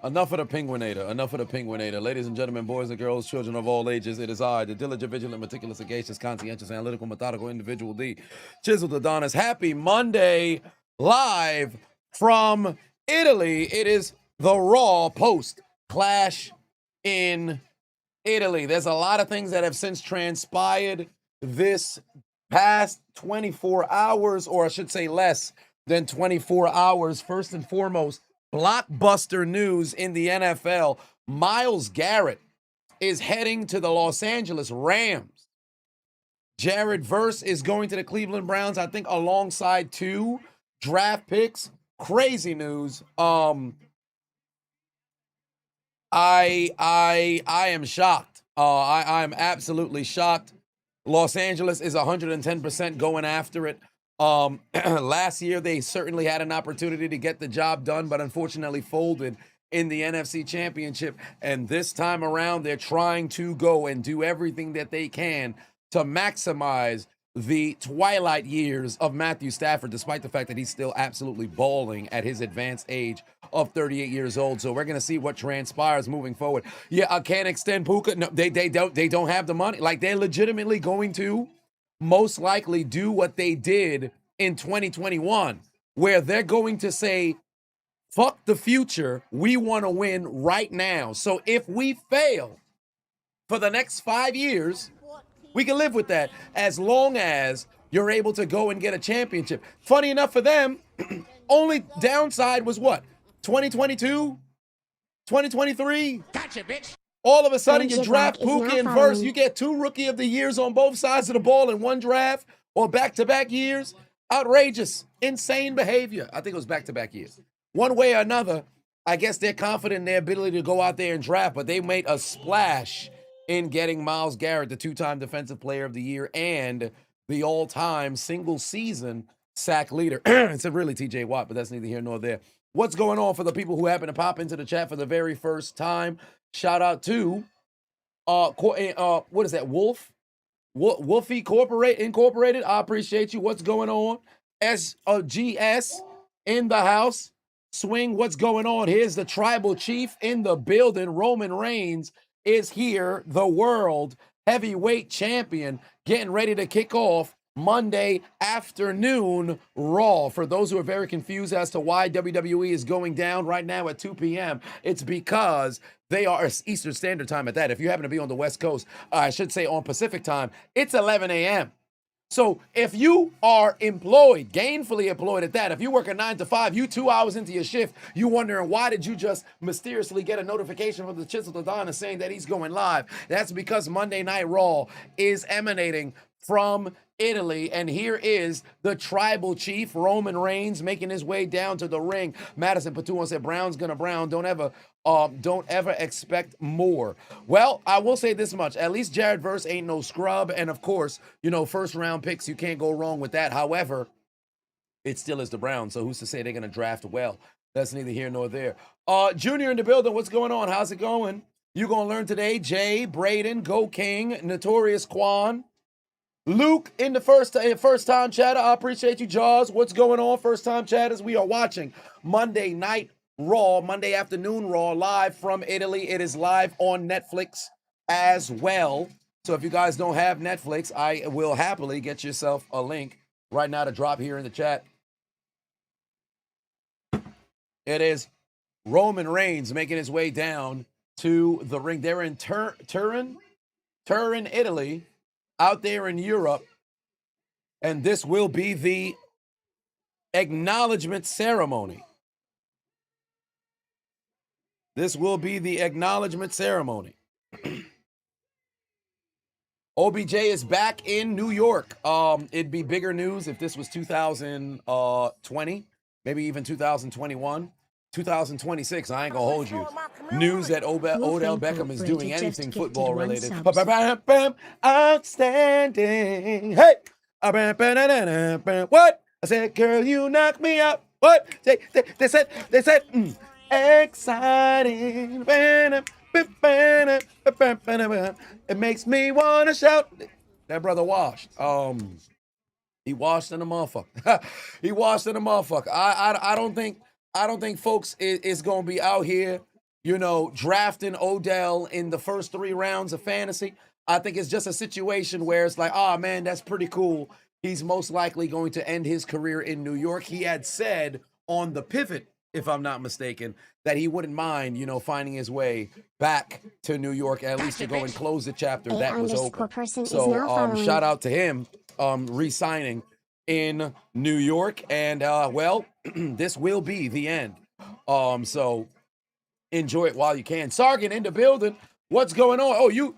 Enough of the penguinator. Enough of the penguinator. Ladies and gentlemen, boys and girls, children of all ages, it is I, the diligent, vigilant, meticulous, sagacious, conscientious, analytical, methodical individual, the Chiseled Adonis. Happy Monday, live from Italy. It is the Raw post clash in Italy. There's a lot of things that have since transpired this past 24 hours, or I should say less than 24 hours. First and foremost, blockbuster news in the NFL. Myles Garrett is heading to the Los Angeles Rams. Jared Verse is going to the Cleveland Browns, I think, alongside 2 draft picks. Crazy news. I am shocked. I'm absolutely shocked. Los Angeles is 110% going after it. Last year, they certainly had an opportunity to get the job done, but unfortunately folded in the NFC Championship. And this time around, they're trying to go and do everything that they can to maximize the twilight years of Matthew Stafford, despite the fact that he's still absolutely balling at his advanced age of 38 years old. So we're going to see what transpires moving forward. Yeah, I can't extend Puka. No, they don't have the money. Like, they're legitimately going to most likely do what they did in 2021, where they're going to say, fuck the future, we want to win right now. So if we fail for the next 5 years, we can live with that as long as you're able to go and get a championship. Funny enough for them, only downside was what? 2022? 2023? Gotcha, bitch. All of a sudden, you draft Puka and Verse. You get 2 Rookie of the Years on both sides of the ball in one draft or back-to-back years. Outrageous, insane behavior. I think it was back-to-back years. One way or another, I guess they're confident in their ability to go out there and draft, but they made a splash in getting Myles Garrett, the 2-time Defensive Player of the Year and the all-time single-season sack leader. It's really TJ Watt, but that's neither here nor there. What's going on for the people who happen to pop into the chat for the very first time? Shout out to what is that? Wolfie Incorporated. I appreciate you. What's going on? GS in the house. Swing, what's going on? Here's the tribal chief in the building. Roman Reigns is here, the world heavyweight champion, getting ready to kick off Monday afternoon Raw. For those who are very confused as to why WWE is going down right now at 2 p.m., it's because they are Eastern Standard Time at that. If you happen to be on the West Coast, I should say on Pacific Time, it's 11 a.m. So if you are employed, gainfully employed at that, if you work a 9 to 5, you 2 hours into your shift, you wondering why did you just mysteriously get a notification from the Chiseled Adonis saying that he's going live? That's because Monday Night Raw is emanating from Italy, and here is the tribal chief, Roman Reigns, making his way down to the ring. Madison Patuan said, Brown's gonna Brown. Don't ever expect more. Well, I will say this much. At least Jared Verse ain't no scrub, and of course, first round picks, you can't go wrong with that. However, it still is the Browns, so who's to say they're gonna draft well? That's neither here nor there. Junior in the building, what's going on? How's it going? You gonna learn today? Jay, Braden, Go King, Notorious Quan, Luke in the first time chatter. I appreciate you, Jaws. What's going on, first time chatters? We are watching Monday Night Raw, Monday afternoon Raw, live from Italy. It is live on Netflix as well. So if you guys don't have Netflix, I will happily get yourself a link right now to drop here in the chat. It is Roman Reigns making his way down to the ring. They're in Turin, Italy, out there in Europe, and this will be the acknowledgement ceremony. This will be the acknowledgement ceremony. OBJ is back in New York. It'd be bigger news if this was 2020, maybe even 2021. 2026, I ain't gonna hold you. News that Odell Beckham is doing anything football related. Outstanding. Hey! What? I said, girl, you knock me out. What? They said, exciting. It makes me want to shout. That brother washed. He washed in the motherfucker. He washed in the motherfucker. I don't think folks is gonna be out here, drafting Odell in the first 3 rounds of fantasy. I think it's just a situation where it's like, oh man, that's pretty cool. He's most likely going to end his career in New York. He had said on the pivot, if I'm not mistaken, that he wouldn't mind, finding his way back to New York, at least to go and close the chapter that was open. So shout out to him re-signing in New York. And well, this will be the end. So enjoy it while you can. Sargon in the building. What's going on? Oh, you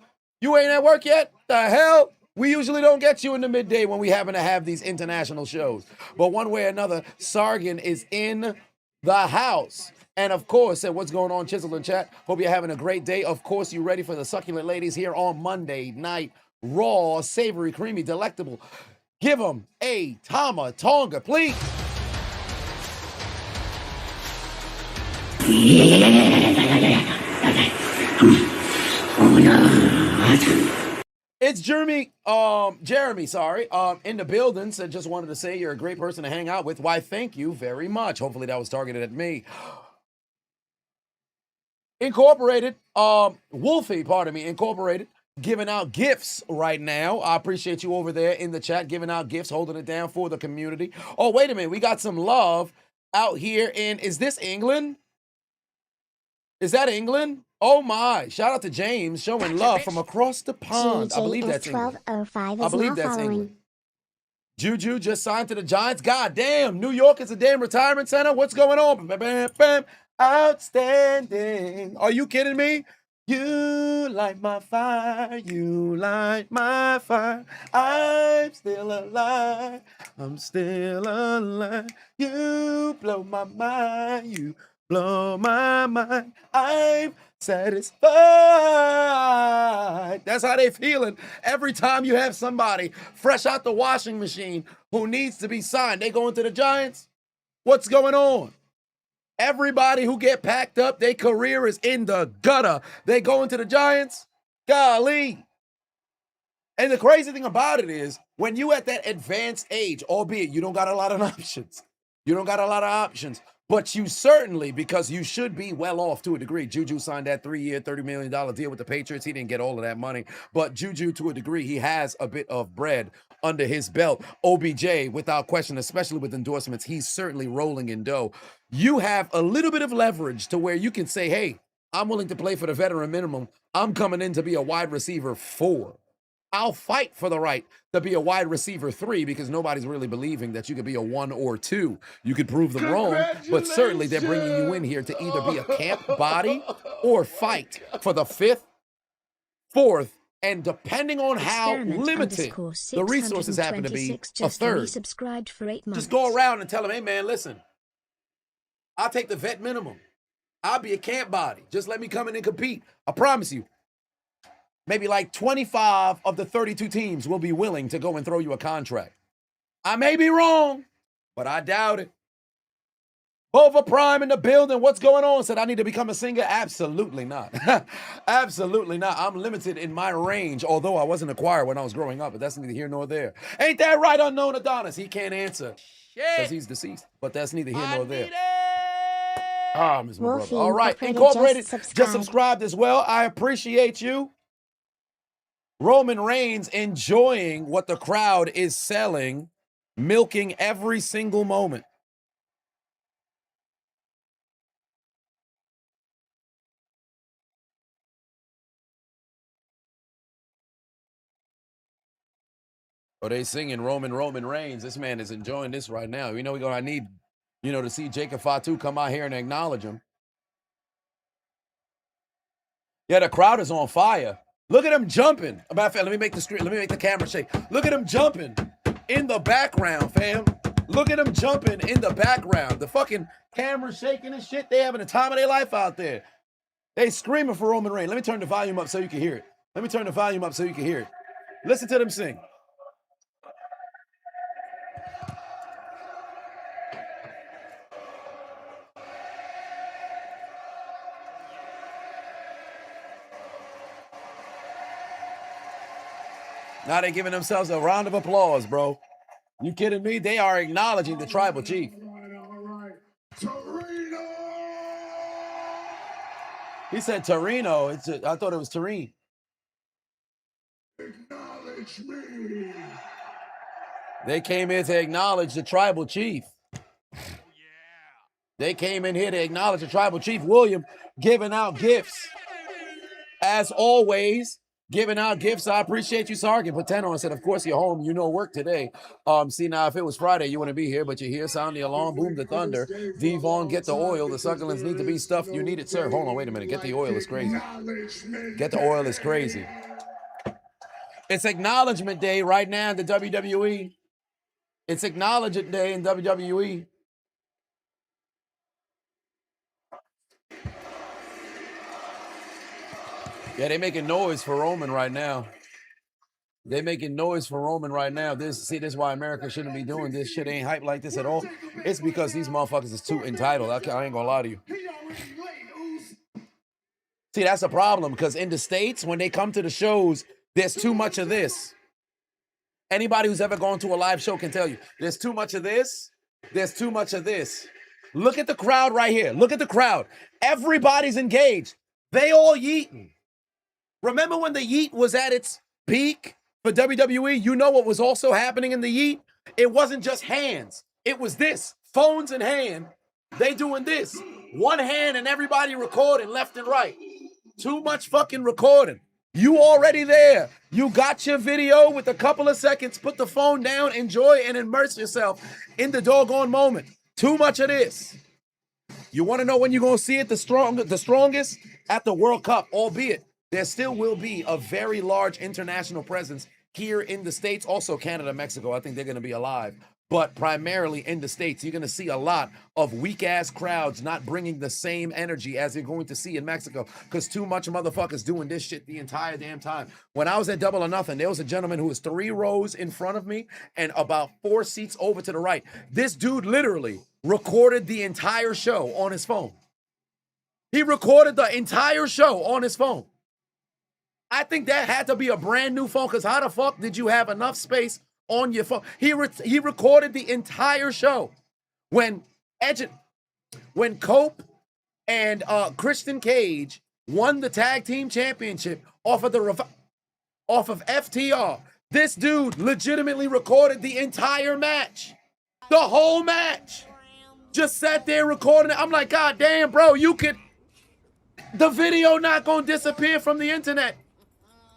ain't at work yet? The hell? We usually don't get you in the midday when we happen to have these international shows. But one way or another, Sargon is in the house. And of course, what's going on, Chiseled and chat? Hope you're having a great day. Of course, you ready for the succulent ladies here on Monday night. Raw, savory, creamy, delectable. Give them a Tama Tonga, please. It's Jeremy, in the building. So just wanted to say you're a great person to hang out with. Why, thank you very much. Hopefully that was targeted at me. Incorporated, Incorporated, giving out gifts right now. I appreciate you over there in the chat, giving out gifts, holding it down for the community. Oh, wait a minute. We got some love out here is this England? Is that England? Oh my. Shout out to James showing love from across the pond. I believe that's England. I believe that's England. Juju just signed to the Giants. God damn. New York is a damn retirement center. What's going on? Bam, bam, bam. Outstanding. Are you kidding me? You light my fire. You light my fire. I'm still alive. I'm still alive. You blow my mind. You blow my mind. I'm satisfied. That's how they feeling every time you have somebody fresh out the washing machine who needs to be signed. They going to the Giants? What's going on? Everybody who get packed up, their career is in the gutter. They go into the Giants? Golly. And the crazy thing about it is, when you at that advanced age, albeit you don't got a lot of options, but you certainly, because you should be well off to a degree. Juju signed that 3-year, $30 million deal with the Patriots. He didn't get all of that money, but Juju, to a degree, he has a bit of bread under his belt. OBJ, without question, especially with endorsements, he's certainly rolling in dough. You have a little bit of leverage to where you can say, hey, I'm willing to play for the veteran minimum. I'm coming in to be a wide receiver 4. I'll fight for the right to be a wide receiver 3 because nobody's really believing that you could be a 1 or 2. You could prove them wrong, but certainly they're bringing you in here to either be a camp body or fight for the 5th, 4th, and depending on how limited the resources happen to be, a 3rd. Just go around and tell them, hey man, listen, I'll take the vet minimum. I'll be a camp body. Just let me come in and compete. I promise you. Maybe like 25 of the 32 teams will be willing to go and throw you a contract. I may be wrong, but I doubt it. Bova Prime in the building. What's going on? Said I need to become a singer? Absolutely not. Absolutely not. I'm limited in my range, although I wasn't a choir when I was growing up, but that's neither here nor there. Ain't that right, unknown Adonis? He can't answer because he's deceased, but that's neither here nor there. Ah, Miss my brother. All right, Incorporated just subscribed as well. I appreciate you. Roman Reigns enjoying what the crowd is selling, milking every single moment. Oh, they singing Roman Reigns. This man is enjoying this right now. You know, I need, to see Jacob Fatu come out here and acknowledge him. Yeah, the crowd is on fire. Look at him jumping. Matter of fact, let me make the camera shake. Look at him jumping in the background, fam. Look at him jumping in the background. The fucking camera shaking and shit. They having the time of their life out there. They screaming for Roman Reigns. Let me turn the volume up so you can hear it. Listen to them sing. Now they're giving themselves a round of applause, bro. You kidding me? They are acknowledging the tribal chief. He said Torino. I thought it was Turin. Acknowledge me. They came here to acknowledge the tribal chief. They came in here to acknowledge the tribal chief. William giving out gifts. As always, giving out gifts. I appreciate you, Sergeant. Put 10 on and said, of course, you're home. You know work today. See, now, if it was Friday, you wouldn't be here, but you're here. Sound the alarm. Boom the thunder. Devon, get the oil. The succulents need to be stuffed. You need it, sir. Hold on, wait a minute. Get the oil. It's crazy. Get the oil. It's crazy. It's Acknowledgement Day right now in the WWE. It's Acknowledgement Day in WWE. Yeah, they making noise for Roman right now. They making noise for Roman right now. This is why America shouldn't be doing this shit. Ain't hype like this at all. It's because these motherfuckers is too entitled. I ain't gonna lie to you. See, that's a problem because in the States, when they come to the shows, there's too much of this. Anybody who's ever gone to a live show can tell you, there's too much of this. There's too much of this. Look at the crowd right here. Look at the crowd. Everybody's engaged. They all yeeting. Remember when the yeet was at its peak for WWE? You know what was also happening in the yeet? It wasn't just hands. It was this. Phones in hand. They doing this. One hand and everybody recording left and right. Too much fucking recording. You already there. You got your video with a couple of seconds. Put the phone down, enjoy and immerse yourself in the doggone moment. Too much of this. You want to know when you're going to see it the strongest? At the World Cup, albeit there still will be a very large international presence here in the States. Also Canada, Mexico, I think they're going to be alive. But primarily in the States, you're going to see a lot of weak-ass crowds not bringing the same energy as you're going to see in Mexico because too much motherfuckers doing this shit the entire damn time. When I was at Double or Nothing, there was a gentleman who was 3 rows in front of me and about 4 seats over to the right. This dude literally recorded the entire show on his phone. He recorded the entire show on his phone. I think that had to be a brand new phone because how the fuck did you have enough space on your phone? He recorded the entire show. When Cope and Christian Cage won the tag team championship off of FTR, this dude legitimately recorded the entire match. The whole match. Just sat there recording it. I'm like, God damn, bro, the video not gonna disappear from the internet.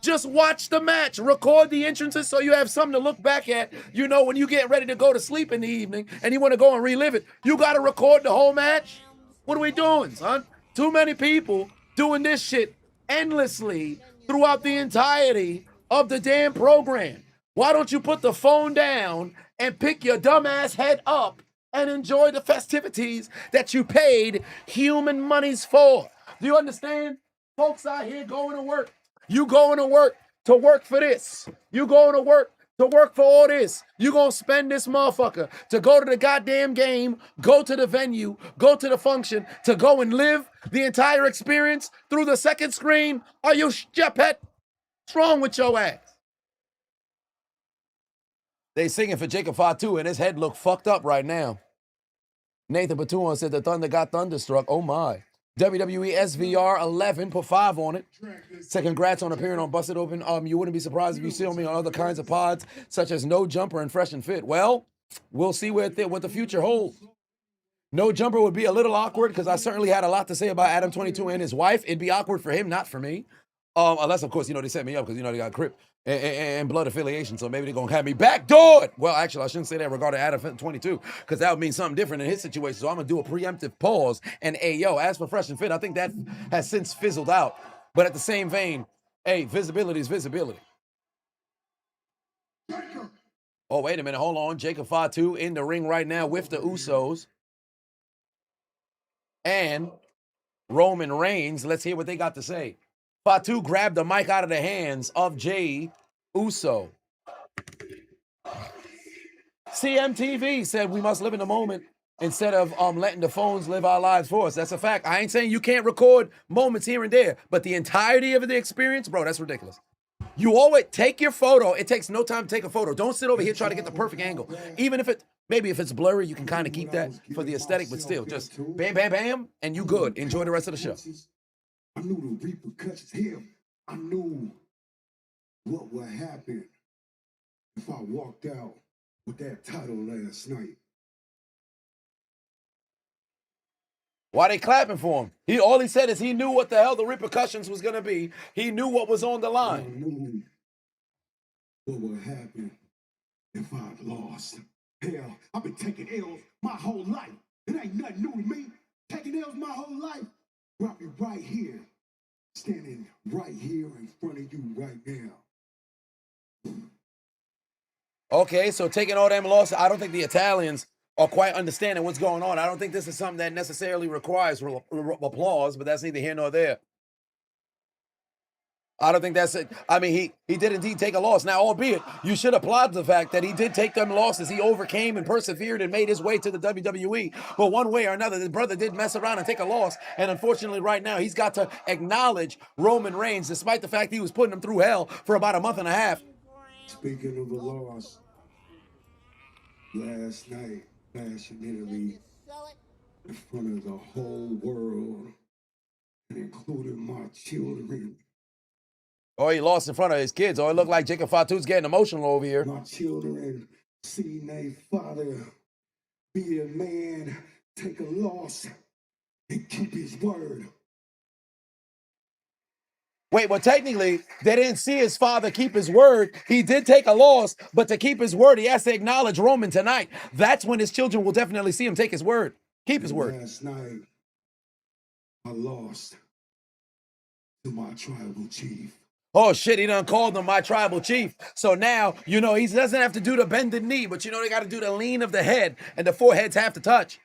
Just watch the match, record the entrances so you have something to look back at. You know, when you get ready to go to sleep in the evening and you want to go and relive it, you got to record the whole match. What are we doing, son? Too many people doing this shit endlessly throughout the entirety of the damn program. Why don't you put the phone down and pick your dumbass head up and enjoy the festivities that you paid human monies for? Do you understand? Folks out here going to work. You going to work for this. You going to work for all this. You gonna spend this motherfucker to go to the goddamn game, go to the venue, go to the function, to go and live the entire experience through the second screen? Are you stupid? What's wrong with your ass? They singing for Jacob Fatu and his head look fucked up right now. Nathan Batuan said the Thunder got thunderstruck. Oh my. WWE SVR 11, put 5 on it. Said congrats on appearing on Busted Open. You wouldn't be surprised if you see me on other kinds of pods, such as No Jumper and Fresh and Fit. Well, we'll see what the future holds. No Jumper would be a little awkward because I certainly had a lot to say about Adam 22 and his wife. It'd be awkward for him, not for me. Unless, of course, they set me up because, they got Crip and blood affiliation, so maybe they're going to have me backdoored. Well, actually, I shouldn't say that regarding Adam 22 because that would mean something different in his situation, so I'm going to do a preemptive pause. And, hey, yo, as for Fresh and Fit, I think that has since fizzled out. But at the same vein, hey, visibility is visibility. Oh, wait a minute. Hold on. Jacob Fatu in the ring right now with the Usos. And Roman Reigns. Let's hear what they got to say. Fatu grabbed the mic out of the hands of Jey Uso. CMTV said we must live in the moment instead of letting the phones live our lives for us. That's a fact. I ain't saying you can't record moments here and there, but the entirety of the experience, bro, that's ridiculous. You always take your photo. It takes no time to take a photo. Don't sit over here trying to get the perfect angle. Even if maybe if it's blurry, you can kind of keep that for the aesthetic, but still just bam, bam, bam, and you good. Enjoy the rest of the show. I knew the repercussions here. I knew what would happen if I walked out with that title last night. Why they clapping for him? All he said is he knew what the hell the repercussions was gonna be. He knew what was on the I line. knew what would happen if I lost. Hell, I've been taking L's my whole life. It ain't nothing new to me. Taking L's my whole life brought me right here, standing right here in front of you right now. Okay, so taking all them losses, I don't think the Italians are quite understanding what's going on. I don't think this is something that necessarily requires applause, but that's neither here nor there. I don't think that's it. I mean, he did indeed take a loss. Now, albeit, you should applaud the fact that he did take them losses. He overcame and persevered and made his way to the WWE. But one way or another, the brother did mess around and take a loss. And unfortunately, right now, he's got to acknowledge Roman Reigns, despite the fact he was putting him through hell for about a month and a half. Speaking of a loss, last night, passionately, in front of the whole world, and including my children. Oh, he lost in front of his kids. Oh, it looked like Jacob Fatu's getting emotional over here. My children seeing their father be a man, take a loss, and keep his word. Wait, well, technically, they didn't see his father keep his word. He did take a loss, but to keep his word, he has to acknowledge Roman tonight. That's when his children will definitely see him take his word. Keep his word. Last night, I lost to my tribal chief. Oh, shit, he done called him my tribal chief. So now, he doesn't have to do the bended knee, but they got to do the lean of the head, and the foreheads have to touch.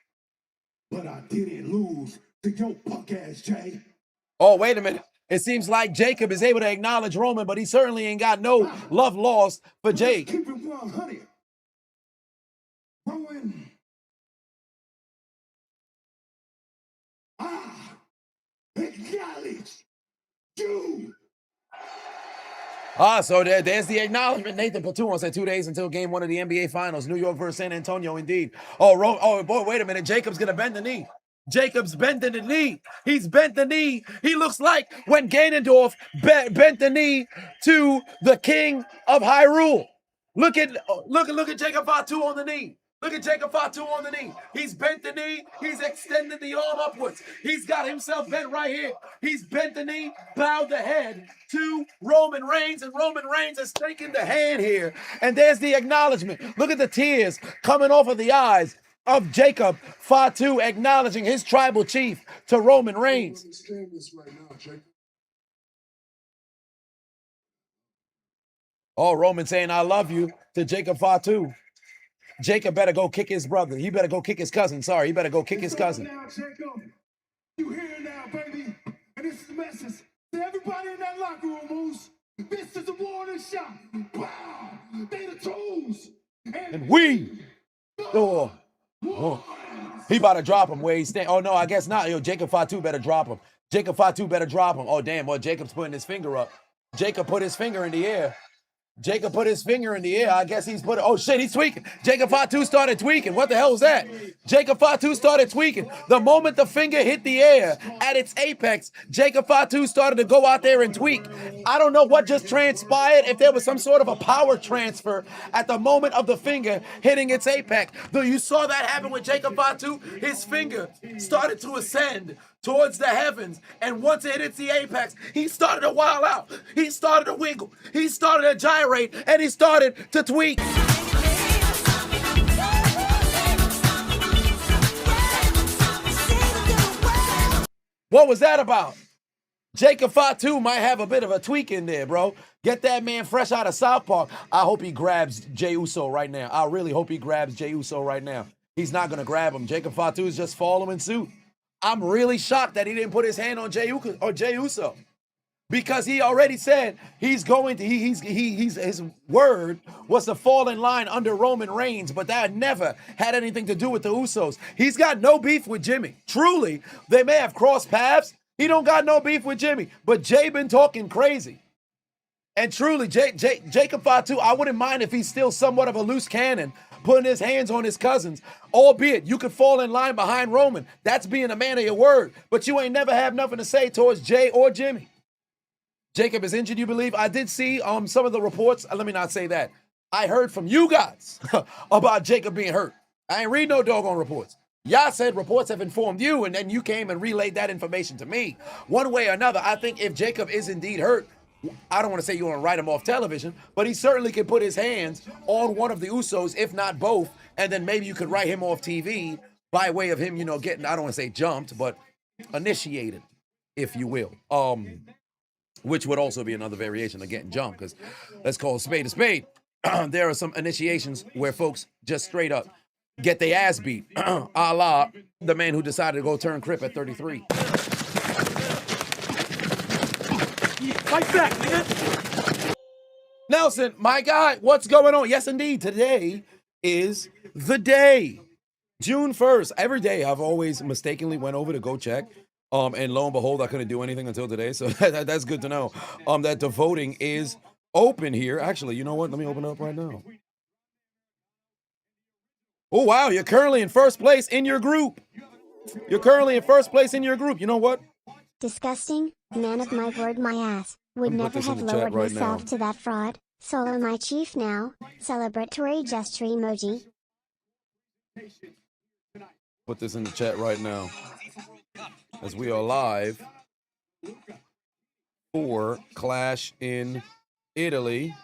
But I didn't lose to your punk ass, Jay. Oh, wait a minute. It seems like Jacob is able to acknowledge Roman, but he certainly ain't got no love lost for Jake. Keep it 100. Roman, I acknowledge you. So there's the acknowledgement. Nathan Platoon said 2 days until game 1 of the NBA Finals. New York versus San Antonio, indeed. Oh, boy, wait a minute. Jacob's going to bend the knee. Jacob's bending the knee. He's bent the knee. He looks like when Ganondorf bent the knee to the king of Hyrule. Look at Jacob Fatu on the knee. Look at Jacob Fatu on the knee. He's bent the knee. He's extended the arm upwards. He's got himself bent right here. He's bent the knee, bowed the head to Roman Reigns, and Roman Reigns is taking the hand here. And there's the acknowledgement. Look at the tears coming off of the eyes of Jacob Fatu acknowledging his tribal chief to Roman Reigns. Understand this right now, Jacob. Oh, Roman saying, I love you to Jacob Fatu. Jacob better go kick his brother. He better go kick his cousin. Sorry, he better go kick his cousin. Now, Jacob, you here now, baby. And this is the message to everybody in that locker room, Moose. This is a warning shot. Wow, they the tools. And we. Oh. He about to drop him where he's standing. Oh, no, I guess not. Yo, Jacob Fatu better drop him. Jacob Fatu better drop him. Oh, damn. Well, Jacob's putting his finger up. Jacob put his finger in the air. Jacob put his finger in the air. I guess he's put it. Oh, shit, he's tweaking. Jacob Fatu started tweaking. What the hell was that? Jacob Fatu started tweaking. The moment the finger hit the air at its apex, Jacob Fatu started to go out there and tweak. I don't know what just transpired, if there was some sort of a power transfer at the moment of the finger hitting its apex. Though you saw that happen with Jacob Fatu, his finger started to ascend towards the heavens, and once it hits the apex, he started to wild out. He started to wiggle. He started to gyrate, and he started to tweak. What was that about? Jacob Fatu might have a bit of a tweak in there, bro. Get that man fresh out of South Park. I hope he grabs Jey Uso right now. I really hope he grabs Jey Uso right now. He's not going to grab him. Jacob Fatu is just following suit. I'm really shocked that he didn't put his hand on Jey Uso, because he already said he's going to. His word was to fall in line under Roman Reigns, but that never had anything to do with the Usos. He's got no beef with Jimmy. Truly, they may have crossed paths. He don't got no beef with Jimmy, but Jay been talking crazy. And truly, Jacob Fatu, I wouldn't mind if he's still somewhat of a loose cannon putting his hands on his cousins, albeit you could fall in line behind Roman. That's being a man of your word, but you ain't never have nothing to say towards Jay or Jimmy. Jacob is injured, you believe? I did see some of the reports. Let me not say that. I heard from you guys about Jacob being hurt. I ain't read no doggone reports. Y'all said reports have informed you, and then you came and relayed that information to me. One way or another, I think if Jacob is indeed hurt, I don't want to say you want to write him off television, but he certainly can put his hands on one of the Usos, if not both, and then maybe you could write him off TV by way of him, getting, I don't want to say jumped, but initiated, if you will. Which would also be another variation of getting jumped, because let's call a spade a spade. There are some initiations where folks just straight up get their ass beat, a la the man who decided to go turn Crip at 33. Fight back, nigga. Nelson, my guy, what's going on? Yes, indeed. Today is the day. June 1st. Every day I've always mistakenly went over to go check. And lo and behold, I couldn't do anything until today. So that's good to know. That the voting is open here. Actually, you know what? Let me open it up right now. Oh, wow. You're currently in first place in your group. You know what? Disgusting, man of my word, my ass. Would never have lowered myself to that fraud. Solo my chief now. Celebratory gesture emoji. Put this in the chat right now. As we are live for Clash in Italy.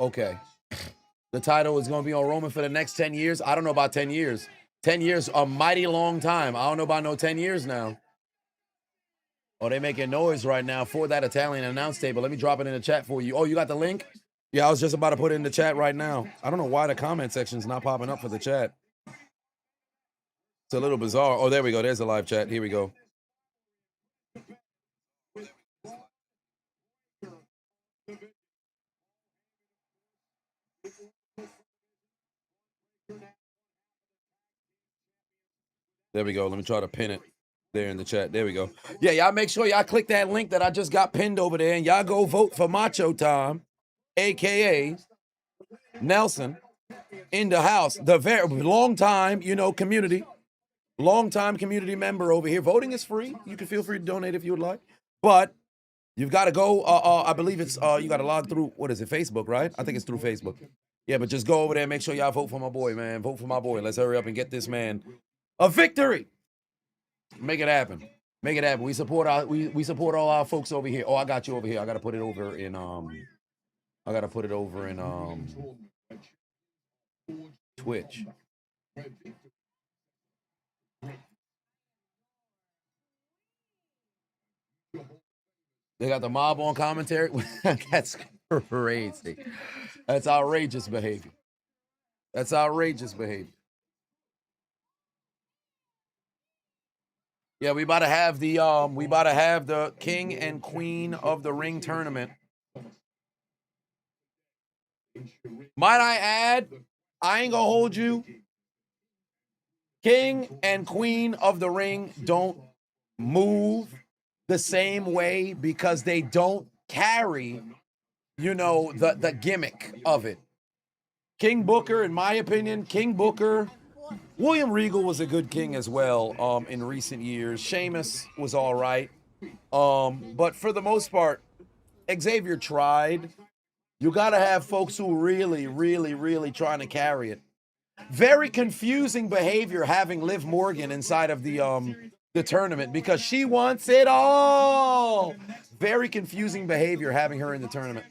Okay. The title is going to be on Roman for the next 10 years. I don't know about 10 years. 10 years, a mighty long time. I don't know about no 10 years now. Oh, they making noise right now for that Italian announce table. Let me drop it in the chat for you. Oh, you got the link? Yeah, I was just about to put it in the chat right now. I don't know why the comment section's not popping up for the chat. It's a little bizarre. Oh, there we go. There's the live chat. Here we go. There we go. Let me try to pin it there in the chat. There we go. Yeah, y'all make sure y'all click that link that I just got pinned over there, and y'all go vote for Macho Time, a.k.a. Nelson, in the house. The very long time, community. Long-time community member over here. Voting is free. You can feel free to donate if you would like. But you've got to go, I believe it's, you got to log through, what is it, Facebook, right? I think it's through Facebook. Yeah, but just go over there and make sure y'all vote for my boy, man. Vote for my boy. Let's hurry up and get this man a victory. Make it happen. Make it happen. We support all our folks over here. Oh, I got you over here. I got to put it over in, Twitch. They got the mob on commentary. That's crazy. That's outrageous behavior. That's outrageous behavior. Yeah, we about to have the king and queen of the ring tournament. Might I add, I ain't gonna hold you. King and queen of the ring don't move the same way because they don't carry, the gimmick of it. King Booker, in my opinion, William Regal was a good king as well in recent years. Sheamus was all right. But for the most part, Xavier tried. You got to have folks who really, really, really trying to carry it. Very confusing behavior having Liv Morgan inside of the tournament because she wants it all. Very confusing behavior having her in the tournament.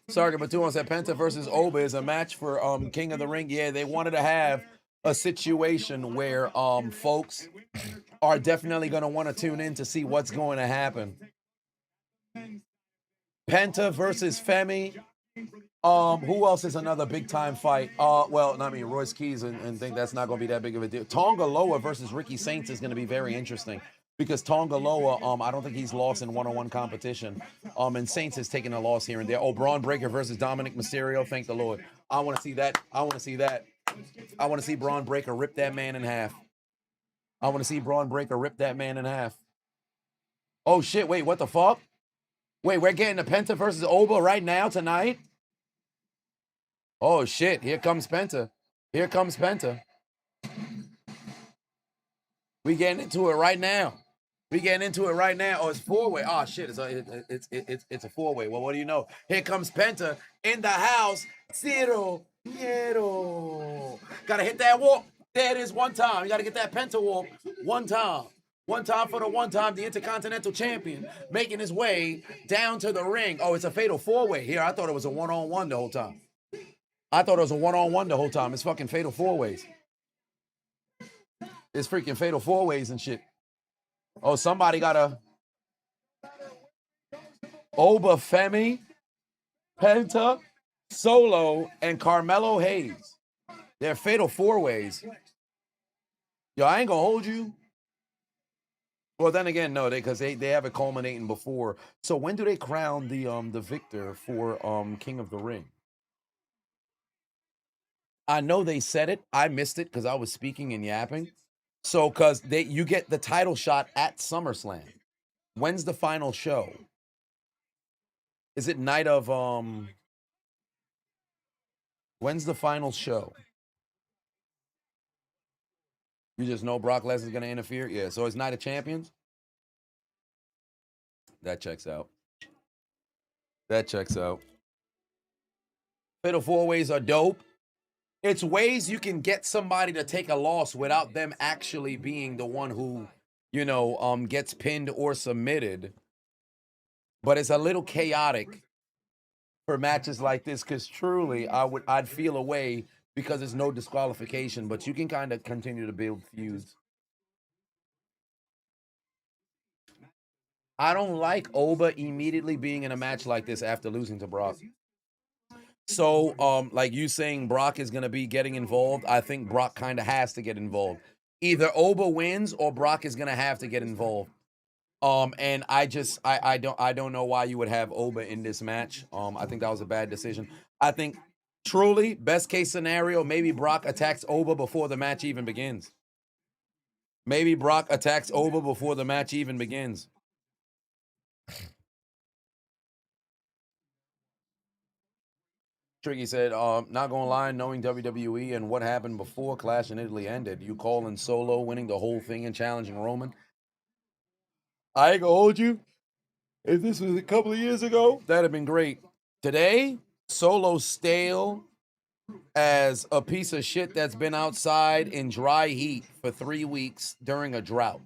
Sargon Batuan said Penta versus Oba is a match for King of the Ring. Yeah, they wanted to have a situation where folks are definitely going to want to tune in to see what's going to happen. Penta versus Femi. Who else is another big time fight? Royce Keys and think that's not going to be that big of a deal. Tonga Loa versus Ricky Saints is going to be very interesting because Tonga Loa, I don't think he's lost in one-on-one competition. And Saints has taken a loss here and there. Oh, Braun Breaker versus Dominic Mysterio. Thank the Lord. I want to see that. I want to see Braun Breaker rip that man in half. Oh shit! Wait, what the fuck? Wait, we're getting the Penta versus Oba right now, tonight? Oh, shit. Here comes Penta. Here comes Penta. We getting into it right now. We getting into it right now. Oh, it's four-way. Oh, shit. It's a four-way. Well, what do you know? Here comes Penta in the house. Cero. Got to hit that walk. There it is one time. You got to get that Penta walk one time. One time for the one time, the Intercontinental Champion making his way down to the ring. Oh, it's a fatal four-way here. I thought it was a one-on-one the whole time. It's fucking fatal four-ways. It's freaking fatal four-ways and shit. Oh, somebody got a Oba Femi, Penta, Solo, and Carmelo Hayes. They're fatal four-ways. Yo, I ain't gonna hold you. Well, then again, no, because they have it culminating before. So when do they crown the victor for King of the Ring? I know they said it. I missed it because I was speaking and yapping. So because you get the title shot at SummerSlam. When's the final show? Is it night of when's the final show? You just know Brock Lesnar's gonna interfere? Yeah, so it's Night of Champions. That checks out. Fatal four-ways are dope. It's ways you can get somebody to take a loss without them actually being the one who, gets pinned or submitted. But it's a little chaotic for matches like this because truly I'd feel a way because there's no disqualification, but you can kind of continue to build feuds. I don't like Oba immediately being in a match like this after losing to Brock. So, like you saying Brock is going to be getting involved, I think Brock kind of has to get involved. Either Oba wins or Brock is going to have to get involved. And I don't know why you would have Oba in this match. I think that was a bad decision. I think truly best case scenario, maybe Brock attacks Oba before the match even begins. Tricky said, not gonna lie, knowing WWE and what happened before Clash in Italy ended, you calling Solo winning the whole thing and challenging Roman. I ain't gonna hold you. If this was a couple of years ago, that'd have been great. Today, Solo's stale as a piece of shit that's been outside in dry heat for 3 weeks during a drought.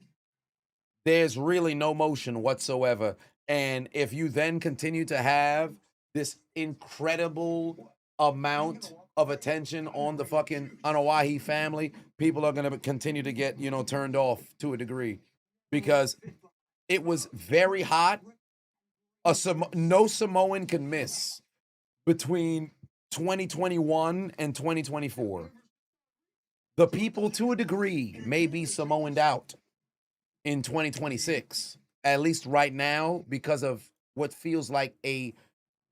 There's really no motion whatsoever. And if you then continue to have this incredible amount of attention on the fucking Anoa'i family, people are going to continue to get, turned off to a degree because it was very hot. No Samoan can miss between 2021 and 2024. The people, to a degree, may be Samoaned out in 2026, at least right now, because of what feels like a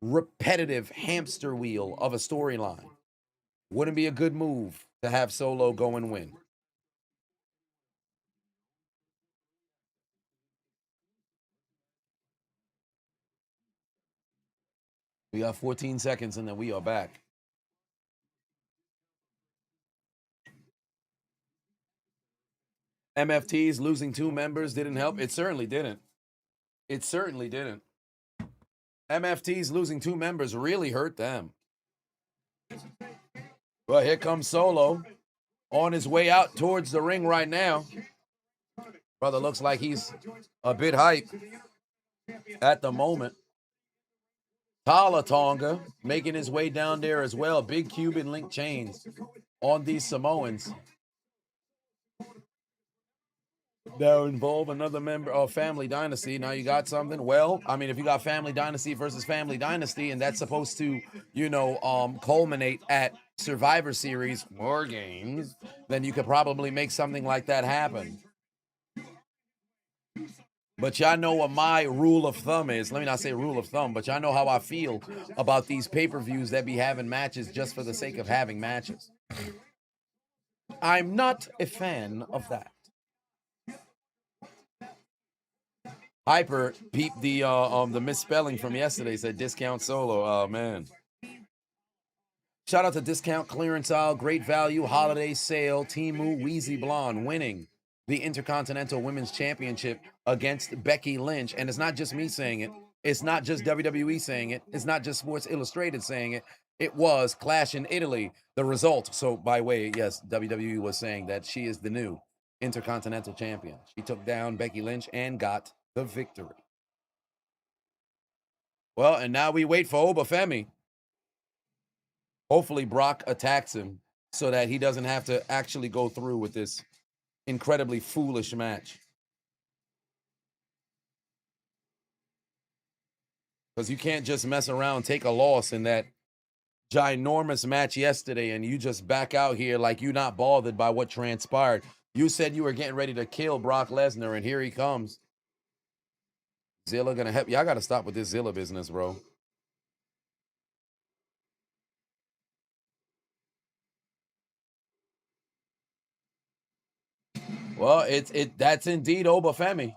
repetitive hamster wheel of a storyline. Wouldn't be a good move to have Solo go and win. We got 14 seconds and then we are back. MFTs losing 2 members didn't help. It certainly didn't. MFTs losing 2 members really hurt them. Well, here comes Solo on his way out towards the ring right now. Brother looks like he's a bit hype at the moment. Tala Tonga making his way down there as well. Big Cuban link chains on these Samoans. Now involve another member of Family Dynasty. Now you got something. Well, I mean, if you got Family Dynasty versus Family Dynasty, and that's supposed to, culminate at Survivor Series War Games, then you could probably make something like that happen. But y'all know what my rule of thumb is. Let me not say rule of thumb, but y'all know how I feel about these pay-per-views that be having matches just for the sake of having matches. I'm not a fan of that. Hyper peeped the misspelling from yesterday. Said discount solo. Oh man. Shout out to Discount Clearance Aisle, Great Value, Holiday Sale, Timu, Wheezy Blonde winning the Intercontinental Women's Championship against Becky Lynch. And it's not just me saying it. It's not just WWE saying it. It's not just Sports Illustrated saying it. It was Clash in Italy, the result. So by way, yes, WWE was saying that she is the new Intercontinental Champion. She took down Becky Lynch and got the victory. Well, and now we wait for Obafemi. Hopefully Brock attacks him so that he doesn't have to actually go through with this incredibly foolish match. Because you can't just mess around, take a loss in that ginormous match yesterday, and you just back out here like you're not bothered by what transpired. You said you were getting ready to kill Brock Lesnar, and here he comes. Zilla gonna help you. I gotta stop with this Zilla business, bro. Well, that's indeed Obafemi.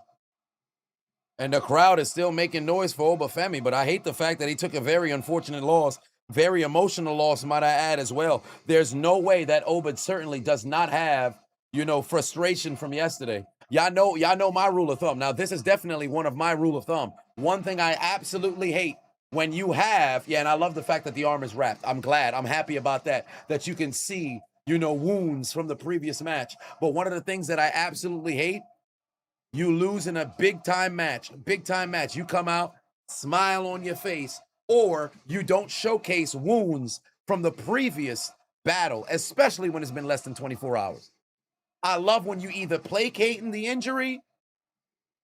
And the crowd is still making noise for Obafemi, but I hate the fact that he took a very unfortunate loss, very emotional loss, might I add, as well. There's no way that Oba certainly does not have, frustration from yesterday. Y'all know my rule of thumb. Now, this is definitely one of my rule of thumb. One thing I absolutely hate when you have, and I love the fact that the arm is wrapped. I'm glad. I'm happy about that you can see, wounds from the previous match. But one of the things that I absolutely hate, you lose in a big-time match. You come out, smile on your face, or you don't showcase wounds from the previous battle, especially when it's been less than 24 hours. I love when you either placating the injury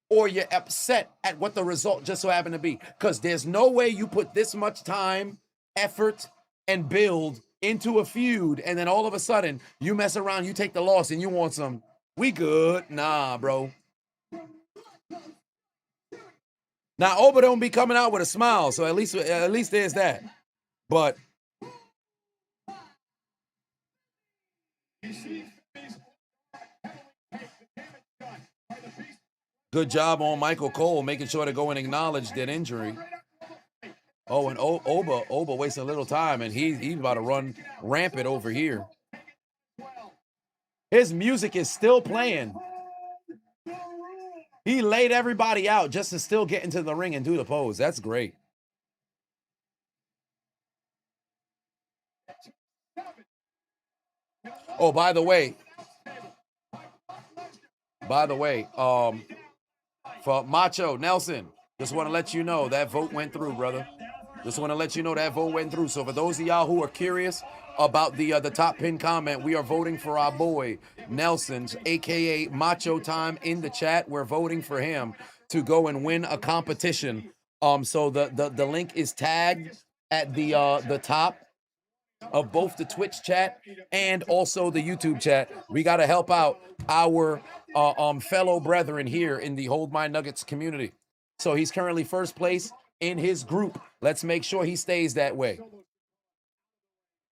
or you're upset at what the result just so happened to be. Because there's no way you put this much time, effort, and build into a feud, and then all of a sudden, you mess around, you take the loss, and you want some, we good. Nah, bro. Now, Oba don't be coming out with a smile, so at least there's that. But good job on Michael Cole making sure to go and acknowledge that injury. Oh, and Oba wasted a little time, and he's about to run rampant over here. His music is still playing. He laid everybody out just to still get into the ring and do the pose. That's great. Oh, by the way, for Macho Nelson, just want to let you know that vote went through, brother. Just want to let you know that vote went through. So for those of y'all who are curious about the top pin comment, we are voting for our boy Nelson's, aka Macho Time, in the chat. We're voting for him to go and win a competition. So the link is tagged at the top of both the Twitch chat and also the YouTube chat. We got to help out our fellow brethren here in the Hold My Nuggets community. So he's currently first place in his group. Let's make sure he stays that way.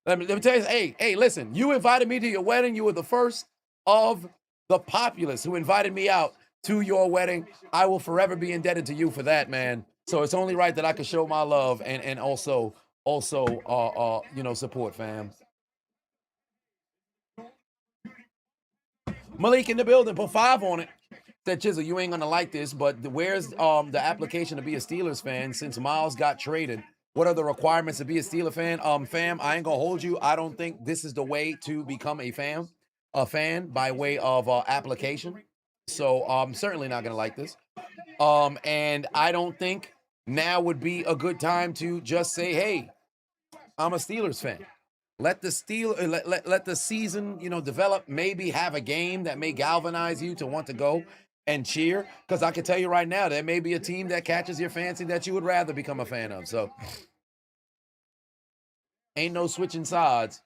Let me tell you, hey, listen, you invited me to your wedding. You were the first of the populace who invited me out to your wedding. I will forever be indebted to you for that, man. So it's only right that I can show my love and also support, fam. Malik in the building, put 5 on it. Said, Chisel, you ain't gonna like this, but where's the application to be a Steelers fan since Miles got traded? What are the requirements to be a Steeler fan? Fam, I ain't gonna hold you. I don't think this is the way to become a fan by way of application. So I'm certainly not gonna like this. And I don't think now would be a good time to just say, hey, I'm a Steelers fan. Let the let the season, develop. Maybe have a game that may galvanize you to want to go and cheer. Because I can tell you right now, there may be a team that catches your fancy that you would rather become a fan of. So ain't no switching sides.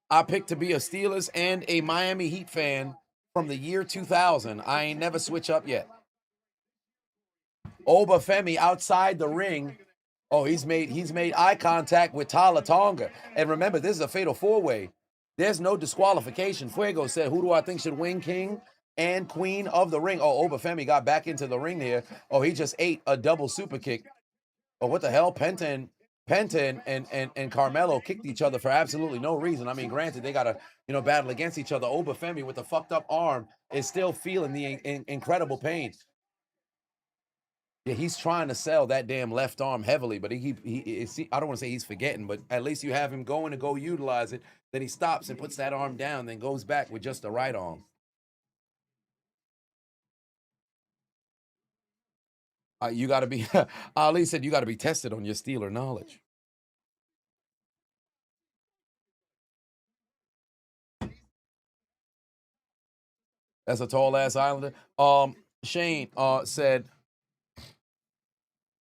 I picked to be a Steelers and a Miami Heat fan from the year 2000. I ain't never switch up yet. Obafemi outside the ring. Oh, he's made eye contact with Tala Tonga. And remember, this is a fatal 4-way. There's no disqualification. Fuego said, who do I think should win, King? and queen of the ring. Oh, Obafemi got back into the ring here. Oh, he just ate a double super kick. Oh, what the hell? Penta and Carmelo kicked each other for absolutely no reason. I mean, granted, they got to, battle against each other. Obafemi with the fucked up arm is still feeling the incredible pain. Yeah, he's trying to sell that damn left arm heavily, but he I don't want to say he's forgetting, but at least you have him going to go utilize it. Then he stops and puts that arm down, then goes back with just the right arm. You got to be, Ali said you got to be tested on your Steeler knowledge. That's a tall ass Islander. Shane said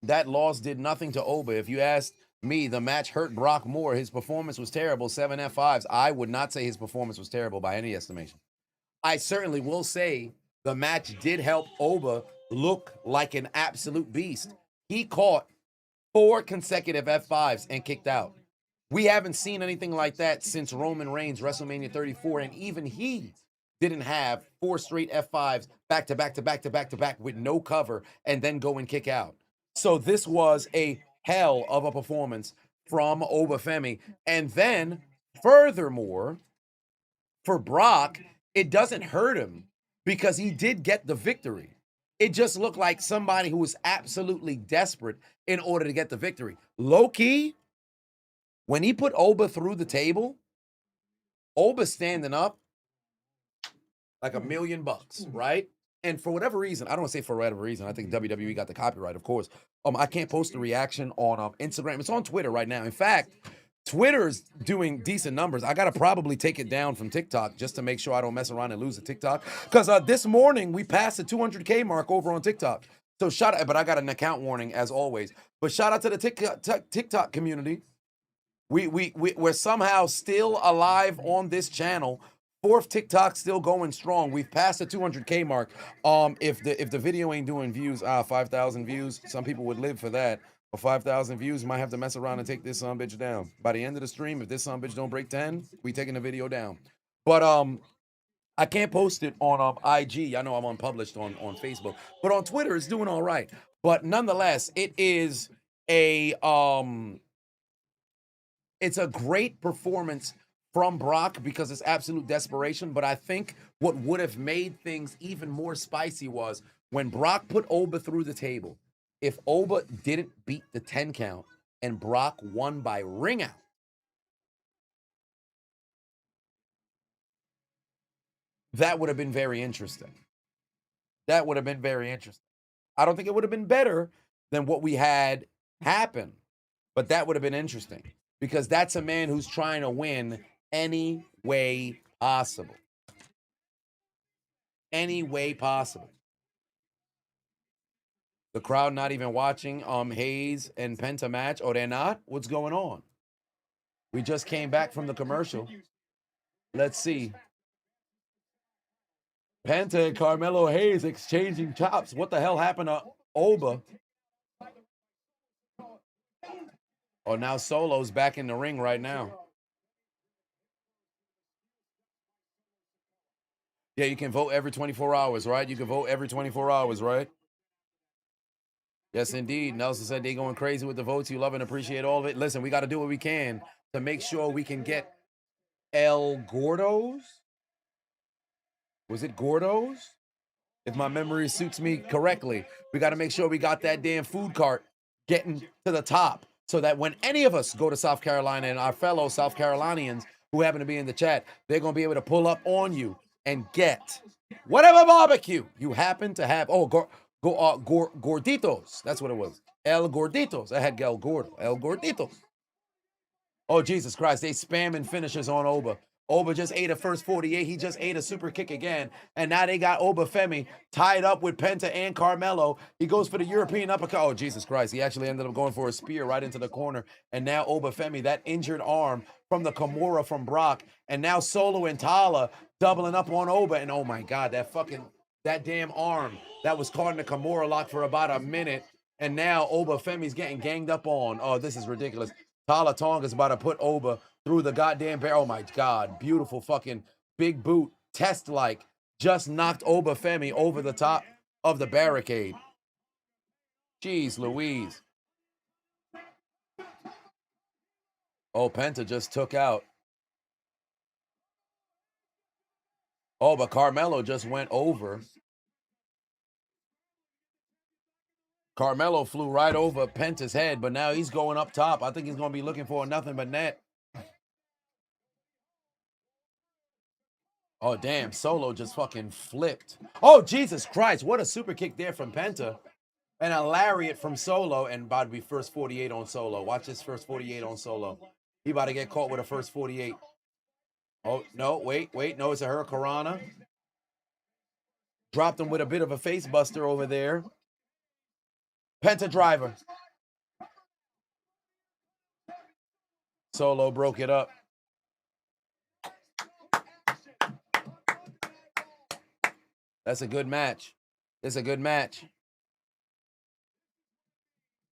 that loss did nothing to Oba. If you asked me, the match hurt Brock more. His performance was terrible. 7 F5s. I would not say his performance was terrible by any estimation. I certainly will say the match did help Oba look like an absolute beast. He caught 4 consecutive F5s and kicked out. We haven't seen anything like that since Roman Reigns, WrestleMania 34, and even he didn't have 4 straight F5s back to back to back to back to back with no cover and then go and kick out. So this was a hell of a performance from Obafemi. And then, furthermore, for Brock, it doesn't hurt him because he did get the victory. It just looked like somebody who was absolutely desperate in order to get the victory. Low key, when he put Oba through the table, Oba standing up like $1 million, right? And for whatever reason, I don't want to say for whatever reason, I think WWE got the copyright, of course. I can't post the reaction on Instagram. It's on Twitter right now. In fact, Twitter's doing decent numbers. I got to probably take it down from TikTok just to make sure I don't mess around and lose the TikTok. Because this morning, we passed the 200K mark over on TikTok. So shout out, but I got an account warning as always. But shout out to the TikTok community. We're somehow still alive on this channel. 4th TikTok still going strong. We've passed the 200K mark. If the video ain't doing views, 5,000 views, some people would live for that. For 5,000 views, might have to mess around and take this bitch down. By the end of the stream, if this bitch don't break 10, we taking the video down. But I can't post it on IG. I know I'm unpublished on Facebook, but on Twitter it's doing all right. But nonetheless, it is it's a great performance from Brock because it's absolute desperation. But I think what would have made things even more spicy was when Brock put Oba through the table. If Oba didn't beat the 10 count and Brock won by ring out, that would have been very interesting. That would have been very interesting. I don't think it would have been better than what we had happen, but that would have been interesting because that's a man who's trying to win any way possible. Any way possible. The crowd not even watching Hayes and Penta match. Oh, they're not? What's going on? We just came back from the commercial. Let's see. Penta and Carmelo Hayes exchanging chops. What the hell happened to Oba? Oh, now Solo's back in the ring right now. Yeah, you can vote every 24 hours, right? You can vote every 24 hours, right? Yes, indeed. Nelson said they going crazy with the votes. You love and appreciate all of it. Listen, we got to do what we can to make sure we can get El Gordo's. Was it Gordo's? If my memory suits me correctly, we got to make sure we got that damn food cart getting to the top so that when any of us go to South Carolina and our fellow South Carolinians who happen to be in the chat, they're going to be able to pull up on you and get whatever barbecue you happen to have. Oh, Gorditos. That's what it was. El Gorditos. I had El Gordo. El Gorditos. Oh, Jesus Christ. They spamming finishers on Oba. Oba just ate a first 48. He just ate a super kick again. And now they got Obafemi tied up with Penta and Carmelo. He goes for the European uppercut. Oh, Jesus Christ. He actually ended up going for a spear right into the corner. And now Obafemi, that injured arm from the Kimura from Brock. And now Solo and Tala doubling up on Oba. And oh my God, that damn arm that was caught in the Kimura lock for about a minute. And now Obafemi's getting ganged up on. Oh, this is ridiculous. Tala Tonga's about to put Oba through the goddamn barrel. Oh my God, beautiful fucking big boot, test-like just knocked Obafemi over the top of the barricade. Jeez Louise. Oh, Penta just took out. Oh, but Carmelo just went over. Carmelo flew right over Penta's head, but now he's going up top. I think he's going to be looking for nothing but net. Oh, damn. Solo just fucking flipped. Oh, Jesus Christ. What a super kick there from Penta. And a lariat from Solo. And about to be first 48 on Solo. Watch this first 48 on Solo. He about to get caught with a first 48. Oh, no. Wait. No, it's a Hurricanrana. Dropped him with a bit of a face buster over there. Penta driver. Solo broke it up. That's a good match. It's a good match.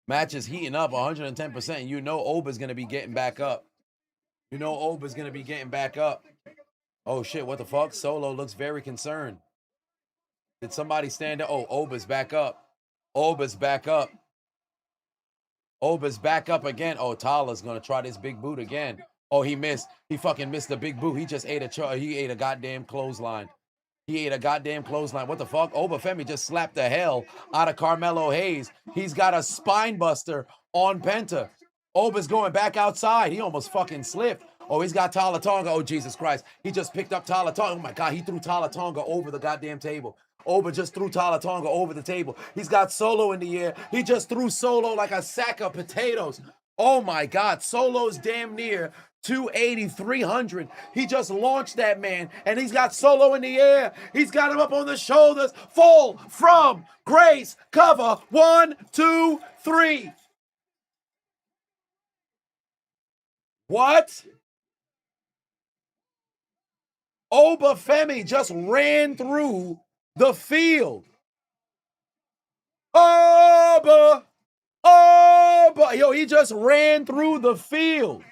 Match is heating up 110%. You know Oba's going to be getting back up. You know Oba's going to be getting back up. Oh, shit. What the fuck? Solo looks very concerned. Did somebody stand up? Oh, Oba's back up. Oba's back up. Oba's back up again. Oh, Tala's going to try this big boot again. Oh, he missed. He fucking missed the big boot. He just ate a goddamn clothesline. He ate a goddamn clothesline. What the fuck? Obafemi just slapped the hell out of Carmelo Hayes. He's got a spine buster on Penta. Oba's going back outside. He almost fucking slipped. Oh, he's got Tala Tonga. Oh, Jesus Christ. He just picked up Tala Tonga. Oh, my God. He threw Tala Tonga over the goddamn table. Oba just threw Tala Tonga over the table. He's got Solo in the air. He just threw Solo like a sack of potatoes. Oh, my God. Solo's damn near 280, 300. He just launched that man, and he's got Solo in the air. He's got him up on the shoulders. Fall from grace. Cover. 1, 2, 3. What? Obafemi just ran through the field. Oba! Yo, he just ran through the field.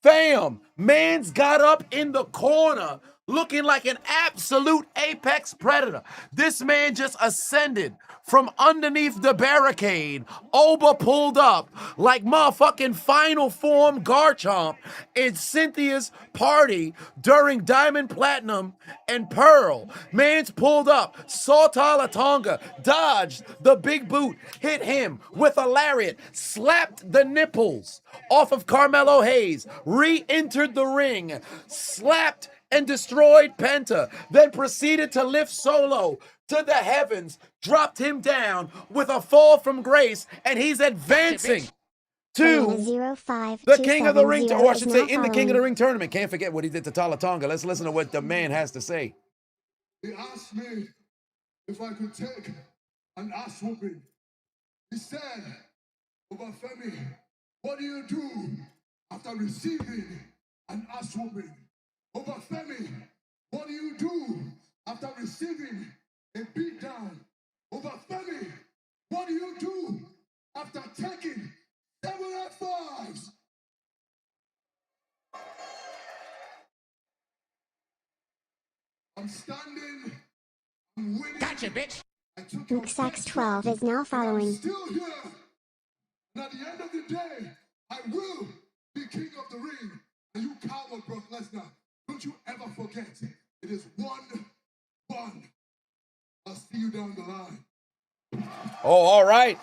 Fam, man's got up in the corner looking like an absolute apex predator. This man just ascended from underneath the barricade. Oba pulled up like motherfucking Final Form Garchomp in Cynthia's party during Diamond Platinum and Pearl. Man's pulled up, saw Tala Tonga, dodged the big boot, hit him with a lariat, slapped the nipples off of Carmelo Hayes, re-entered the ring, slapped and destroyed Penta, then proceeded to lift Solo to the heavens, dropped him down with a fall from grace, and he's advancing to the King of the Ring, or I should say in the King of the Ring tournament. Can't forget what he did to Tala Tonga. Let's listen to what the man has to say. He asked me if I could take an ass whooping. He said, Obafemi, what do you do after receiving an ass whooping? Obafemi, what do you do after receiving a beatdown? Obafemi, what do you do after taking 7 F5s? I'm standing, I'm winning. Gotcha, bitch. Luke Sachs 12 is now following. I'm still here. And at the end of the day, I will be king of the ring. And you coward, Brock Lesnar, don't you ever forget, it is 1-1. I'll see you down the line. Oh, all right.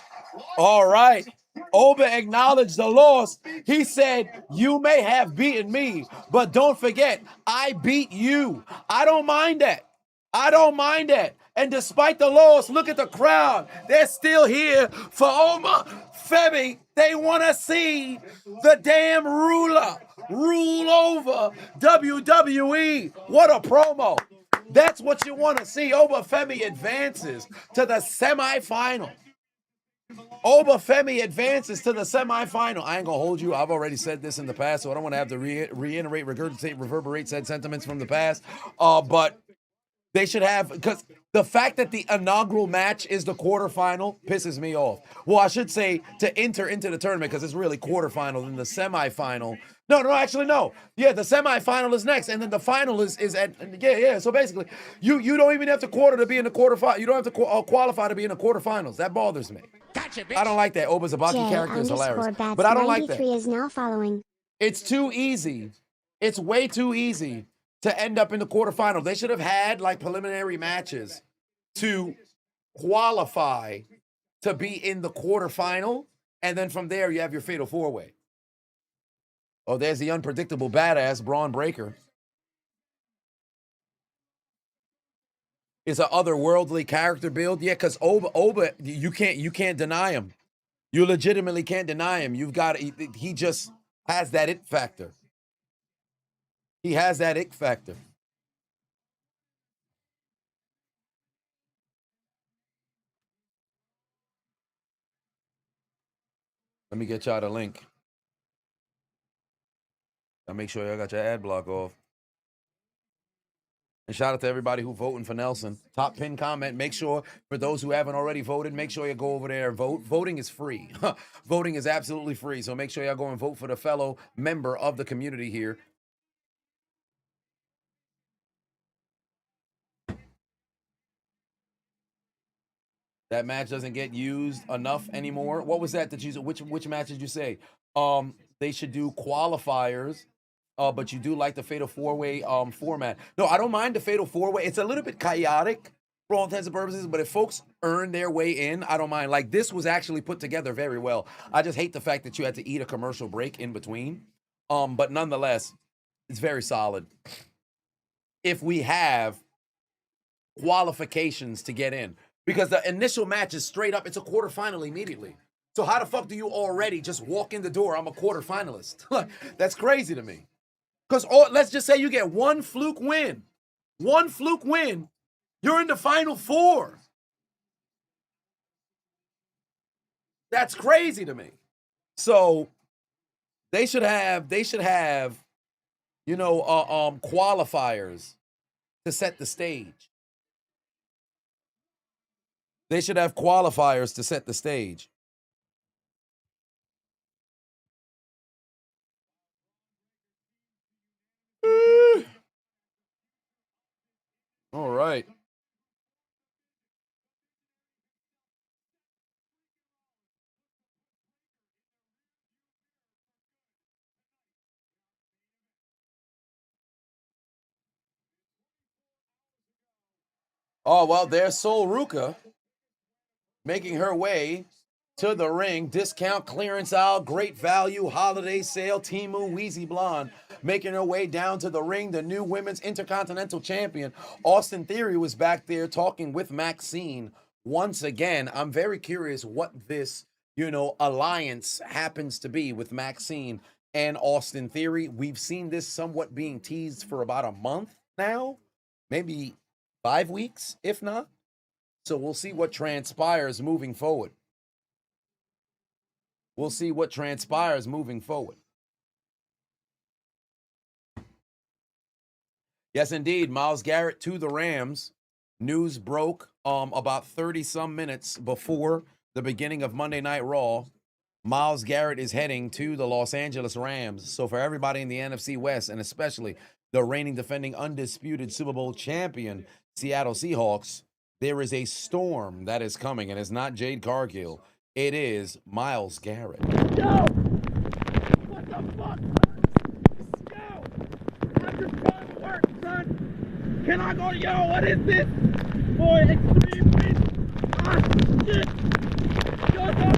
All right. Oba acknowledged the loss. He said, you may have beaten me, but don't forget, I beat you. I don't mind that. I don't mind that. And despite the loss, look at the crowd. They're still here for Obafemi. They want to see the damn ruler rule over WWE. What a promo. That's what you want to see. Obafemi advances to the semifinal. Obafemi advances to the semifinal. I ain't gonna hold you. I've already said this in the past, so I don't want to have to reiterate, regurgitate, reverberate said sentiments from the past. But they should have, because The fact that the inaugural match is the quarterfinal pisses me off. Well, I should say to enter into the tournament because it's really quarterfinal and the semifinal. No, actually, no. Yeah, the semifinal is next, and then the final is at yeah. So basically, you don't even have to quarter to be in the quarterfinal. You don't have to qualify to be in the quarterfinals. That bothers me. Gotcha, bitch. I don't like that. Oba Zabaki character is hilarious, but I don't like that. is now following. It's too easy. It's way too easy to end up in the quarterfinal. They should have had like preliminary matches to qualify to be in the quarterfinal, and then from there you have your fatal four-way. Oh, there's the unpredictable badass Braun Breaker. Is a otherworldly character build. Yeah, because Oba, you can't deny him. You legitimately can't deny him. You've got he just has that it factor. He has that it factor. Let me get y'all the link. I'll make sure y'all got your ad block off. And shout out to everybody who voting for Nelson. Top pin comment. Make sure, for those who haven't already voted, make sure you go over there and vote. Voting is free. Voting is absolutely free. So make sure y'all go and vote for the fellow member of the community here. That match doesn't get used enough anymore. What was that you which match did you say? They should do qualifiers. But you do like the Fatal 4-Way format. No, I don't mind the Fatal 4-Way. It's a little bit chaotic for all intents and purposes, but if folks earn their way in, I don't mind. Like, this was actually put together very well. I just hate the fact that you had to eat a commercial break in between. But nonetheless, it's very solid. If we have qualifications to get in, because the initial match is straight up, it's a quarterfinal immediately. So how the fuck do you already just walk in the door, I'm a quarterfinalist? That's crazy to me. Because let's just say you get one fluke win. One fluke win, you're in the final four. That's crazy to me. So they should have, you know, qualifiers to set the stage. They should have qualifiers to set the stage. All right. Oh, well, there's Sol Ruka making her way to the ring. Discount clearance aisle, great value, holiday sale, Timu Weezy Blonde making her way down to the ring. The new women's intercontinental champion, Austin Theory, was back there talking with Maxine once again. I'm very curious what this, you know, alliance happens to be with Maxine and Austin Theory. We've seen this somewhat being teased for about a month now, maybe 5 weeks, if not. So we'll see what transpires moving forward. We'll see what transpires moving forward. Yes, indeed. Myles Garrett to the Rams. News broke about 30-some minutes before the beginning of Monday Night Raw. Myles Garrett is heading to the Los Angeles Rams. So for everybody in the NFC West, and especially the reigning defending undisputed Super Bowl champion Seattle Seahawks, there is a storm that is coming, and it's not Jade Cargill. It is Myles Garrett. Yo! What the fuck, son? Yo! I'm just going to work, son! Can I go to yo? What is this? Boy, extreme beast! Ah, shit! Shut up!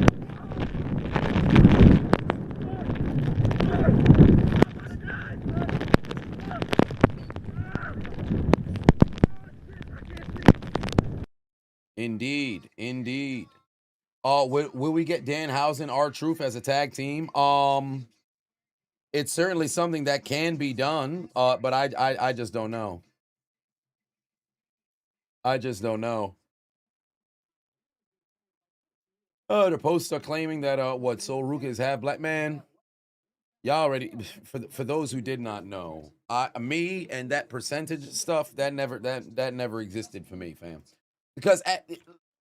Indeed, indeed. Will we get Danhausen, R-Truth as a tag team? It's certainly something that can be done, but I just don't know. I just don't know. The posts are claiming that Sol Ruka is half black. Man, y'all already, for those who did not know, me and that percentage stuff that never existed for me, fam. Because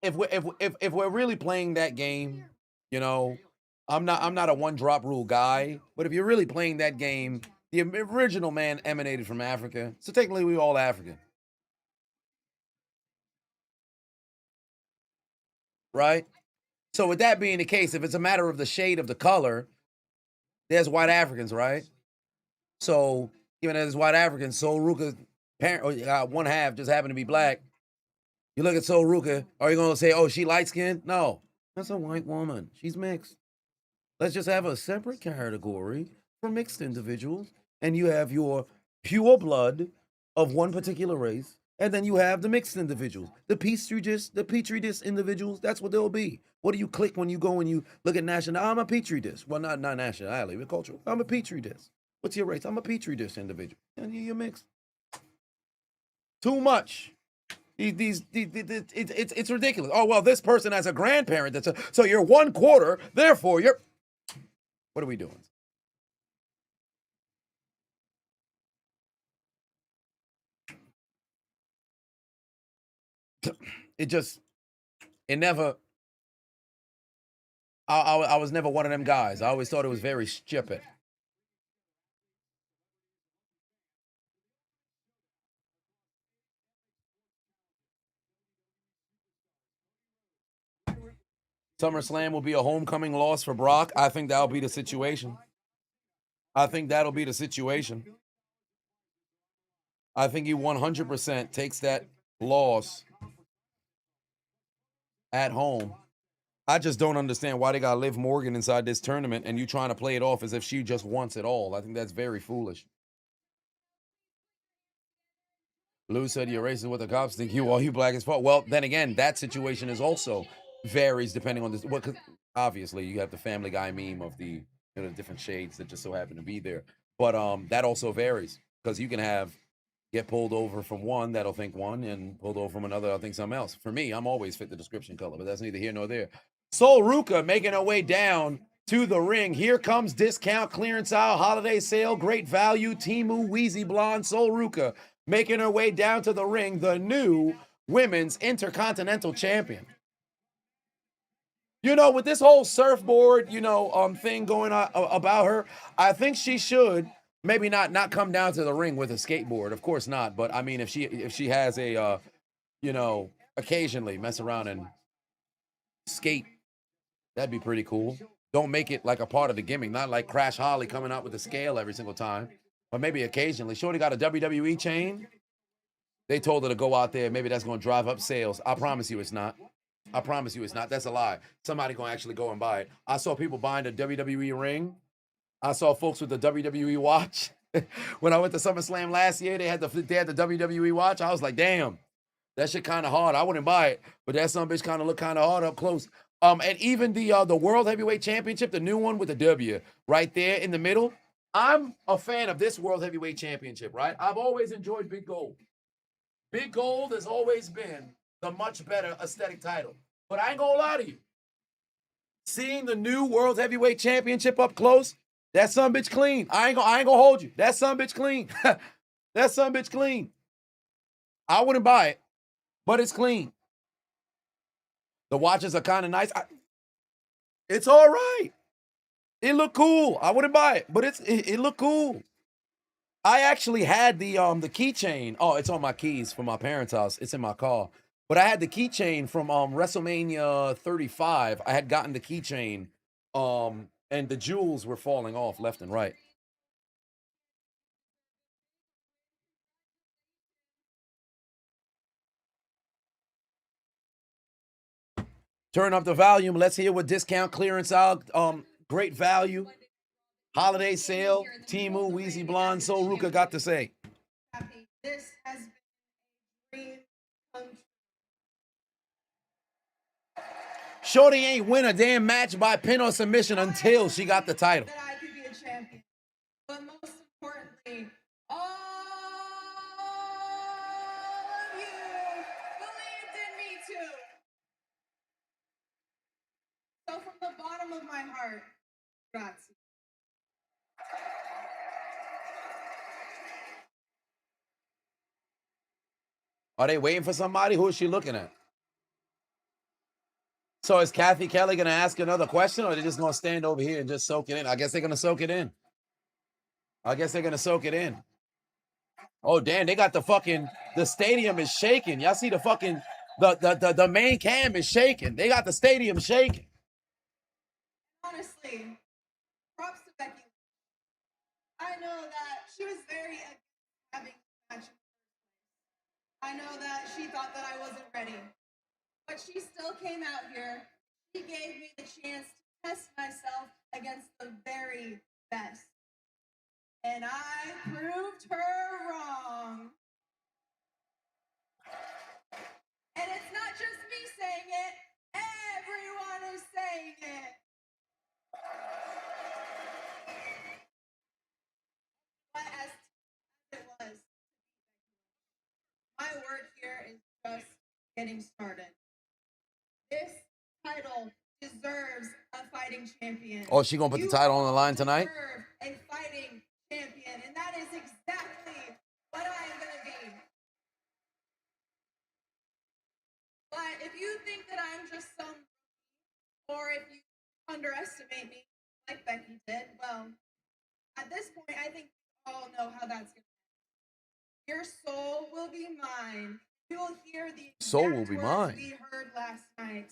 if we're really playing that game, you know, I'm not a one drop rule guy, but if you're really playing that game, the original man emanated from Africa, so technically we all African, right? So with that being the case, if it's a matter of the shade of the color, there's white Africans, right? So even as white Africans, Soul Ruka's parent, or one half just happened to be black. You look at Soul Ruka, are you going to say, oh, she light skinned? No, that's a white woman. She's mixed. Let's just have a separate category for mixed individuals. And you have your pure blood of one particular race. And then you have the mixed individuals, the petri dish individuals. That's what they'll be. What do you click when you go and you look at national? I'm a petri dish. Well, not nationality, but cultural. I'm a petri dish. What's your race? I'm a petri dish individual. And you're mixed. Too much. It's ridiculous. Oh, well, this person has a grandparent that's so you're 1/4, therefore you're. What are we doing? It never. I was never one of them guys. I always thought it was very stupid. SummerSlam will be a homecoming loss for Brock. I think that'll be the situation. I think he 100% takes that loss at home. I just don't understand why they got Liv Morgan inside this tournament and you trying to play it off as if she just wants it all. I think that's very foolish. Lou said you're racist what the cops think you are. You black as fuck. Well, then again, that situation is also varies depending on this. Well, obviously you have the Family Guy meme of the different shades that just so happen to be there. But that also varies because you can get pulled over from one that'll think one and pulled over from another that'll think something else. For me, I'm always fit the description color, but that's neither here nor there. Soul Ruka making her way down to the ring. Here comes discount clearance aisle holiday sale, great value. Timu Wheezy Blonde Soul Ruka making her way down to the ring, the new women's intercontinental champion. With this whole surfboard, thing going on about her, I think she should maybe not come down to the ring with a skateboard. Of course not. But I mean, if she has a, occasionally mess around and skate, that'd be pretty cool. Don't make it like a part of the gimmick, not like Crash Holly coming out with the scale every single time, but maybe occasionally. Shorty got a WWE chain. They told her to go out there. Maybe that's going to drive up sales. I promise you it's not. That's a lie. Somebody going to actually go and buy it. I saw people buying the WWE ring. I saw folks with the WWE watch. When I went to SummerSlam last year, they had the WWE watch. I was like, damn, that shit kind of hard. I wouldn't buy it, but that some bitch kind of looked kind of hard up close. And even the World Heavyweight Championship, the new one with the W right there in the middle. I'm a fan of this World Heavyweight Championship, right? I've always enjoyed Big Gold. Big Gold has always been the much better aesthetic title. But I ain't gonna lie to you. Seeing the new World Heavyweight Championship up close, that son bitch clean. I ain't gonna hold you. That son bitch clean. That son bitch clean. I wouldn't buy it, but it's clean. The watches are kind of nice. It's all right. It look cool. I wouldn't buy it, but it look cool. I actually had the keychain. Oh, it's on my keys from my parents' house. It's in my car. But I had the keychain from WrestleMania 35. I had gotten the keychain, and the jewels were falling off left and right. Turn up the volume. Let's hear what discount clearance out. Great value. Holiday sale. Timu, Wheezy Blonde, Soul Ruka got to say. This has been a dream come true. Shorty ain't win a damn match by pin or submission until she got the title. That I could be a champion. But most importantly, all of you believed in me too. So from the bottom of my heart, grazie. Are they waiting for somebody? Who is she looking at? So is Kathy Kelly going to ask another question, or are they just going to stand over here and just soak it in? I guess they're going to soak it in. Oh, damn, they got the stadium is shaking. Y'all see the main cam is shaking. They got the stadium shaking. Honestly, props to Becky. I know that she was very against having a match. I know that she thought that I wasn't ready. But she still came out here. She gave me the chance to test myself against the very best. And I proved her wrong. And it's not just me saying it, everyone is saying it. But as it was, my work here is just getting started. This title deserves a fighting champion. Oh, she gonna put the title on the line tonight? A fighting champion, and that is exactly what I am gonna be. But if you think that I'm just some, or if you underestimate me like Becky did, well, at this point, I think we all know how that's gonna end. Your soul will be mine. You will hear the soul will be mine. We heard last night.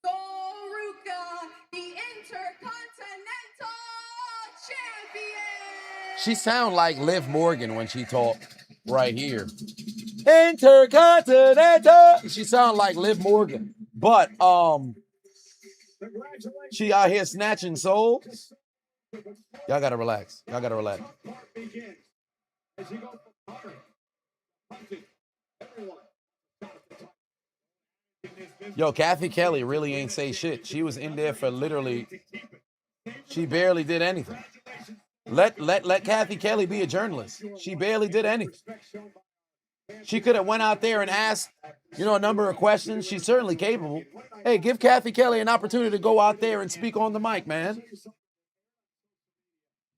Soul Ruka, the Intercontinental Champion. She sound like Liv Morgan when she talk right here. Intercontinental. She sound like Liv Morgan, but she out here snatching souls. Y'all gotta relax. Yo, Kathy Kelly really ain't say shit. She was in there for literally, she barely did anything. Let Kathy Kelly be a journalist. She barely did anything. She could have went out there and asked, a number of questions. She's certainly capable. Hey, give Kathy Kelly an opportunity to go out there and speak on the mic, man.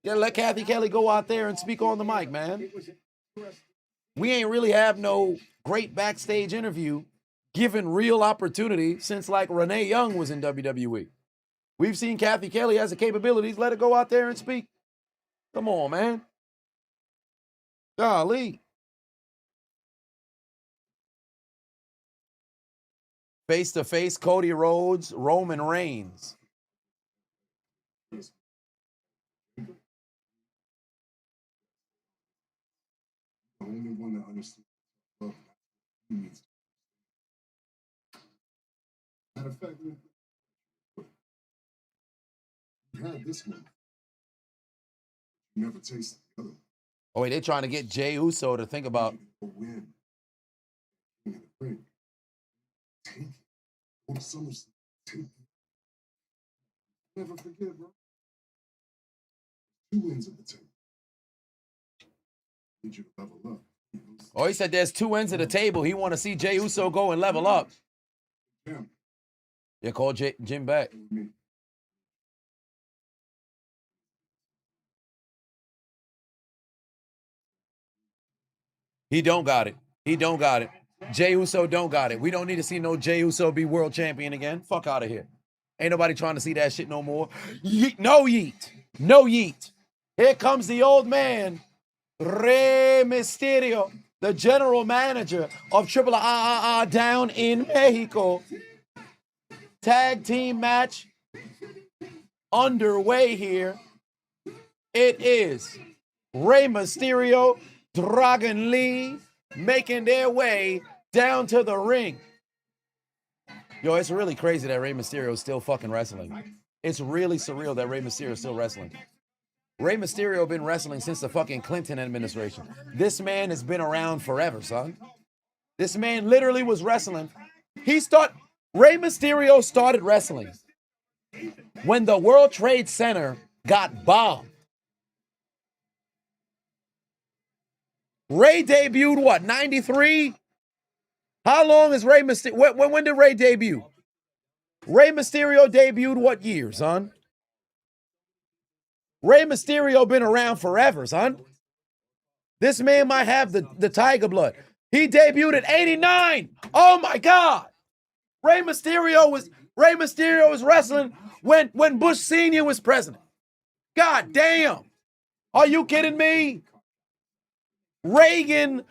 Yeah, let Kathy Kelly go out there and speak on the mic, man. We ain't really have no great backstage interview given real opportunity since like Renee Young was in WWE. We've seen Kathy Kelly has the capabilities. Let her go out there and speak. Come on, man. Golly. Face-to-face, Cody Rhodes, Roman Reigns. The only one that understands love means. Matter of fact, you had this one. You never tasted the other one. Oh, wait, they're trying to get Jey Uso to think about. Win. King of the ring. Take it. Go to SummerSlam. Take it. Never forget, bro. 2 ends of the table. Need you to level up. Oh, he said there's 2 ends of the table. He want to see Jey Uso go and level up. Yeah, call Jim back. He don't got it. Jey Uso don't got it. We don't need to see no Jey Uso be world champion again. Fuck out of here. Ain't nobody trying to see that shit no more. No yeet. Here comes the old man, Rey Mysterio, the general manager of Triple A down in Mexico. Tag team match underway here. It is Rey Mysterio, Dragon Lee making their way down to the ring. Yo, it's really crazy that Rey Mysterio is still fucking wrestling. It's really surreal that Rey Mysterio is still wrestling. Rey Mysterio been wrestling since the fucking Clinton administration. This man has been around forever, son. This man literally was wrestling. Rey Mysterio started wrestling when the World Trade Center got bombed. Rey debuted what, 93? How long is Rey Mysterio? When did Rey debut? Rey Mysterio debuted what year, son? Rey Mysterio been around forever, son. This man might have the tiger blood. He debuted at 89. Oh my God. Rey Mysterio Rey Mysterio was wrestling when Bush Sr. was president. God damn. Are you kidding me? Reagan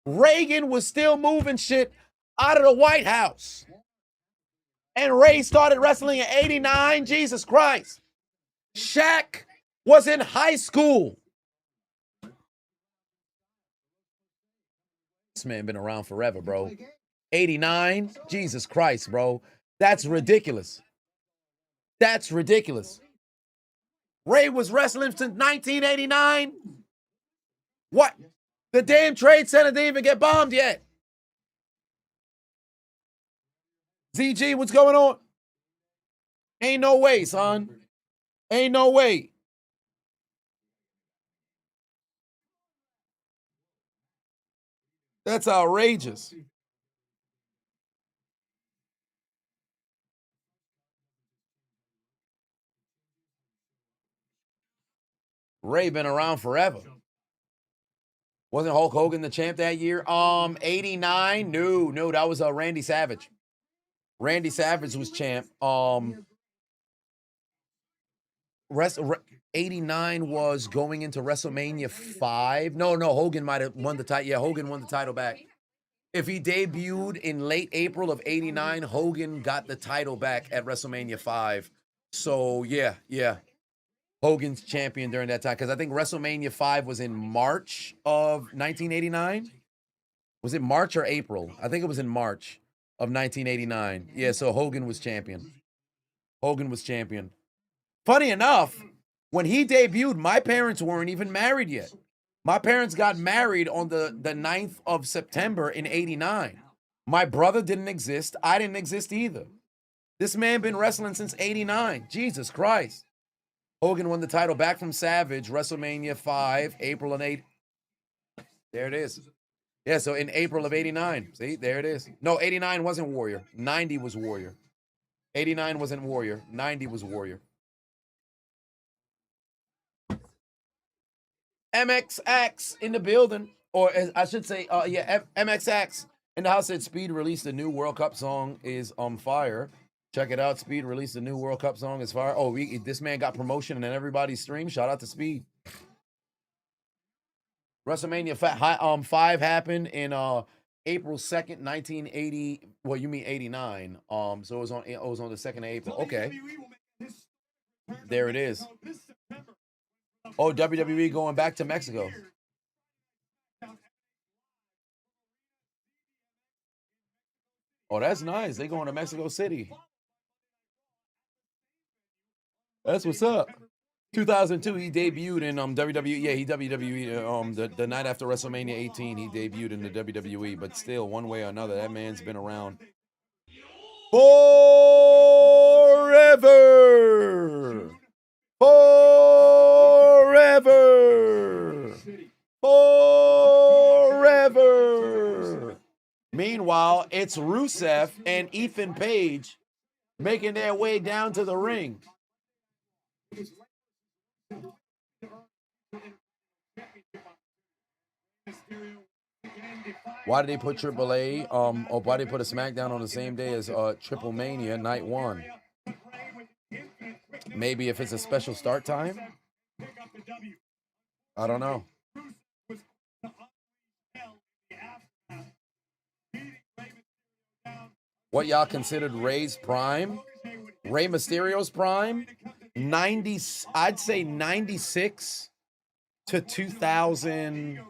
was still moving shit out of the White House. And Ray started wrestling in 89. Jesus Christ. Shaq was in high school. This man been around forever, bro. 89? Jesus Christ, bro. That's ridiculous. That's ridiculous. Ray was wrestling since 1989? What? The damn Trade Center didn't even get bombed yet. ZG, what's going on? Ain't no way, son. Ain't no way. That's outrageous. Ray been around forever. Wasn't Hulk Hogan the champ that year? 89? No, that was Randy Savage. Randy Savage was champ. 89 was going into WrestleMania 5. No, Hogan might have won the title. Yeah, Hogan won the title back. If he debuted in late April of 89, Hogan got the title back at WrestleMania 5. So, yeah. Hogan's champion during that time. Because I think WrestleMania 5 was in March of 1989. Was it March or April? I think it was in March of 1989. Yeah, so Hogan was champion. Funny enough, when he debuted, my parents weren't even married yet. My parents got married on the 9th of September in 89. My brother didn't exist. I didn't exist either. This man been wrestling since 89. Jesus Christ. Hogan won the title back from Savage, WrestleMania 5, April and 8. There it is. Yeah, so in April of 89. See, there it is. No, 89 wasn't Warrior. 90 was Warrior. 89 wasn't Warrior. 90 was Warrior. MXX in the building, or I should say, MXX in the house. Said Speed released a new World Cup song is on fire. Check it out. Speed released a new World Cup song is fire. Oh, this man got promotion and everybody's stream. Shout out to Speed. WrestleMania 5 happened in April 2nd, 1980. Well, you mean 89. So it was on the 2nd of April. Okay. There it is. Oh, WWE going back to Mexico. Oh, that's nice. They going to Mexico City. That's what's up. 2002, he debuted in WWE. Yeah, he WWE the night after WrestleMania 18. He debuted in the WWE. But still, one way or another, that man's been around forever. Forever. Meanwhile, it's Rusev and Ethan Page making their way down to the ring. Why did they put Triple A? Or why did they put a SmackDown on the same day as Triple Mania Night 1? Maybe if it's a special start time? I don't know. What y'all considered Ray's prime? Rey Mysterio's prime? 90, I'd say 96 to 2000.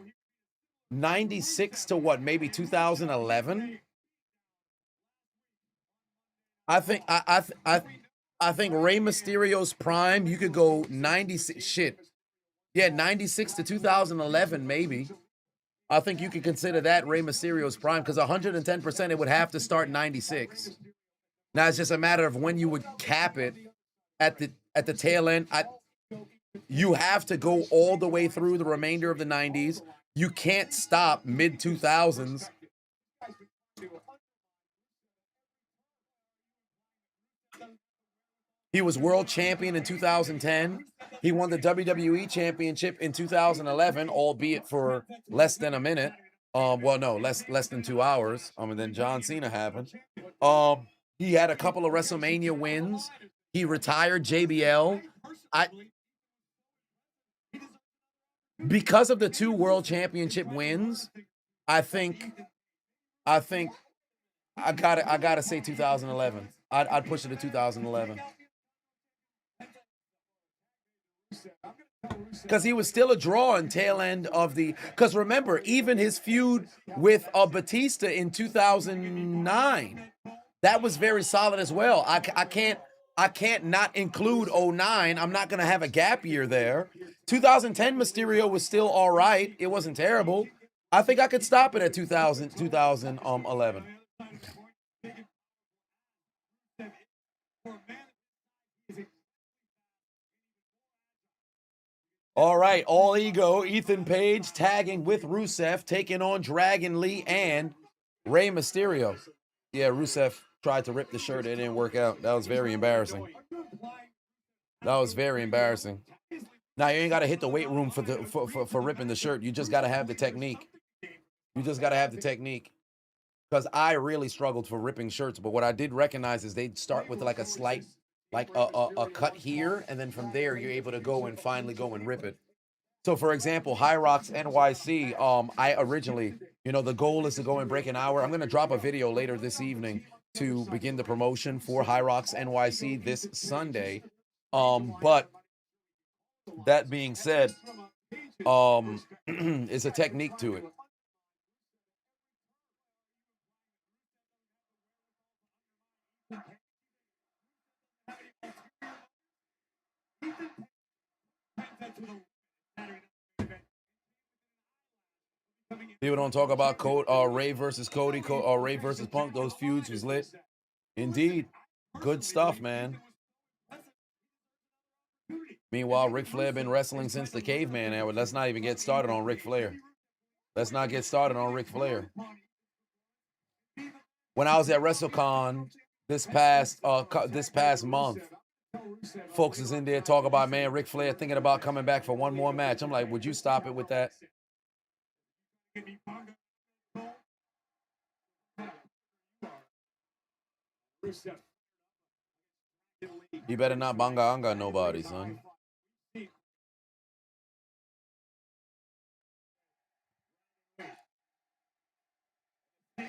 96 to what? Maybe 2011? I think Rey Mysterio's prime, you could go 96 shit. Yeah, 96 to 2011 maybe. I think you could consider that Rey Mysterio's prime because 110% it would have to start 96. Now it's just a matter of when you would cap it at the tail end. You have to go all the way through the remainder of the 90s. You can't stop mid 2000s. He was world champion in 2010. He won the WWE championship in 2011, albeit for less than a minute. Less than 2 hours. And then John Cena happened. He had a couple of WrestleMania wins. He retired JBL. Because of the 2 World Championship wins, I think I gotta say 2011. I'd push it to 2011. Because he was still a draw in tail end of the. Because remember, even his feud with Batista in 2009, that was very solid as well. I can't not include 09. I'm not gonna have a gap year there. 2010 Mysterio was still all right. It wasn't terrible. I think I could stop it at 2011. All right, All Ego, Ethan Page tagging with Rusev, taking on Dragon Lee and Rey Mysterio. Yeah, Rusev tried to rip the shirt. It didn't work out. That was very embarrassing. Now, you ain't got to hit the weight room for ripping the shirt. You just got to have the technique. Because I really struggled for ripping shirts. But what I did recognize is they'd start with like a slight, like a cut here. And then from there, you're able to go and finally go and rip it. So, for example, High Rocks NYC, I originally, the goal is to go and break an hour. I'm going to drop a video later this evening to begin the promotion for High Rocks NYC this Sunday. But that being said, it's a technique to it. People don't talk about Ray versus Cody, Ray versus Punk. Those feuds was lit. Indeed. Good stuff, man. Meanwhile, Ric Flair been wrestling since the caveman era. Let's not even get started on Ric Flair. Let's not get started on Ric Flair. When I was at WrestleCon this past month, folks is in there talking about, man, Ric Flair thinking about coming back for one more match. I'm like, would you stop it with that? You better not banga anga nobody, son.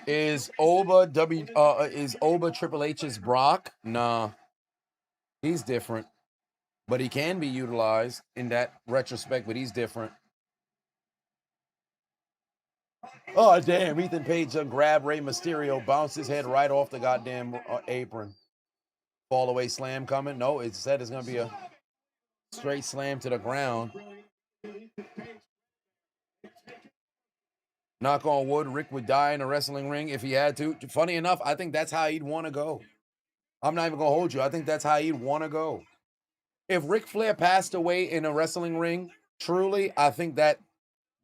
Is Oba Triple H's Brock? Nah. He's different. But he can be utilized in that retrospect, but he's different. Oh, damn. Ethan Page grabbed Rey Mysterio, bounced his head right off the goddamn apron. Fall away slam coming. No, it said it's going to be a straight slam to the ground. Knock on wood, Rick would die in a wrestling ring if he had to. Funny enough, I think that's how he'd want to go. I'm not even going to hold you. I think that's how he'd want to go. If Ric Flair passed away in a wrestling ring, truly, I think that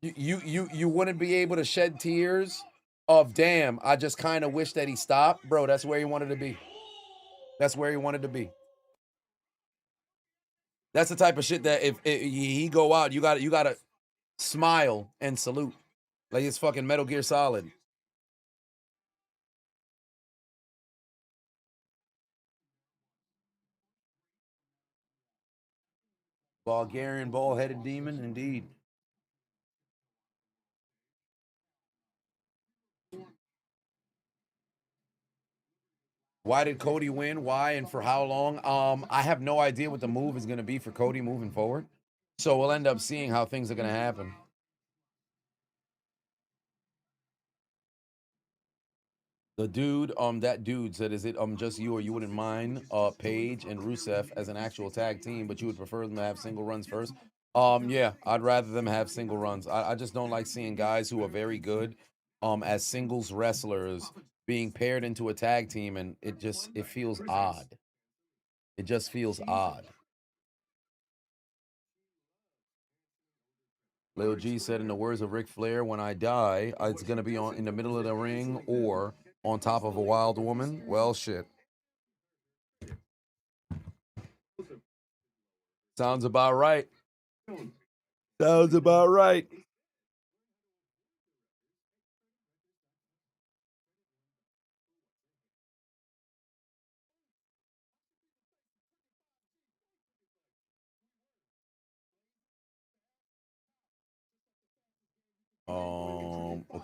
you wouldn't be able to shed tears of, damn, I just kind of wish that he stopped. Bro, that's where he wanted to be. That's where he wanted to be. That's the type of shit that if he go out, you gotta smile and salute. Like it's fucking Metal Gear Solid. Bulgarian ball-headed demon, indeed. Why did Cody win? Why and for how long? I have no idea what the move is going to be for Cody moving forward. So we'll end up seeing how things are going to happen. The dude, that dude said, is it just you or you wouldn't mind Paige and Rusev as an actual tag team, but you would prefer them to have single runs first? Yeah, I'd rather them have single runs. I just don't like seeing guys who are very good as singles wrestlers being paired into a tag team, and it feels odd. It just feels odd. Lil G said, in the words of Ric Flair, when I die, it's going to be in the middle of the ring or on top of a wild woman. Well, shit. Sounds about right. Sounds about right.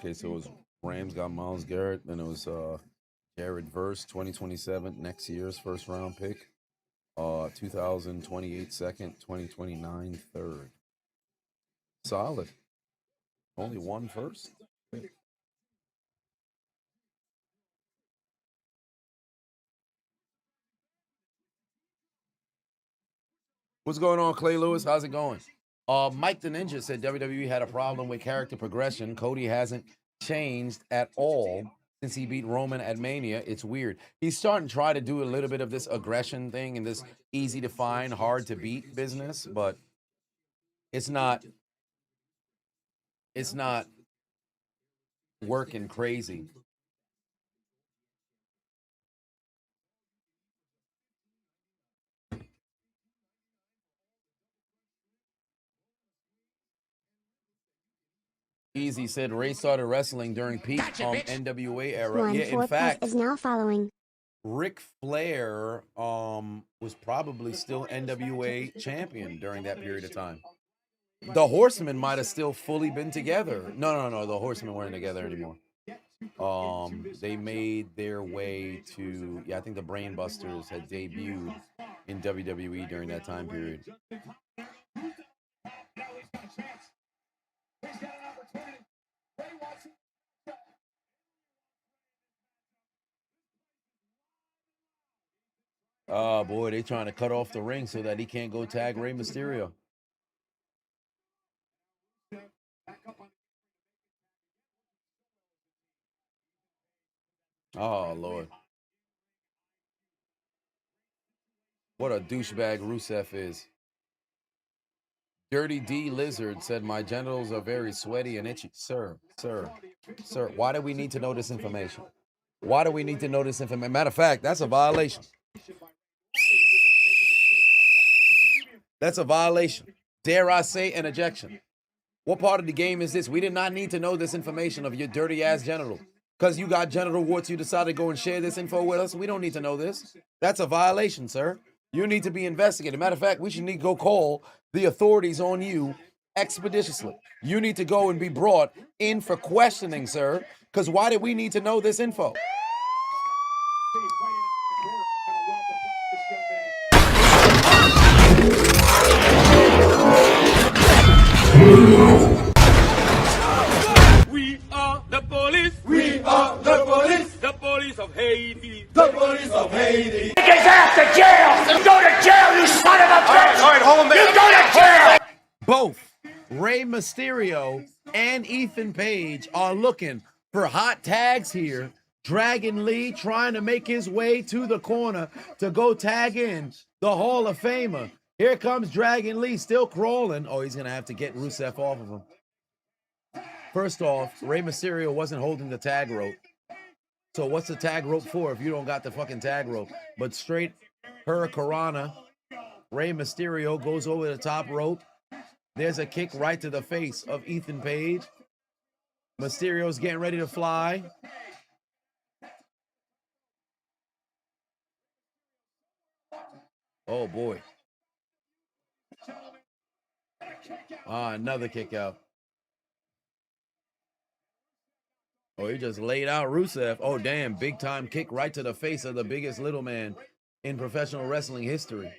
Okay, so it was Rams got Myles Garrett, then it was Jared Verse, 2027, next year's first round pick. 2028 second, 2029 third. Solid. Only one first. What's going on, Clay Lewis? How's it going? Mike the Ninja said WWE had a problem with character progression. Cody hasn't changed at all since he beat Roman at Mania. It's weird. He's starting to try to do a little bit of this aggression thing and this easy to find, hard to beat business, but it's not working crazy. Easy said Ray started wrestling during peak NWA era. Yeah, in fact, is now following. Ric Flair was probably still NWA champion during that period of time. The Horsemen might have still fully been together. No, the Horsemen weren't together anymore. They made their way to, I think the Brain Busters had debuted in WWE during that time period. Oh boy, they trying to cut off the ring so that he can't go tag Rey Mysterio. Oh Lord. What a douchebag Rusev is. Dirty D Lizard said, my genitals are very sweaty and itchy. Sir, why do we need to know this information? Why do we need to know this information? Matter of fact, that's a violation. That's a violation. Dare I say an ejection? What part of the game is this? We did not need to know this information of your dirty ass genital. Because you got genital warts, you decided to go and share this info with us. We don't need to know this. That's a violation, sir. You need to be investigated. Matter of fact, we should need to go call the authorities on you expeditiously. You need to go and be brought in for questioning, sir. Because why did we need to know this info? We are the police. We are the police. The police of Haiti. The police of Haiti. Take his ass to jail! You go to jail, you son of a bitch! All right, hold him there. You go to jail! Both Rey Mysterio and Ethan Page are looking for hot tags here. Dragon Lee trying to make his way to the corner to go tag in the Hall of Famer. Here comes Dragon Lee still crawling. Oh, he's going to have to get Rusev off of him. First off, Rey Mysterio wasn't holding the tag rope. So what's the tag rope for if you don't got the fucking tag rope? But straight Hurricanrana, Rey Mysterio goes over the top rope. There's a kick right to the face of Ethan Page. Mysterio's getting ready to fly. Oh boy. Another kick out. Oh, he just laid out Rusev. Oh, damn. Big time kick right to the face of the biggest little man in professional wrestling history.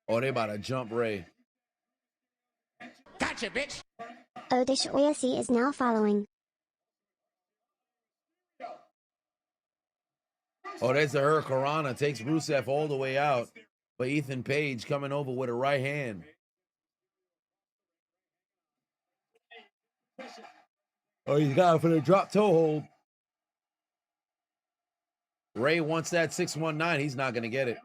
Oh, they about to jump Ray. Gotcha, bitch! Odish Oyasi is now following. Oh, there's the Hurricanrana. Takes Rusev all the way out. But Ethan Page coming over with a right hand. Oh, he's got it for the drop toe hold. Ray wants that 619. He's not going to get it.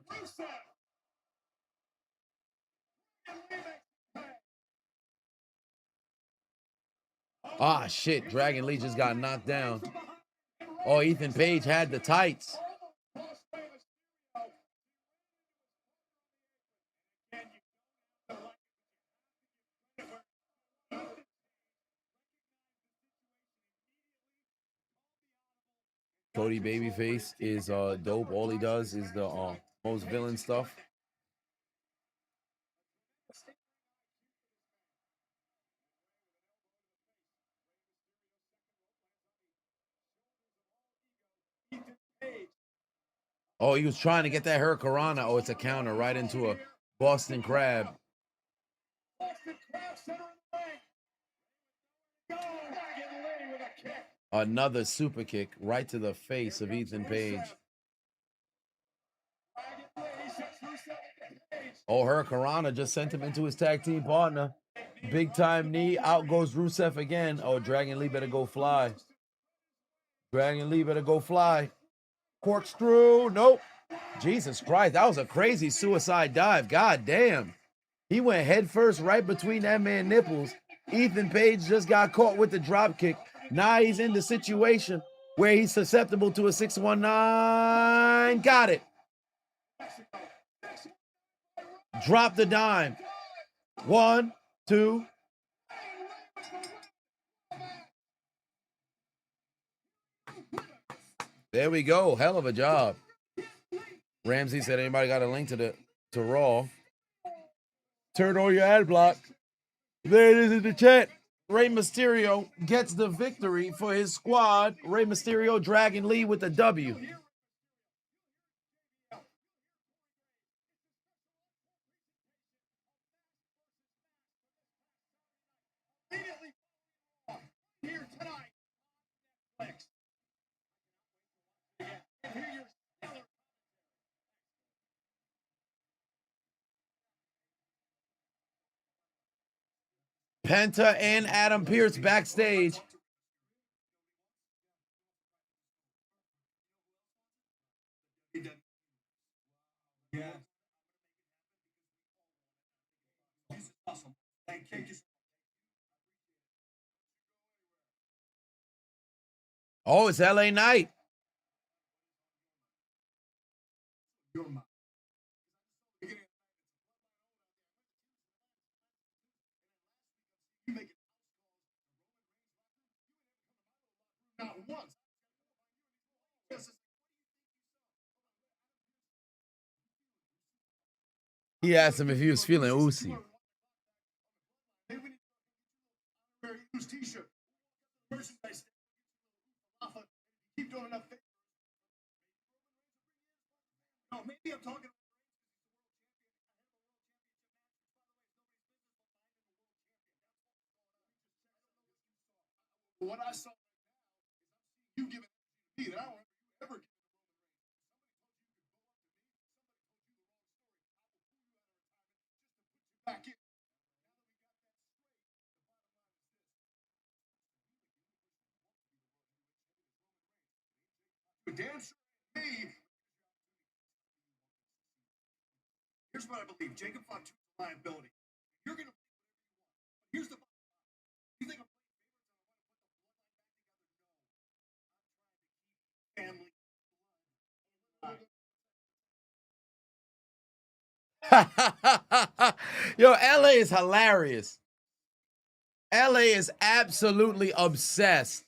Ah, shit. Dragon Lee just got knocked down. Oh, Ethan Page had the tights. Cody Babyface is dope. All he does is the most villain stuff. Oh, he was trying to get that Hurricanrana. Oh, it's a counter right into a Boston Crab. Another super kick right to the face of Ethan Page. Oh, Hurricanrana just sent him into his tag team partner. Big time knee. Out goes Rusev again. Oh, Dragon Lee better go fly. Dragon Lee better go fly. Corkscrew. Nope. Jesus Christ. That was a crazy suicide dive. God damn. He went head first right between that man's nipples. Ethan Page just got caught with the drop kick. Now he's in the situation where he's susceptible to a 619. Got it. Drop the dime. 1, 2. There we go. Hell of a job. Ramsey said, anybody got a link to Raw? Turn on your ad block. There it is in the chat. Rey Mysterio gets the victory for his squad. Rey Mysterio, Dragon Lee with the W. Penta and Adam Pearce backstage. Oh, it's LA Knight. He asked him if he was feeling oozy. Maybe I'm talking. What I saw, you giving me that I don't ever give back in. Damn sure me. Here's what I believe. Jacob fought too liability. You're gonna. Here's the. You think I'm family? Yo, LA is hilarious. LA is absolutely obsessed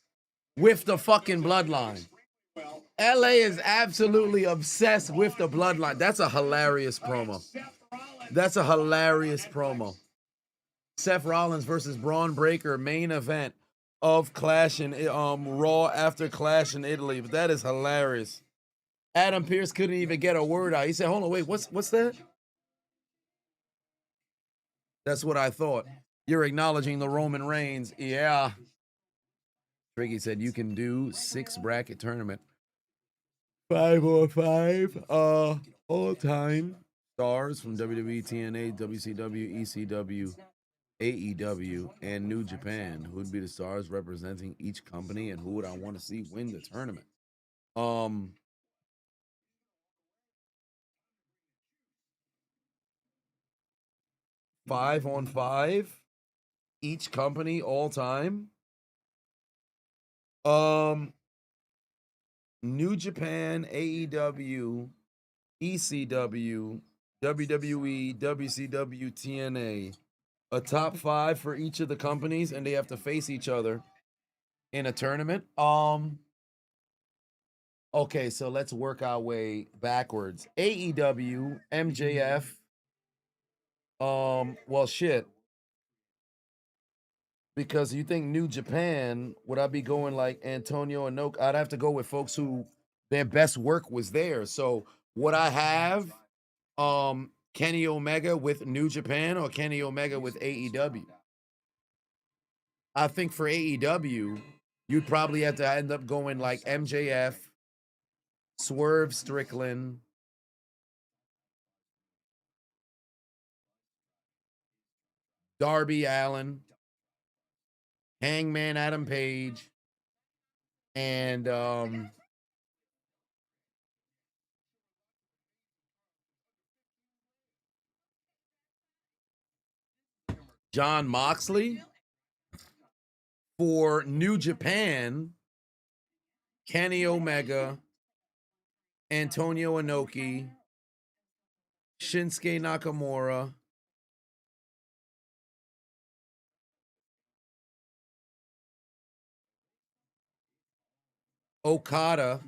with the fucking bloodline. LA is absolutely obsessed with the bloodline. That's a hilarious promo. That's a hilarious promo. Seth Rollins versus Braun Breaker, main event of Clash in Raw after Clash in Italy. But that is hilarious. Adam Pearce couldn't even get a word out. He said, hold on, wait, what's that? That's what I thought. You're acknowledging the Roman Reigns. Yeah. Tricky said you can do 6 bracket tournament. 5 or 5 all-time stars from WWE, TNA, WCW, ECW, AEW, and New Japan. Who would be the stars representing each company, and who would I want to see win the tournament? 5 on 5, each company all time. New Japan, AEW, ECW, WWE, WCW, TNA. A top 5 for each of the companies, and they have to face each other in a tournament. Okay, so let's work our way backwards. AEW, MJF. Well, shit. Because you think New Japan, would I be going like Antonio Inoki? I'd have to go with folks who their best work was there. So Would I have Kenny Omega with New Japan or Kenny Omega with AEW? I think for AEW, you'd probably have to end up going like MJF, Swerve Strickland, Darby Allin, Hangman Adam Page, and John Moxley. For New Japan, Kenny Omega, Antonio Inoki, Shinsuke Nakamura, Okada,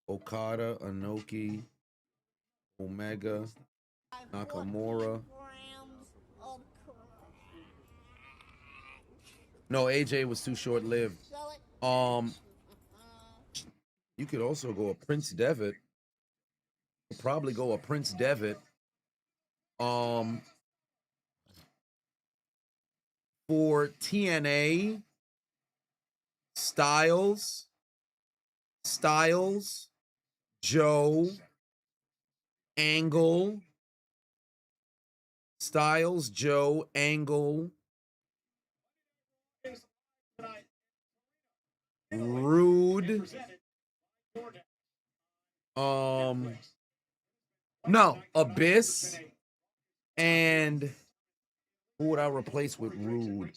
Inoki, Omega, Nakamura. No, AJ was too short-lived. You could also go a Prince Devitt. Probably go a Prince Devitt. For TNA, Styles, Joe, Angle, Styles, Joe, Angle, Rude. No, Abyss. And who would I replace with Rude?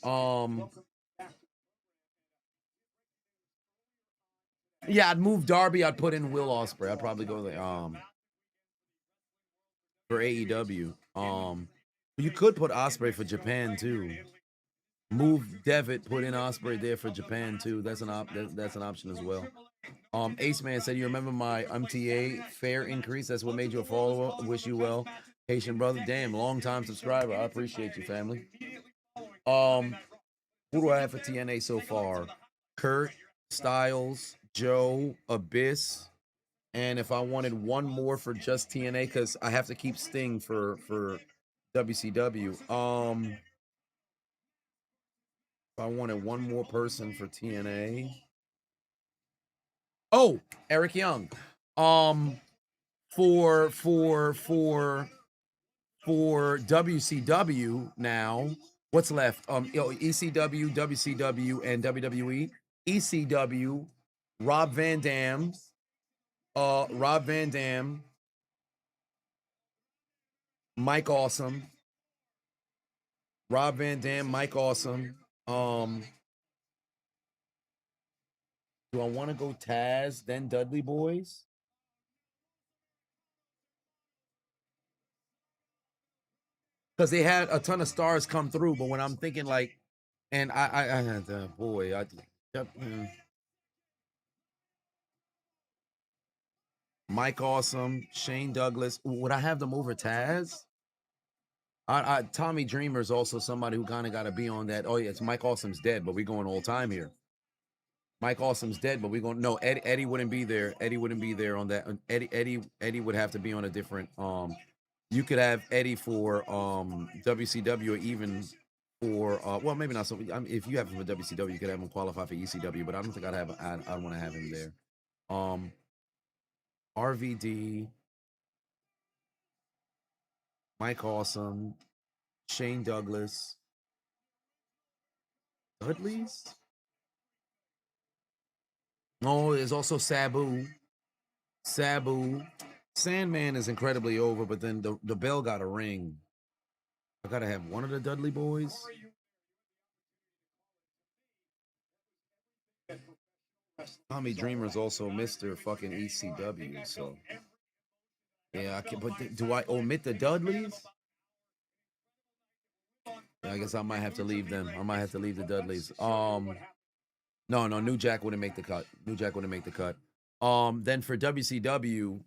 Yeah, I'd move Darby. I'd put in Will Ospreay. I'd probably go for AEW. You could put Ospreay for Japan too. Move Devitt, put in Ospreay there for Japan too. That's an option as well. Ace Man said, "You remember my MTA fare increase? That's what made you a follower. Wish you well, Haitian brother. Damn, long time subscriber. I appreciate you, family." Who do I have for TNA so far? Kurt, Styles, Joe, Abyss, and if I wanted one more for just TNA, because I have to keep Sting for WCW. If I wanted one more person for TNA. Oh, Eric Young. For WCW now, what's left? ECW, WCW, and WWE. ECW, Rob Van Dam, Mike Awesome, Rob Van Dam, Mike Awesome. Do I want to go Taz, then Dudley Boys? Because they had a ton of stars come through, but when I'm thinking like, and Mike Awesome, Shane Douglas. Would I have them over Taz? Tommy Dreamer is also somebody who kind of got to be on that. Oh yeah, it's Mike Awesome's dead, but we're going all time here. Mike Awesome's dead, but we're going no. Eddie wouldn't be there. Eddie wouldn't be there on that. Eddie would have to be on a different. You could have Eddie for WCW or even for well maybe not so. If you have him for WCW, you could have him qualify for ECW, but I don't think I want to have him there. RVD, Mike Awesome, Shane Douglas, Dudley's. Oh, there's also Sabu. Sandman is incredibly over, but then the bell got a ring. I gotta have one of the Dudley boys. Tommy Dreamer's also Mr. fucking ECW, so yeah, I can. But do I omit the Dudleys? Yeah, I guess I might have to leave them. I might have to leave the Dudleys. No, New Jack wouldn't make the cut. Then for WCW,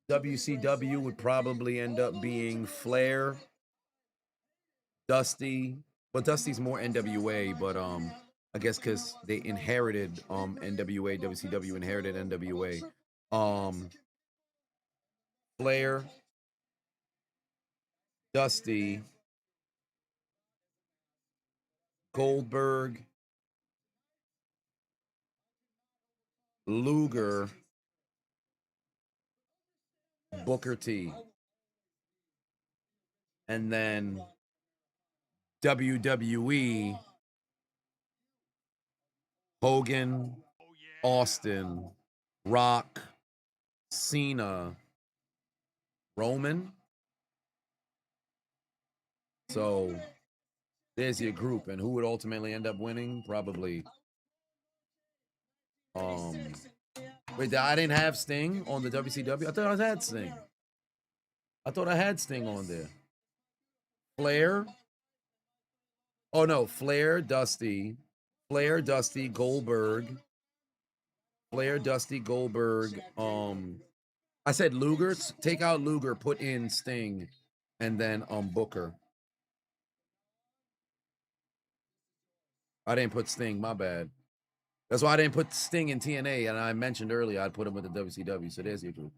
WCW would probably end up being Flair, Dusty, But Dusty's more NWA, but I guess because they inherited NWA, WCW inherited NWA. Flair, Dusty, Goldberg, Luger, Booker T, and then WWE, Hogan, Austin, Rock, Cena, Roman. So there's your group, and who would ultimately end up winning? Probably. Wait, I didn't have Sting on the WCW. I thought I had Sting. I thought I had Sting on there. Flair. Oh no, Flair, Dusty, Goldberg, Flair, Dusty, Goldberg. I said Luger. Take out Luger, put in Sting, and then Booker. I didn't put Sting. My bad. That's why I didn't put Sting in TNA, and I mentioned earlier I'd put him with the WCW. So there's your group.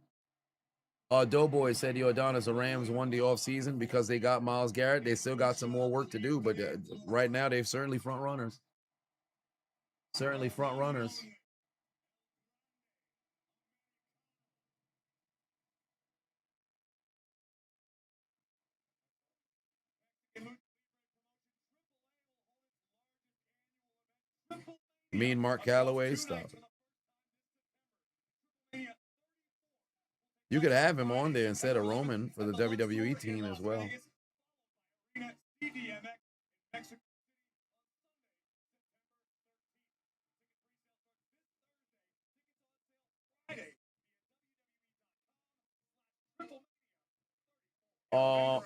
Doughboy said, "Yo, Adonis, the Rams won the offseason because they got Myles Garrett. They still got some more work to do, but right now they're certainly front runners. Certainly front runners." Me and Mark Calloway, stop it. You could have him on there instead of Roman for the WWE team as well. I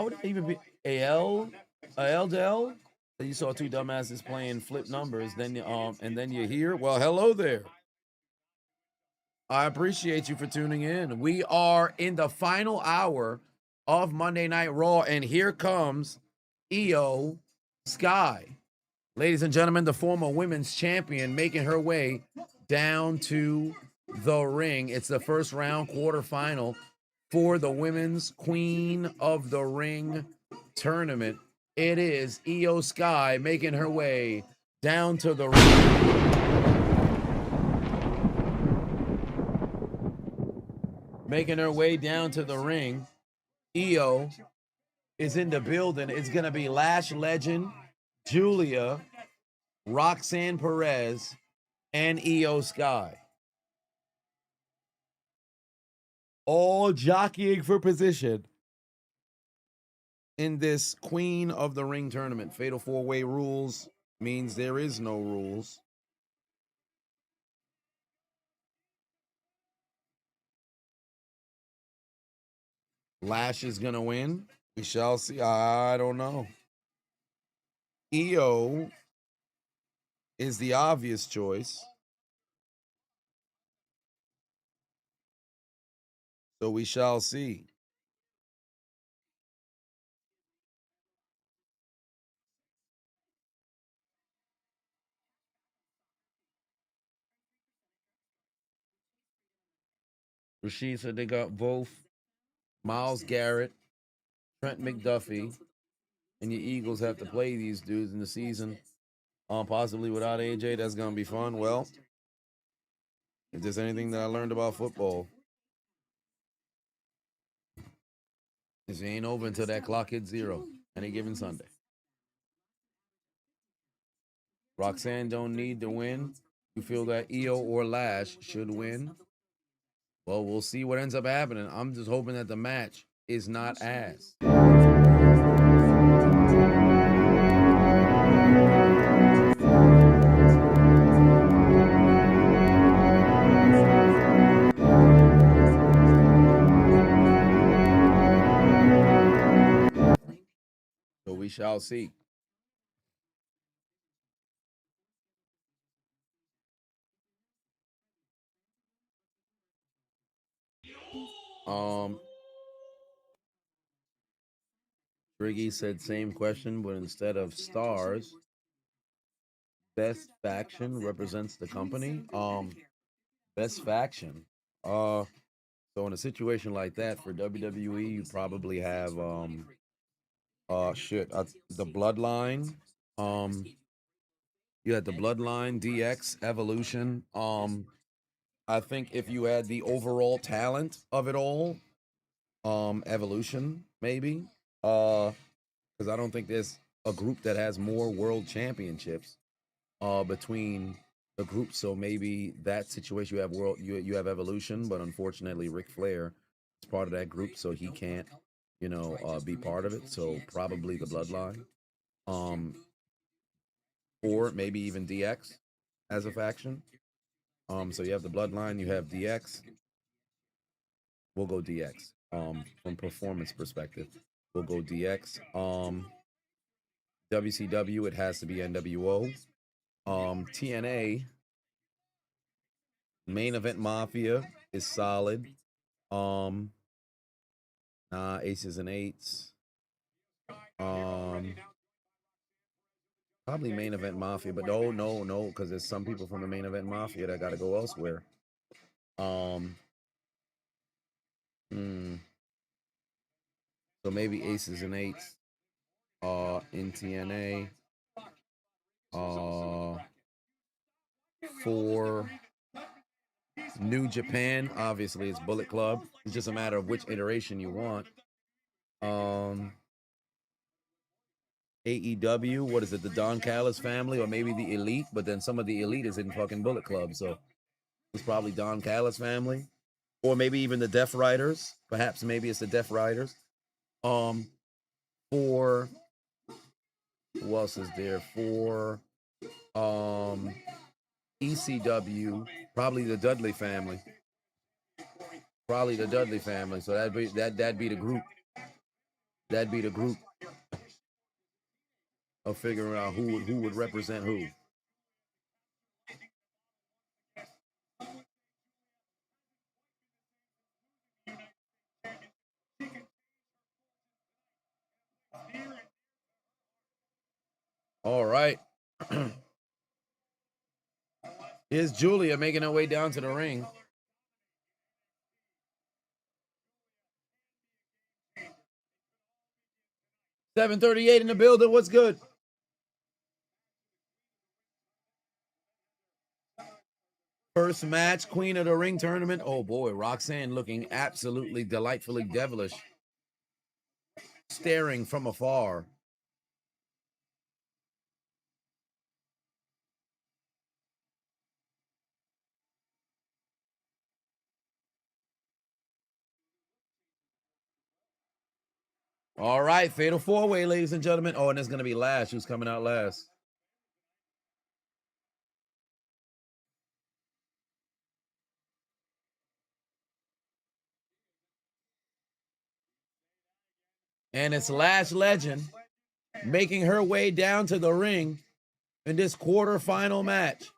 would even be AL. You saw two dumbasses playing flip numbers, then and then you hear, well, hello there. I appreciate you for tuning in. We are in the final hour of Monday Night Raw, and here comes Io Sky. Ladies and gentlemen, the former women's champion making her way down to the ring. It's the first round quarterfinal for the Women's Queen of the Ring tournament. It is Io Sky making her way down to the ring. Making her way down to the ring. Io is in the building. It's going to be Lash Legend, Julia, Roxanne Perez, and Io Sky. All jockeying for position in this Queen of the Ring tournament. Fatal 4-way rules means there is no rules. Lash is going to win. We shall see. I don't know. Io is the obvious choice. So we shall see. Rashid said they got both Myles Garrett, Trent McDuffie, and your Eagles have to play these dudes in the season. Possibly without AJ, that's going to be fun. Well, if there's anything that I learned about football, it ain't over until that clock hits 0 any given Sunday. Roxanne don't need to win. You feel that Io or Lash should win? Well, we'll see what ends up happening. I'm just hoping that the match is not ass. So we shall see. Briggy said same question, but instead of stars, best faction represents the company. Best faction. So in a situation like that for WWE, you probably have the Bloodline. You had the Bloodline, DX, Evolution. I think if you had the overall talent of it all, Evolution maybe. Because I don't think there's a group that has more world championships between the groups. So maybe that situation you have Evolution, but unfortunately Ric Flair is part of that group, so he can't, be part of it. So probably the Bloodline. Or maybe even DX as a faction. So you have the Bloodline, you have DX. We'll go DX. From performance perspective, we'll go DX. WCW, it has to be NWO. TNA, Main Event Mafia is solid. Aces and Eights. Probably Main Event Mafia, but no, because there's some people from the Main Event Mafia that got to go elsewhere. So maybe Aces and Eights in TNA. For New Japan, obviously it's Bullet Club. It's just a matter of which iteration you want. AEW, what is it, the Don Callis family, or maybe the Elite, but then some of the Elite is in fucking Bullet Club, so it's probably Don Callis family. Or maybe even the Death Riders. Perhaps maybe it's the Death Riders. For who else is there? For ECW, probably the Dudley family. Probably the Dudley family. So that'd be the group. That'd be the group of figuring out who would represent who. All right. Here's Julia making her way down to the ring. $7:38 in the building. What's good? First match, Queen of the Ring tournament. Oh boy, Roxanne looking absolutely delightfully devilish. Staring from afar. All right, fatal four-way, ladies and gentlemen. Oh, and it's going to be Lash who's coming out last. And it's Lash Legend making her way down to the ring in this quarterfinal match.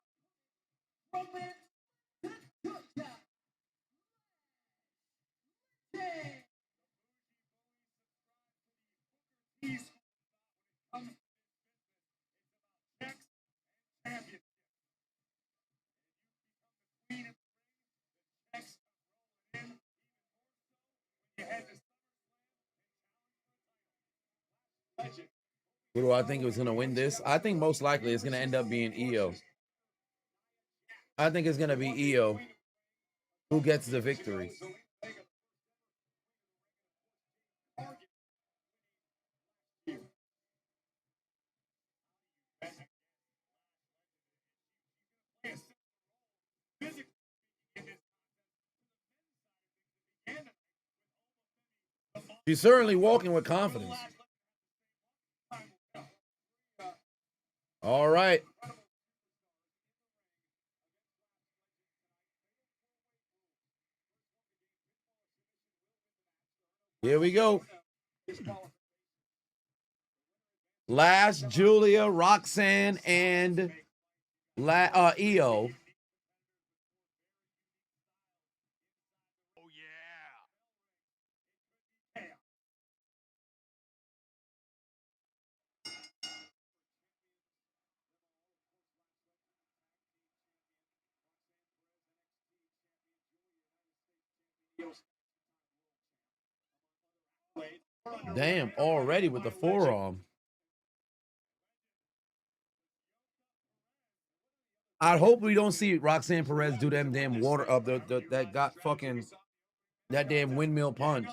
Who do I think was going to win this? I think most likely it's going to end up being Io. I think it's going to be Io who gets the victory. She's certainly walking with confidence. All right. Here we go. Lash, Julia, Roxanne, and Io. Damn, already with the forearm. I hope we don't see Roxanne Perez do them damn water up that got fucking that damn windmill punch.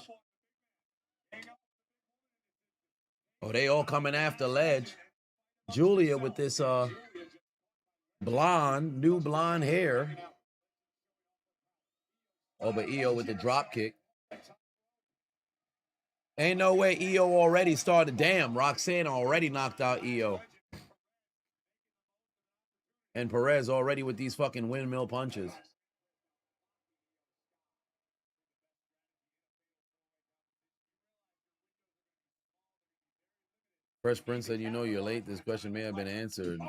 Oh, they all coming after Ledge. Julia with this new blonde hair. Oh, but EO with the drop kick. Ain't no way EO already started. Damn, Roxanne already knocked out EO. And Perez already with these fucking windmill punches. Fresh Prince said, "You know you're late. This question may have been answered.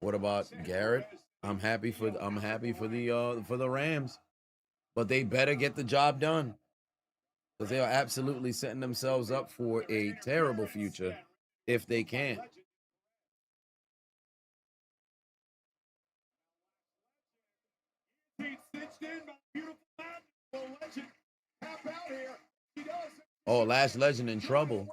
What about Garrett? I'm happy for the Rams, but they better get the job done because they are absolutely setting themselves up for a terrible future if they can't." Oh, Last Legend in trouble.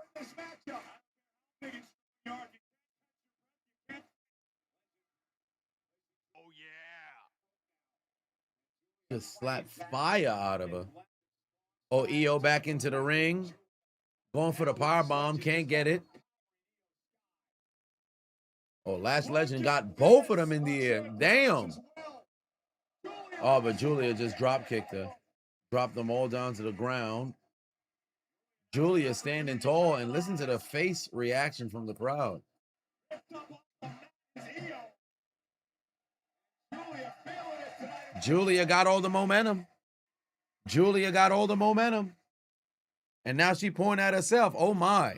Just slap fire out of her. Oh, EO back into the ring. Going for the power bomb. Can't get it. Oh, Last Legend got both of them in the air. Damn. Oh, but Julia just drop kicked her. Dropped them all down to the ground. Julia standing tall, and listen to the face reaction from the crowd. Julia got all the momentum. Julia got all the momentum. And now she pointing at herself. Oh my.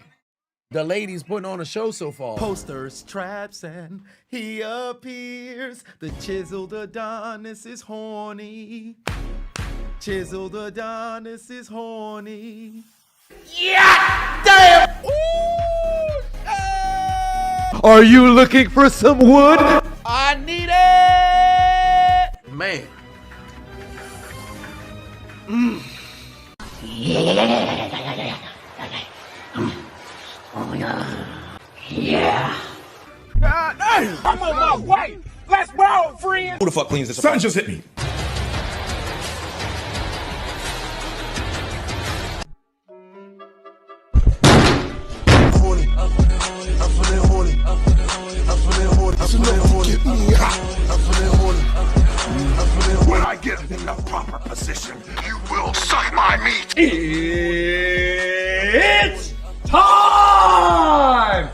The lady's putting on a show so far. Posters, traps, and he appears. The chiseled Adonis is horny. Chiseled Adonis is horny. Yeah! Damn! Ooh, hey! Are you looking for some wood? I need it! Man. Yeah. God damn! I'm on my way! Let's roll, friends! Who the fuck cleans this up? Something just hit me. When I get in the proper position, you will suck my meat! It's time!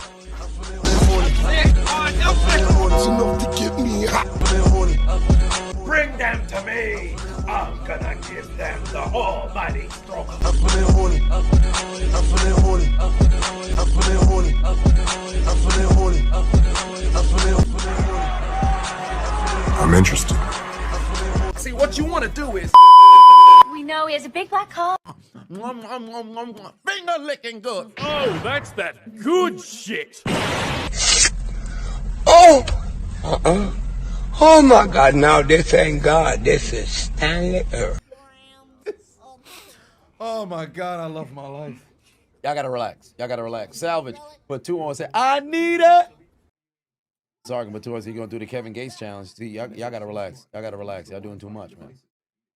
Bring them to me! I'm gonna give them the almighty struggle. I'm interested. See, what you want to do is We know he has a big black hole. finger licking good. Oh, that's that good shit. Oh! Oh my God, now this ain't God, this is Stanley Earth. Oh my God, I love my life. Y'all gotta relax. Y'all gotta relax. Salvage. Put 2 on. Say, I need it. Sorry, but 2 on. He gonna do the Kevin Gates challenge. See, y'all gotta relax. Y'all gotta relax. Y'all doing too much, man.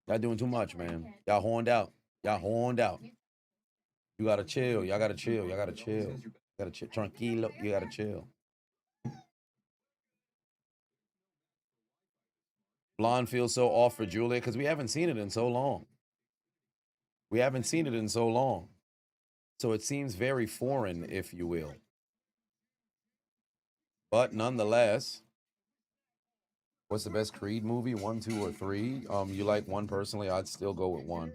Y'all doing too much, man. Y'all horned out. Y'all horned out. You gotta chill. Y'all gotta chill. Y'all gotta chill. You gotta chill. Tranquilo. You gotta chill. Blonde feels so off for Julia because we haven't seen it in so long. We haven't seen it in so long. So it seems very foreign, if you will. But nonetheless, what's the best Creed movie? 1, 2, or 3? You like 1 personally? I'd still go with 1.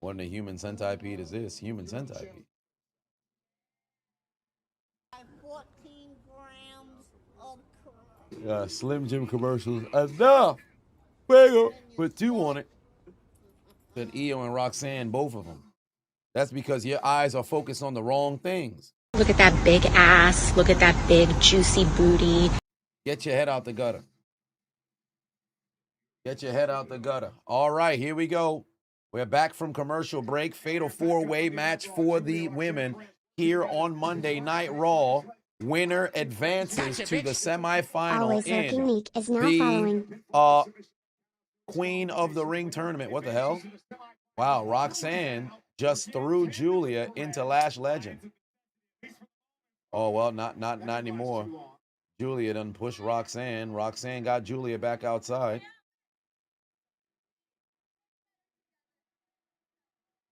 What in a human centipede is this? Human centipede. 14 grams of crap. Yeah, Slim Jim commercials. Enough. Fuego. Put 2 on it. Said EO and Roxanne, both of them. That's because your eyes are focused on the wrong things. Look at that big ass. Look at that big juicy booty. Get your head out the gutter. Get your head out the gutter. All right, here we go. We're back from commercial break. Fatal four-way match for the women here on Monday Night Raw. Winner advances to the semifinal Always in looking meek is now the following. Queen of the Ring tournament. What the hell? Wow, Roxanne just threw Julia into Lash Legend. Oh well, not anymore. Julia done pushed Roxanne. Roxanne got Julia back outside.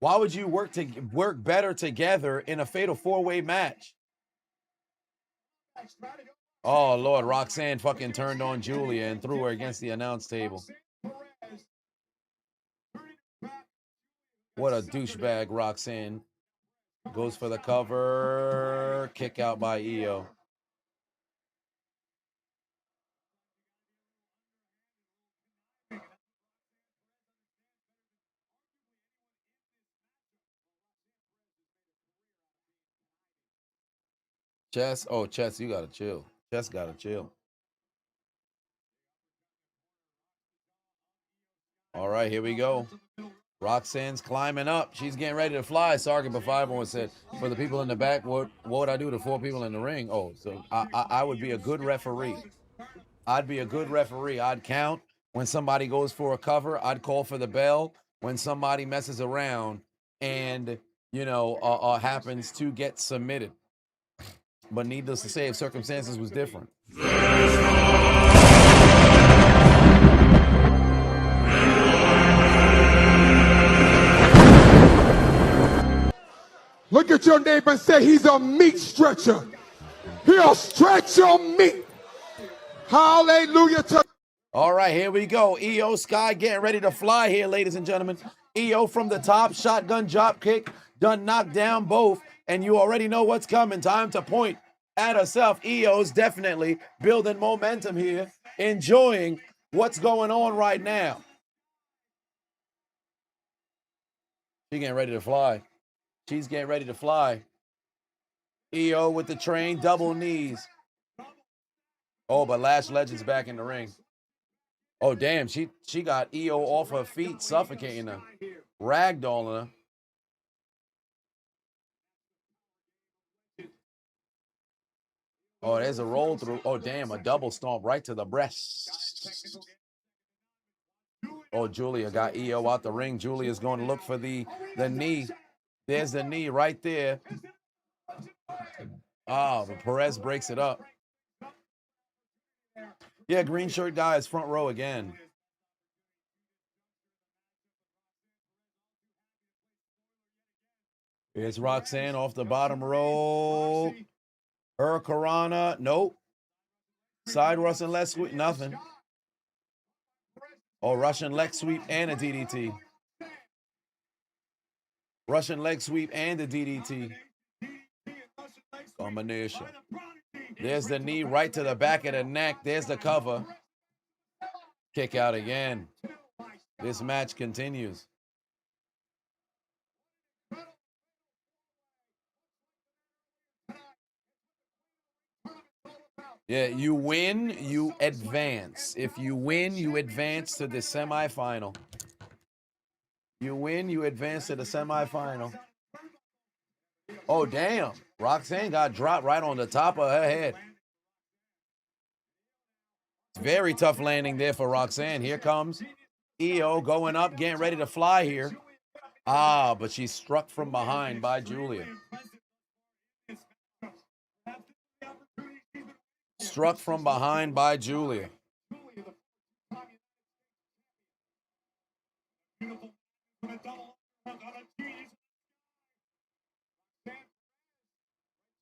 Why would you work better together in a fatal four-way match? Oh Lord, Roxanne fucking turned on Julia and threw her against the announce table. What a douchebag, Roxanne. Goes for the cover. Kick out by Io. Chess, oh, Chess, you gotta chill. Chess gotta chill. All right, here we go. Roxanne's climbing up. She's getting ready to fly. Sorry, but 5-1 said, for the people in the back, what would I do to 4 people in the ring? Oh, so I would be a good referee. I'd be a good referee. I'd count when somebody goes for a cover. I'd call for the bell when somebody messes around and, you know, happens to get submitted. But needless to say, if circumstances was different. Look at your neighbor and say he's a meat stretcher. He'll stretch your meat. Hallelujah. All right, here we go. Io Sky getting ready to fly here, ladies and gentlemen. Io from the top, shotgun drop kick, done knocked down both, and you already know what's coming. Time to point at herself. Io's definitely building momentum here, enjoying what's going on right now. She's getting ready to fly. She's getting ready to fly. Io with the train, double knees. Oh, but Lash Legend's back in the ring. Oh, damn, she got Io off her feet, suffocating her, ragdolling her. Oh, there's a roll through. Oh, damn, a double stomp right to the breast. Oh, Julia got Io out the ring. Julia's going to look for the knee. There's the knee right there. Oh, but Perez breaks it up. Yeah, green shirt guy is front row again. Here's Roxanne off the bottom row. Hurricanrana, nope. Side Russian leg sweep, nothing. Oh, Russian leg sweep and a DDT. Russian leg sweep and a DDT. Combination. There's the knee right to the back of the neck. There's the cover. Kick out again. This match continues. Yeah, you win, you advance. If you win, you advance to the semifinal. You win, you advance to the semifinal. Oh, damn. Roxanne got dropped right on the top of her head. Very tough landing there for Roxanne. Here comes Io going up, getting ready to fly here. Ah, but she's struck from behind by Julia. Struck from behind by Julia.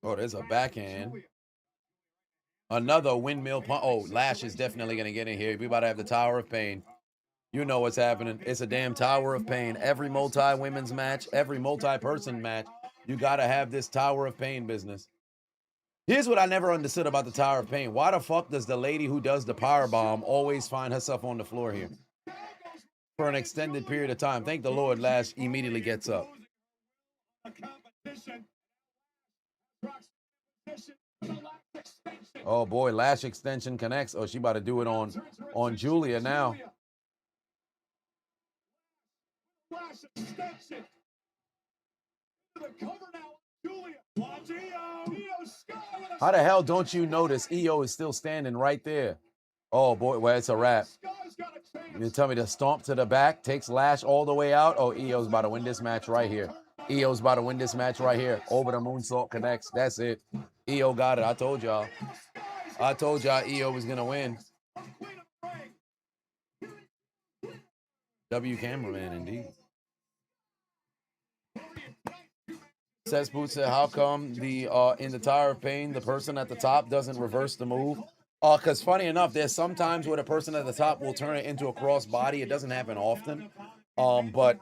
Oh, there's a backhand. Another windmill punch. Oh, Lash is definitely going to get in here. We about to have the Tower of Pain. You know what's happening. It's a damn Tower of Pain. Every multi-women's match, every multi-person match, you got to have this Tower of Pain business. Here's what I never understood about the Tower of Pain. Why the fuck does the lady who does the powerbomb always find herself on the floor here for an extended period of time? Thank the Lord, Lash immediately gets up. Oh boy, Lash extension connects. Oh, she about to do it on Julia now. Steps it. To the cover now. Julia. Watch EO. EO Sky with a How the hell don't you notice EO is still standing right there? Oh boy, well, it's a wrap. Sky's got a chance. You tell me to stomp to the back, takes Lash all the way out. Oh, EO's about to win this match right here. EO's about to win this match right here. Over the moonsault connects. That's it. EO got it. I told y'all. I told y'all EO was gonna win. W cameraman, indeed. Cesspooch said, how come the in the Tower of Pain, the person at the top doesn't reverse the move? Because funny enough, there's sometimes where the person at the top will turn it into a cross body. It doesn't happen often. But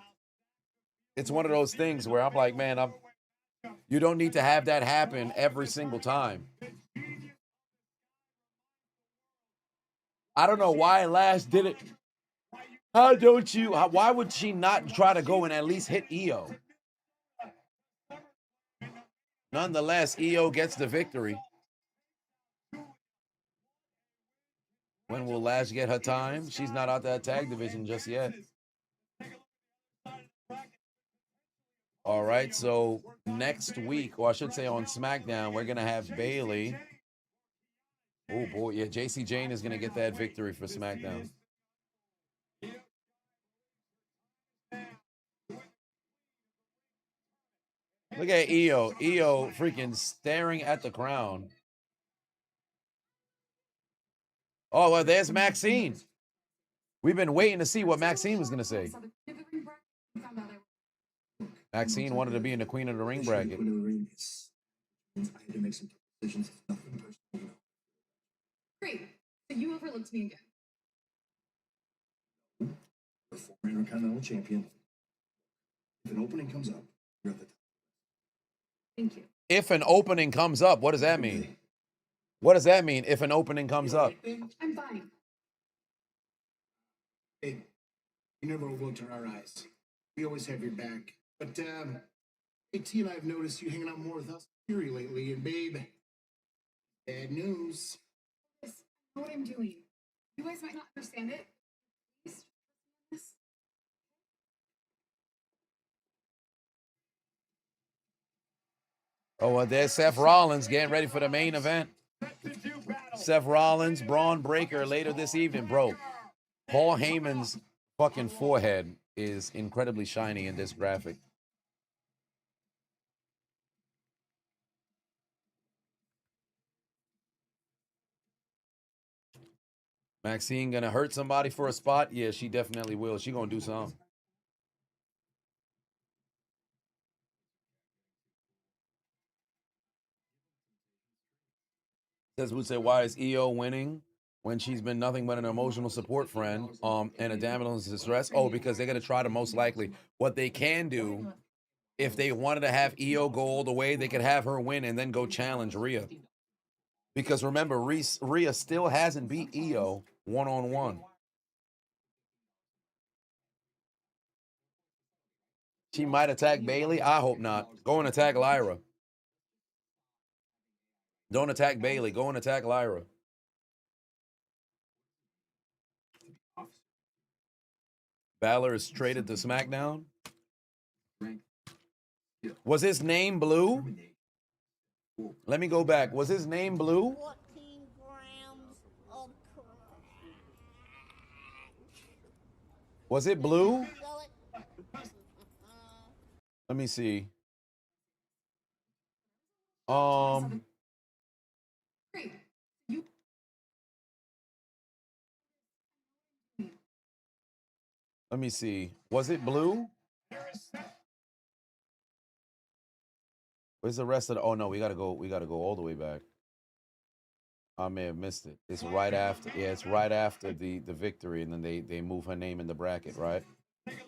it's one of those things where I'm like, man, you don't need to have that happen every single time. I don't know why Lash did it. Why would she not try to go and at least hit EO? Nonetheless, EO gets the victory. When will Lash get her time? She's not out that tag division just yet. All right, so next week, or I should say on SmackDown, we're going to have Bayley. Oh, boy, yeah, JC Jane is going to get that victory for SmackDown. Look at EO. EO freaking staring at the crown. Oh, well, there's Maxine. We've been waiting to see what Maxine was going to say. Maxine wanted to be in the Queen of the Ring bracket. Great. So you overlooked me again. The former Intercontinental Champion. If an opening comes up, you're at the top. Thank you. If an opening comes up, what does that mean? What does that mean, if an opening comes up? I'm fine. Hey, you never overlooked in our eyes. We always have your back. But, AT and I have noticed you hanging out more with us Fury lately, and babe, bad news. I know what I'm doing. You guys might not understand it. Please trust me on this. Oh, well, there's Seth Rollins getting ready for the main event. Seth Rollins, Braun Breaker later this evening. Bro, Paul Heyman's fucking forehead is incredibly shiny in this graphic. Maxine gonna hurt somebody for a spot? Yeah, she definitely will. She gonna do something. Says would say, why is EO winning when she's been nothing but an emotional support friend and a damsel in distress? Oh, because they're gonna try to most likely. What they can do, if they wanted to have EO go all the way, they could have her win and then go challenge Rhea. Because remember, Rhea still hasn't beat EO one-on-one. She might attack Bayley. I hope not. Go and attack Lyra. Don't attack Bayley. Go and attack Lyra. Balor is traded to SmackDown. Was his name Blue? Let me go back. Was his name Blue? 14 grams of crack. Was it Blue? Sell it. Let me see. Great. You. Let me see. Was it Blue? Where's the rest of the? Oh no, we gotta go all the way back. I may have missed it. It's right after. Yeah, it's right after the victory, and then they move her name in the bracket, right?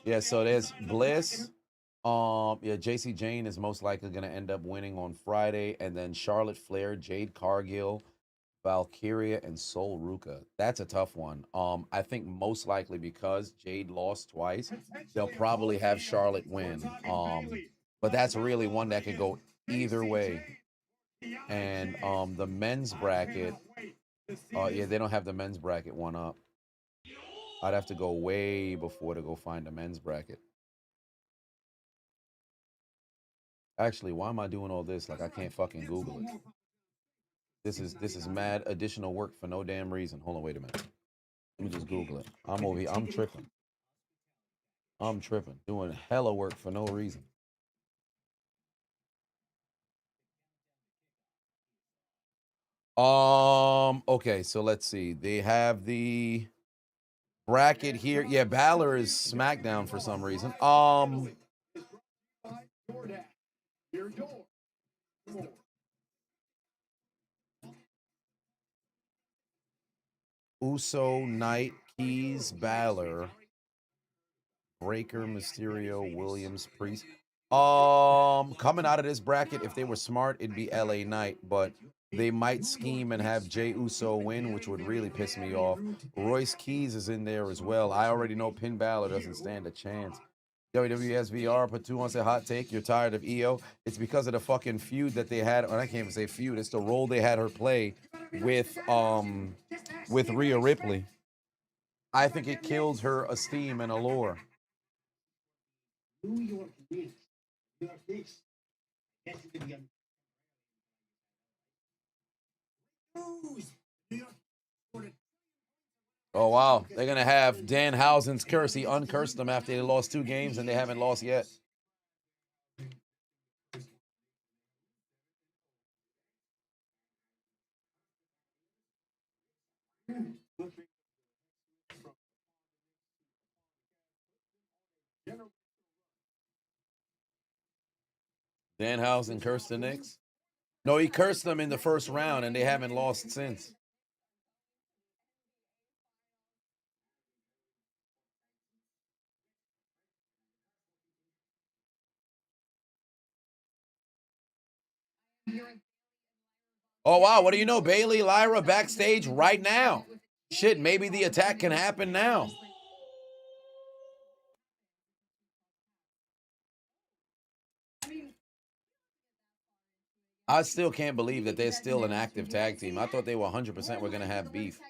Yeah. So there's Bliss. Yeah, JC Jane is most likely gonna end up winning on Friday, and then Charlotte Flair, Jade Cargill, Valkyria, and Sol Ruka. That's a tough one. I think most likely because Jade lost twice, they'll probably have Charlotte win. But that's really one that could go either way. And the men's bracket, yeah, they don't have the men's bracket one up. I'd have to go way before to go find the men's bracket. Actually, why am I doing all this? Like I can't fucking Google it. This is mad additional work for no damn reason. Hold on, wait a minute. Let me just Google it. I'm over here. I'm tripping. I'm tripping. Doing hella work for no reason. Okay, so let's see. They have the bracket here. Yeah, Balor is SmackDown for some reason. Uso, Knight, Keys, Balor, Breaker, Mysterio, Williams, Priest. Coming out of this bracket, if they were smart, it'd be LA Knight, but they might scheme and have Jey Uso win, which would really piss me off. Royce Keys is in there as well. I already know Finn Balor doesn't stand a chance. WWE SVR put 2 on, say hot take. You're tired of EO. It's because of the fucking feud that they had. Or I can't even say feud. It's the role they had her play with Rhea Ripley. I think it killed her esteem and allure. New York Knicks. New York Knicks. Guess you could be a Oh, wow. They're going to have Danhausen's curse. He uncursed them after they lost 2 games, and they haven't lost yet. Danhausen cursed the Knicks? No, he cursed them in the first round, and they haven't lost since. Oh, wow. What do you know? Bailey, Lyra backstage right now. Shit, maybe the attack can happen now. I still can't believe that they're still an active tag team. I thought they were 100% were going to have beef.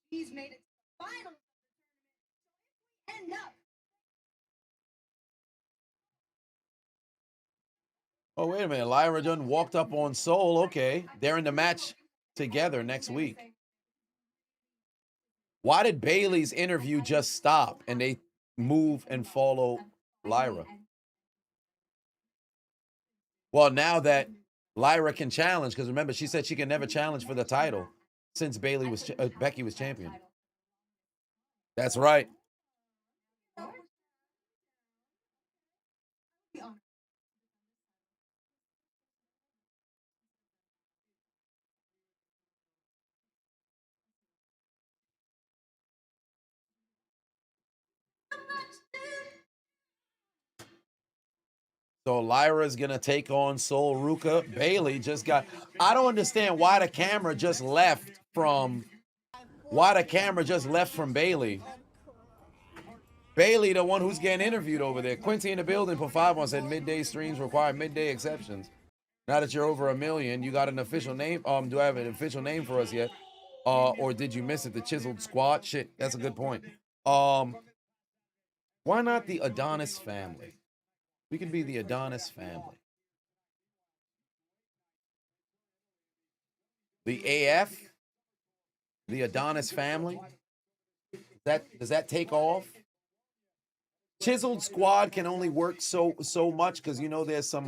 He's made it to the final end up. Oh, wait a minute. Lyra Dunn walked up on Soul. Okay. They're in the match together next week. Why did Bailey's interview just stop and they move and follow Lyra? Well, now that Lyra can challenge, because remember, she said she can never challenge for the title since Becky was champion. That's right. So Lyra's going to take on Sol Ruka. Bailey just got... I don't understand why the camera just left from... Bailey. Bailey, the one who's getting interviewed over there. Quincy in the building for 5 on said midday streams require midday exceptions. Now that you're over 1 million, you got an official name? Do I have an official name for us yet? Or did you miss it? The Chiseled Squad? Shit, that's a good point. Why not the Adonis family? We could be the Adonis family. The AF? The Adonis family? Does that take off? Chiseled Squad can only work so much because you know there's some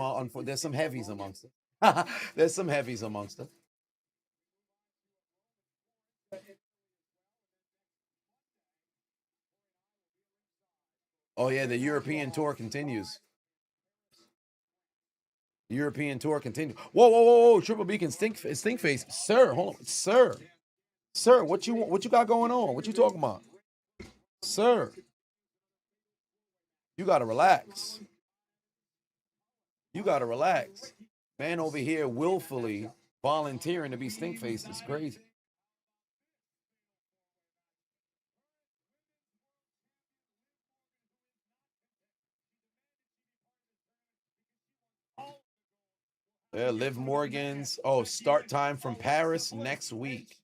heavies amongst us. There's some heavies amongst us. Oh yeah, the European tour continues. The European tour continues. Whoa! Triple B can stink face, sir. Hold on, sir. What you got going on? What you talking about, sir? You gotta relax. Man over here willfully volunteering to be stink faced is crazy. Yeah, Liv Morgan's start time from Paris next week.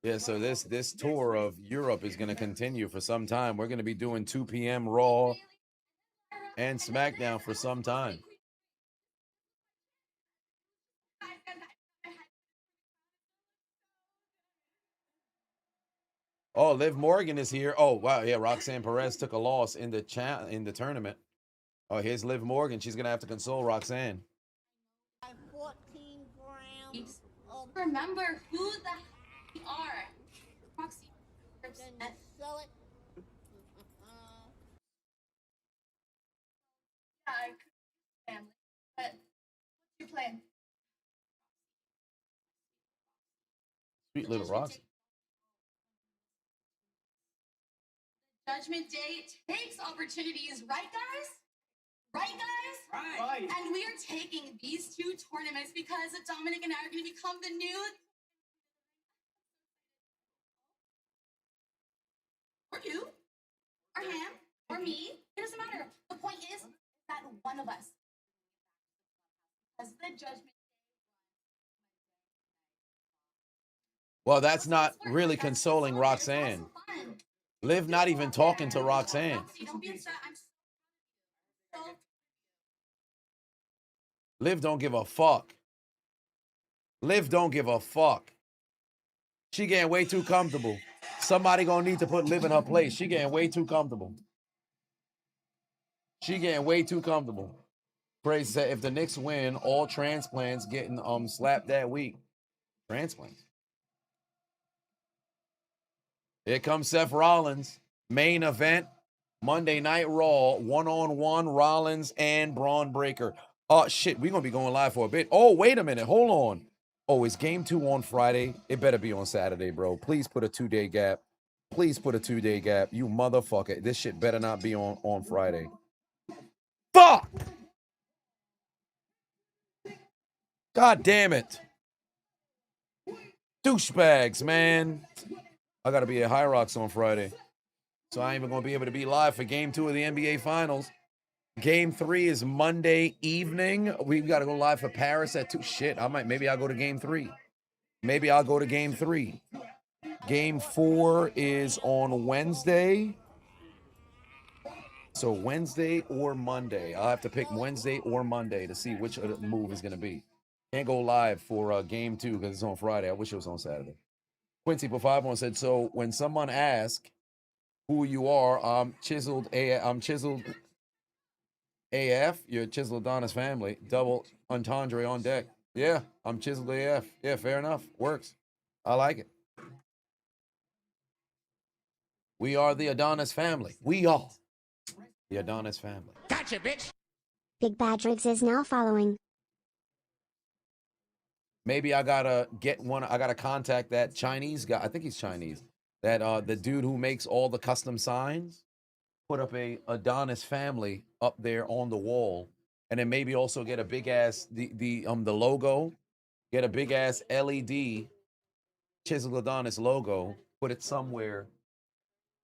Yeah, so this tour of Europe is going to continue for some time. We're going to be doing 2 p.m. Raw and SmackDown for some time. Oh, Liv Morgan is here. Oh, wow. Yeah, Roxanne Perez took a loss in the tournament. Oh, here's Liv Morgan. She's going to have to console Roxanne. 14 grams of Remember who the heck we are. Roxy. then sell it. Yeah, I could family. But what's your plan? Sweet little Roxy. Judgment Day takes opportunities, right, guys? Right, guys? Right. And we are taking these 2 tournaments because Dominic and I are going to become the new. Or you, or him, or me. It doesn't matter. The point is that one of us. Because the judgment. Well, that's not really consoling Roxanne. Liv not even talking to Roxanne. Don't be upset. I'm so. Liv don't give a fuck. Liv don't give a fuck. She getting way too comfortable. Somebody gonna need to put Liv in her place. She getting way too comfortable. She getting way too comfortable. Praise said if the Knicks win, all transplants getting slapped that week. Transplants. Here comes Seth Rollins. Main event, Monday Night Raw, 1-on-1 Rollins and Braun Breaker. Oh, shit, we're going to be going live for a bit. Oh, wait a minute. Hold on. Oh, it's game 2 on Friday. It better be on Saturday, bro. Please put a 2-day gap. Please put a 2-day gap. You motherfucker. This shit better not be on Friday. Fuck! God damn it. Douchebags, man. I got to be at High Rocks on Friday. So I ain't even going to be able to be live for game 2 of the NBA Finals. Game 3 is Monday evening. We've got to go live for Paris at 2. Shit, maybe I'll go to game 3. Maybe I'll go to game 3. Game 4 is on Wednesday. So Wednesday or Monday. I'll have to pick Wednesday or Monday to see which move is going to be. Can't go live for game 2 because it's on Friday. I wish it was on Saturday. Quincy for 5-1 said, so when someone asks who you are, I'm Chiseled AF, you're Chiseled Adonis family. Double entendre on deck. Yeah, I'm Chiseled AF. Yeah, fair enough. Works. I like it. We are the Adonis family. We are the Adonis family. Gotcha, bitch. Big Bad Riggs is now following. Maybe I gotta get one. I gotta contact that Chinese guy. I think he's Chinese. That the dude who makes all the custom signs. Put up a Adonis family up there on the wall, and then maybe also get a big ass the logo. Get a big ass LED Chiseled Adonis logo. Put it somewhere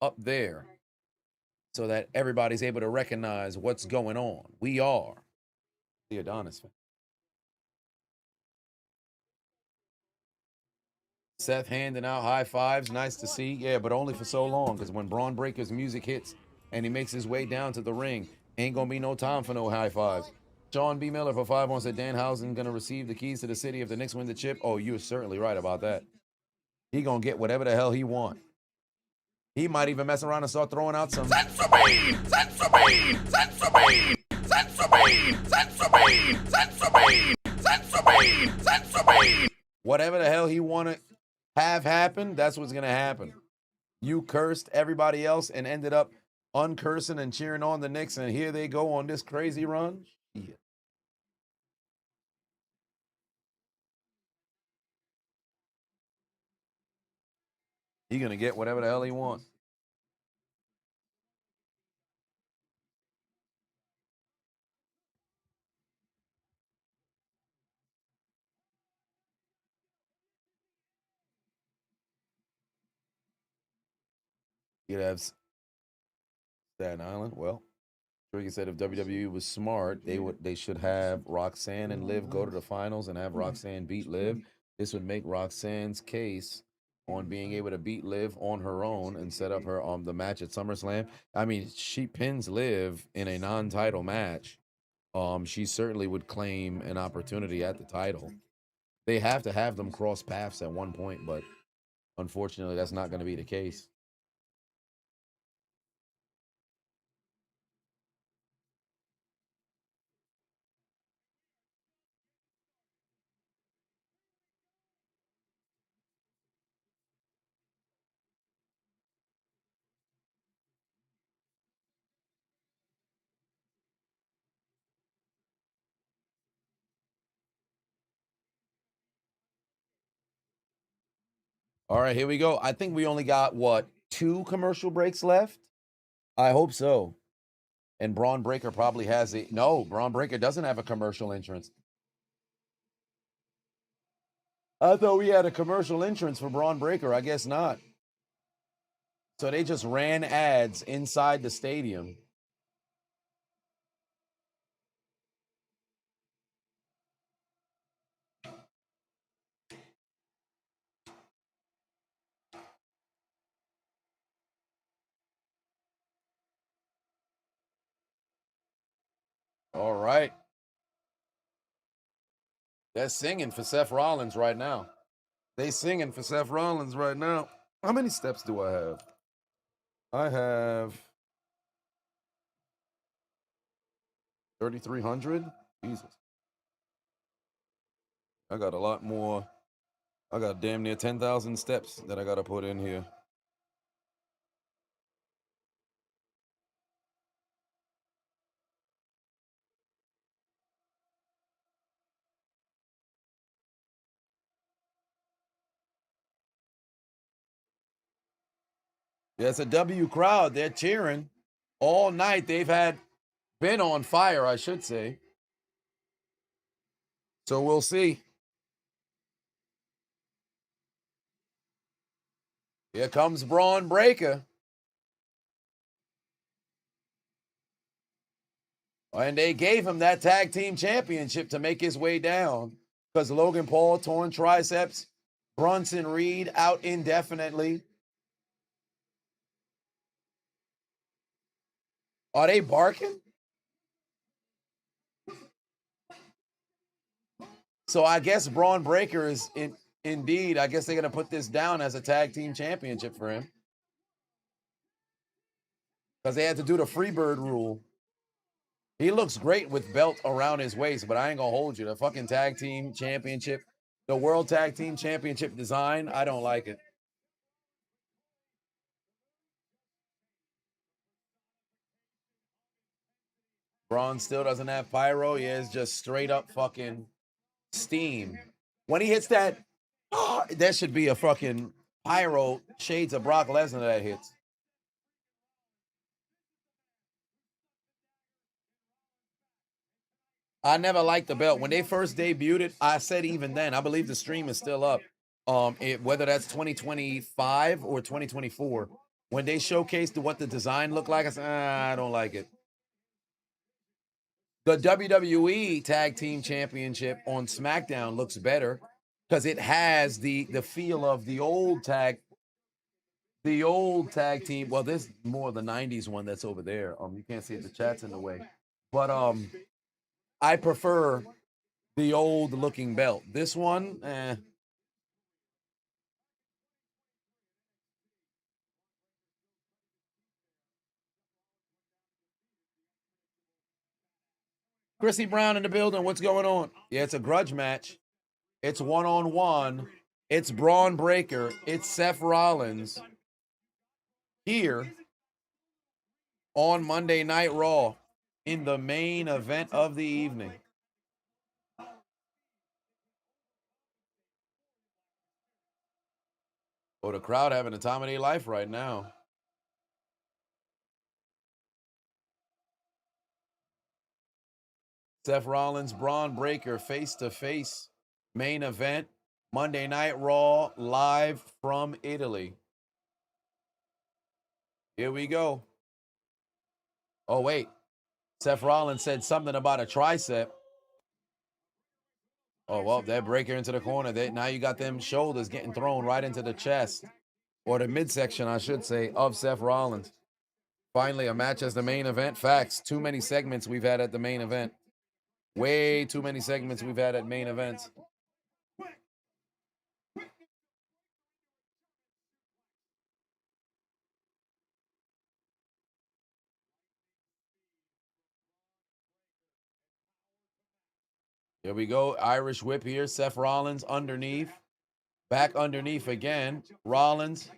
up there, so that everybody's able to recognize what's going on. We are the Adonis family. Seth handing out high fives. Nice to see. Yeah, but only for so long, because when Braun Breaker's music hits and he makes his way down to the ring, ain't going to be no time for no high fives. Sean B. Miller for 5-1 said Danhausen going to receive the keys to the city if the Knicks win the chip. Oh, you're certainly right about that. He going to get whatever the hell he want. He might even mess around and start throwing out some... Sensibine! Sensibine! Sensibine! Sensibine! Sensibine! Sensibine! Sensibine! Sensibine! Whatever the hell he want to have happen, that's what's going to happen. You cursed everybody else and ended up uncursing and cheering on the Knicks, and here they go on this crazy run. Yeah. He's going to get whatever the hell he wants. You'd have Staten Island. Well, Trigger said if WWE was smart, they should have Roxanne and Liv go to the finals and have Roxanne beat Liv. This would make Roxanne's case on being able to beat Liv on her own and set up her the match at SummerSlam. I mean, she pins Liv in a non-title match. She certainly would claim an opportunity at the title. They have to have them cross paths at one point, but unfortunately, that's not going to be the case. All right, here we go. I think we only got, what, 2 commercial breaks left? I hope so. And Braun Breaker probably has it. No, Braun Breaker doesn't have a commercial entrance. I thought we had a commercial entrance for Braun Breaker. I guess not. So they just ran ads inside the stadium. All right. They're singing for Seth Rollins right now. They singing for Seth Rollins right now. How many steps do I have? I have 3,300. Jesus. I got a lot more. I got damn near 10,000 steps that I got to put in here. Yeah, it's a W crowd. They're cheering all night. They've been on fire, I should say. So we'll see. Here comes Braun Breaker. And they gave him that tag team championship to make his way down because Logan Paul torn triceps, Bronson Reed out indefinitely. Are they barking? So I guess Braun Breaker is indeed, I guess they're going to put this down as a tag team championship for him. Because they had to do the Freebird rule. He looks great with belt around his waist, but I ain't going to hold you. The fucking tag team championship, the World Tag Team Championship design, I don't like it. Braun still doesn't have pyro. Yeah, it's just straight up fucking steam. When he hits that, that should be a fucking pyro shades of Brock Lesnar that hits. I never liked the belt. When they first debuted it, I said even then, I believe the stream is still up. Whether that's 2025 or 2024. When they showcased what the design looked like, I said, I don't like it. The WWE Tag Team Championship on SmackDown looks better because it has the feel of the old tag team. Well, there's more the 90s one that's over there. You can't see it, the chat's in the way. But I prefer the old looking belt. This one, Chrissy Brown in the building. What's going on? Yeah, it's a grudge match. It's one-on-one. It's Braun Breaker. It's Seth Rollins here on Monday Night Raw in the main event of the evening. Oh, the crowd having the time of their life right now. Seth Rollins, Braun Breaker, face-to-face main event. Monday Night Raw, live from Italy. Here we go. Oh, wait. Seth Rollins said something about a tricep. Oh, well, that breaker into the corner. Now you got them shoulders getting thrown right into the chest, or the midsection, I should say, of Seth Rollins. Finally, a match as the main event. Facts. Too many segments we've had at the main event. Way too many segments we've had at main events. Here we go. Irish whip here. Seth Rollins underneath. Back underneath again. Rollins.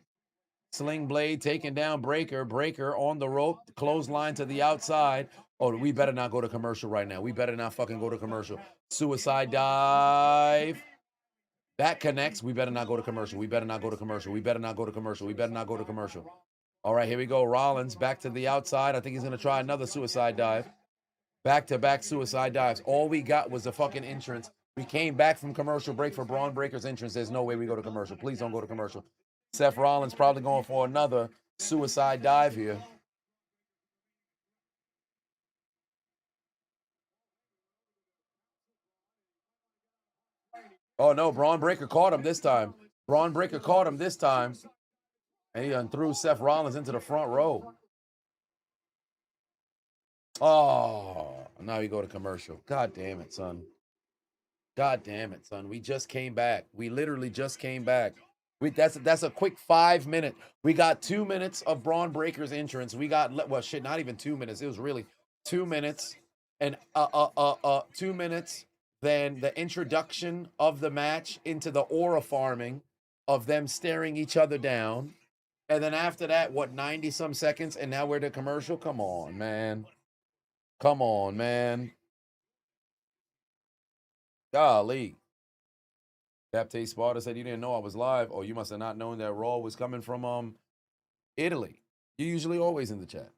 Sling blade taking down Breaker. Breaker on the rope. Clothesline to the outside. Oh, we better not go to commercial right now. We better not fucking go to commercial. Suicide dive. That connects. We better not go to commercial. We better not go to commercial. We better not go to commercial. We better not go to commercial. All right, here we go. Rollins back to the outside. I think he's going to try another suicide dive. Back-to-back suicide dives. All we got was the fucking entrance. We came back from commercial break for Braun Breaker's entrance. There's no way we go to commercial. Please don't go to commercial. Seth Rollins probably going for another suicide dive here. Oh, no. Braun Breaker caught him this time. Braun Breaker caught him this time. And he threw Seth Rollins into the front row. Oh, now we go to commercial. God damn it, son. God damn it, son. We just came back. We literally just came back. That's a quick 5 minute. We got 2 minutes of Braun Breaker's entrance. We got, well, shit, not even 2 minutes. It was really 2 minutes and 2 minutes. Then the introduction of the match into the aura farming of them staring each other down. And then after that, what, 90 some seconds? And now we're to commercial? Come on, man. Come on, man. Golly. Baptiste Sparta said, you didn't know I was live. Oh, you must have not known that Raw was coming from Italy. You're usually always in the chat.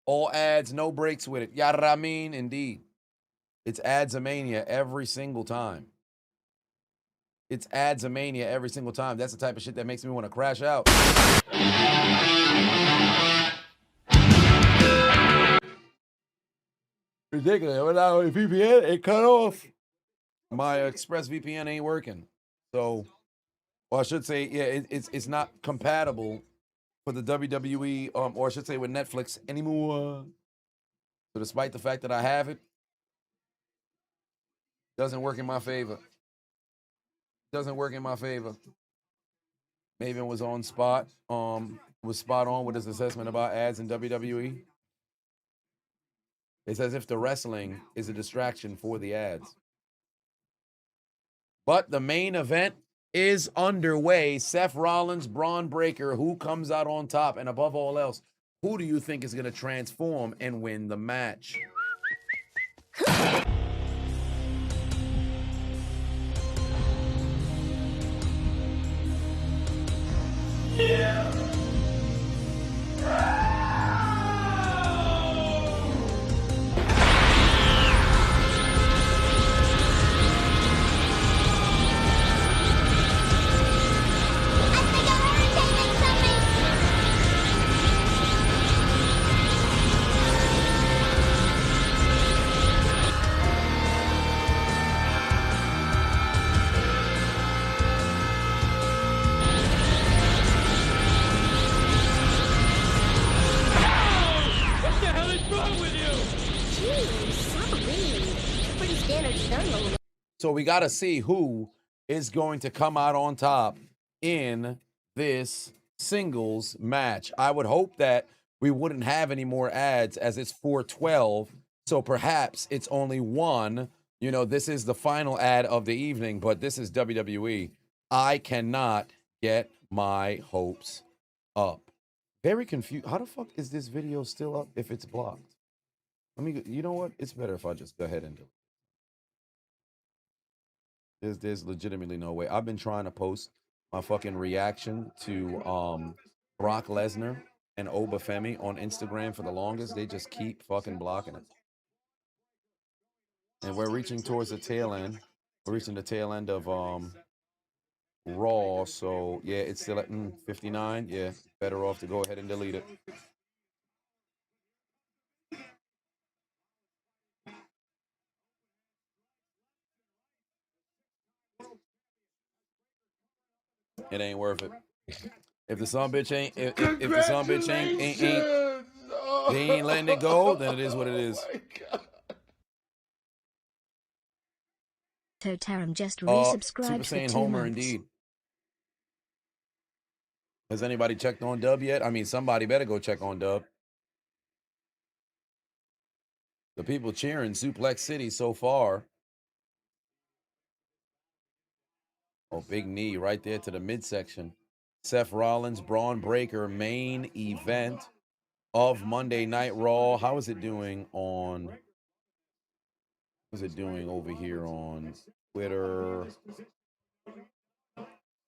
All ads, no breaks with it. Yaramin, indeed. It's ads-a-mania every single time. It's ads-a-mania every single time. That's the type of shit that makes me want to crash out. Ridiculous. Without a VPN, it cut off. My Express VPN ain't working. So, well, I should say, yeah, it's not compatible for the WWE, or I should say with Netflix anymore. So despite the fact that I have it, doesn't work in my favor. Doesn't work in my favor. Maven was on spot, was spot on with his assessment about ads in WWE. It's as if the wrestling is a distraction for the ads. But the main event is underway. Seth Rollins, Braun Breaker, who comes out on top? And above all else, who do you think is going to transform and win the match? Yeah. So we got to see who is going to come out on top in this singles match. I would hope that we wouldn't have any more ads as it's 4:12. So perhaps it's only one. You know, this is the final ad of the evening, but this is WWE. I cannot get my hopes up. Very confused. How the fuck is this video still up if it's blocked? Let me, you know what? It's better if I just go ahead and do it. There's legitimately no way. I've been trying to post my fucking reaction to Brock Lesnar and Obafemi on Instagram for the longest. They just keep fucking blocking it. And we're reaching towards the tail end. We're reaching the tail end of Raw. So yeah, it's still at 59. Yeah, better off to go ahead and delete it. It ain't worth it. If the son bitch ain't, if the son bitch ain't they ain't letting it go, then it is what it is. Totarum just resubscribed Super for Saiyan 2 Homer, months. indeed. Has anybody checked on Dub yet? I mean, somebody better go check on Dub. The people cheering Suplex City so far. Oh, big knee right there to the midsection. Seth Rollins, Braun Breaker, main event of Monday Night Raw. How is it doing on... What's it doing over here on Twitter?